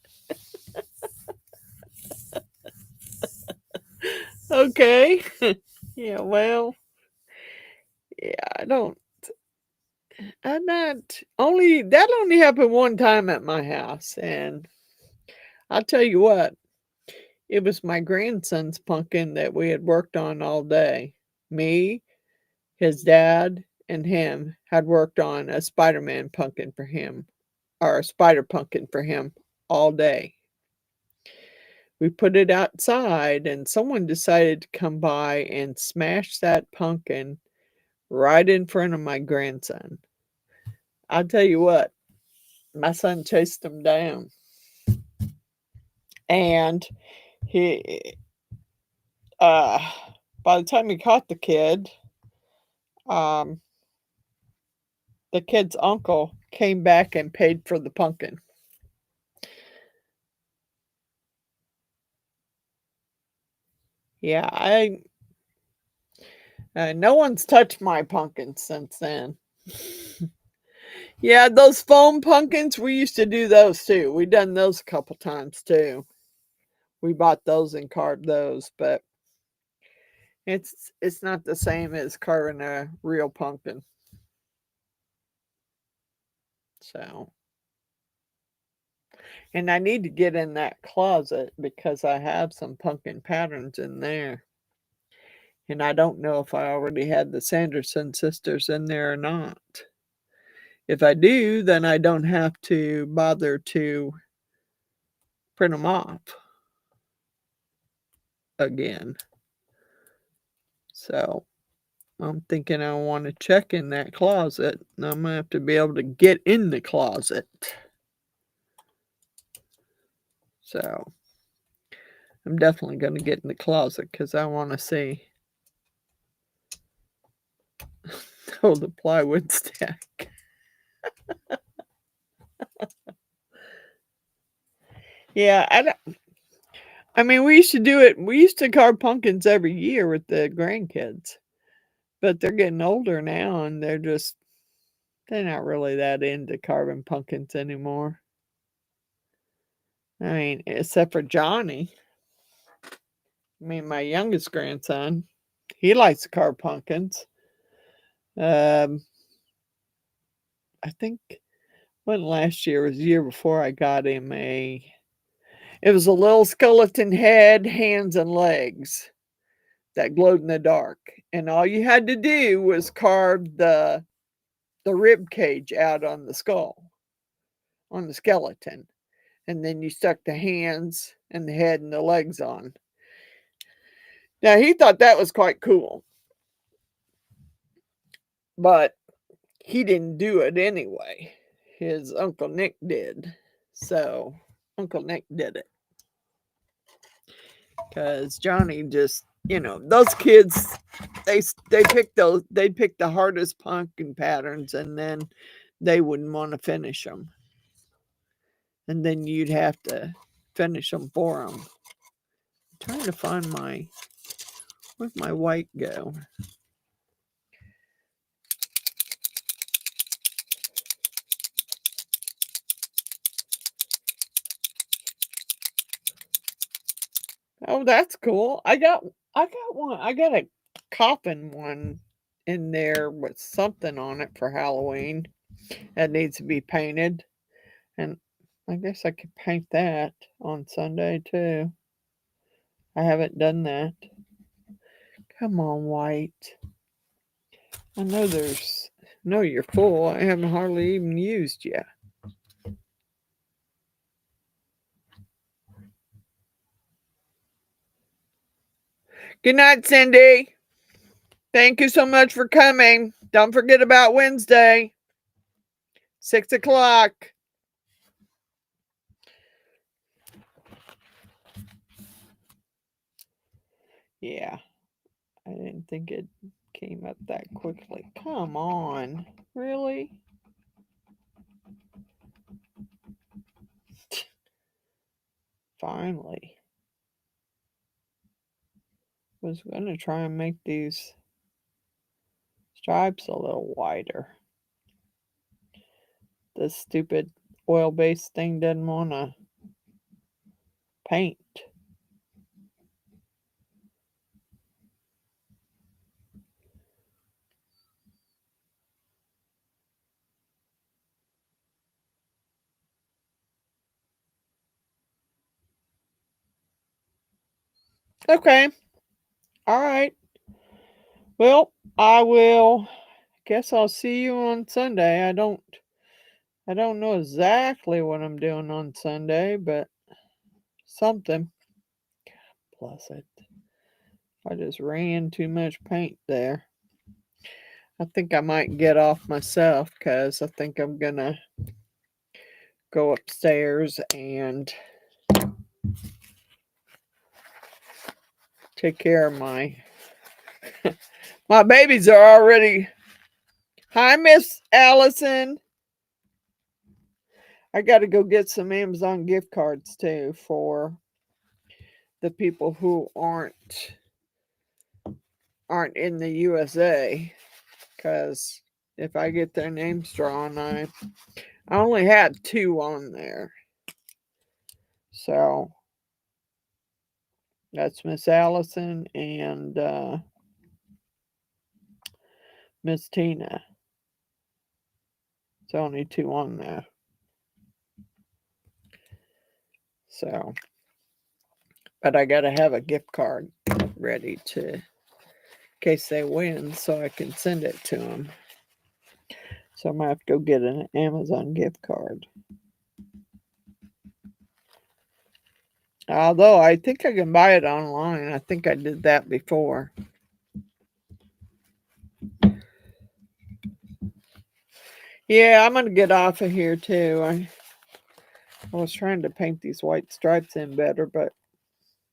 Okay. Yeah, well, yeah, I'm not only that only happened one time at my house, and I'll tell you what, it was my grandson's pumpkin that we had worked on all day. Me, his dad, and him had worked on a Spider-Man pumpkin for him, or a spider pumpkin for him all day. We put it outside, and someone decided to come by and smash that pumpkin right in front of my grandson. I'll tell you what, my son chased him down. And he, uh, by the time he caught um, the kid's uncle came back and paid for the pumpkin. Yeah, no one's touched my pumpkin since then. Yeah, those foam pumpkins, we used to do those too. We done those a couple times too. We bought those and carved those, but it's not the same as carving a real pumpkin. So, and I need to get in that closet because I have some pumpkin patterns in there. And I don't know if I already had the Sanderson sisters in there or not. if I do, then I don't have to bother to print them off again. So I'm thinking I want to check in that closet. I'm going to have to be able to get in the closet. So I'm definitely going to get in the closet because I want to see. Oh, the plywood stack. Yeah, I mean, we used to do it. We used to carve pumpkins every year with the grandkids. But they're getting older now, and they're not really that into carving pumpkins anymore. I mean, except for Johnny. I mean, my youngest grandson, he likes to carve pumpkins. I think wasn't last year, it was the year before I got him it was a little skeleton head, hands, and legs that glowed in the dark. And all you had to do was carve the rib cage out on the skull, on the skeleton. And then you stuck the hands and the head and the legs on. Now, he thought that was quite cool. But he didn't do it anyway. His Uncle Nick did. So Uncle Nick did it. Because Johnny just, those kids, they pick the hardest pumpkin patterns, and then they wouldn't want to finish them. And then you'd have to finish them for them. I'm trying to find where'd my white go? Oh, that's cool. I got one. I got a coffin one in there with something on it for Halloween that needs to be painted. And I guess I could paint that on Sunday too. I haven't done that. Come on, white. I know you're full. I haven't hardly even used yet. Good night, Cindy. Thank you so much for coming. Don't forget about Wednesday, 6 o'clock. Yeah, I didn't think it came up that quickly. Come on. Really? Finally. Was going to try and make these stripes a little wider. This stupid oil-based thing doesn't want to paint. Okay. All right. Well, guess I'll see you on Sunday. I don't know exactly what I'm doing on Sunday, but something. Plus I just ran too much paint there. I think I might get off myself because I think I'm gonna go upstairs and take care of my babies are already. Hi, Miss Allison. I got to go get some Amazon gift cards too for the people who aren't in the USA, because if I get their names drawn, I only had 2 on there. So that's Miss Allison and Miss Tina. It's only 2 on there. So, but I got to have a gift card ready in case they win so I can send it to them. So I'm going to have to go get an Amazon gift card. Although I think I can buy it online. I think I did that before. Yeah, I'm going to get off of here too. I was trying to paint these white stripes in better, but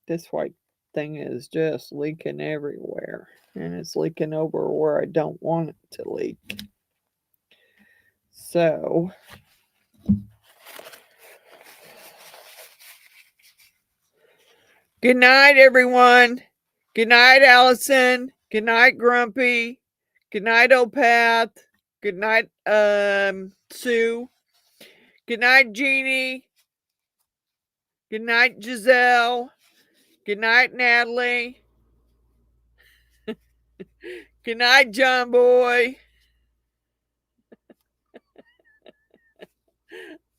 this white thing is just leaking everywhere. And it's leaking over where I don't want it to leak. So, good night, everyone. Good night, Allison. Good night, Grumpy. Good night, Opath. Good night, Sue. Good night, Jeannie. Good night, Giselle. Good night, Natalie. Good night, John Boy.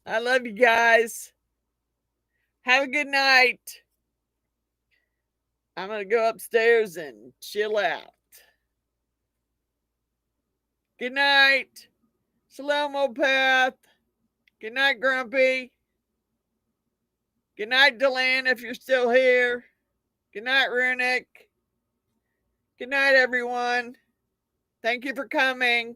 I love you guys. Have a good night. I'm going to go upstairs and chill out. Good night. Shalom, Opath. Good night, Grumpy. Good night, Delanne, if you're still here. Good night, Runic. Good night, everyone. Thank you for coming.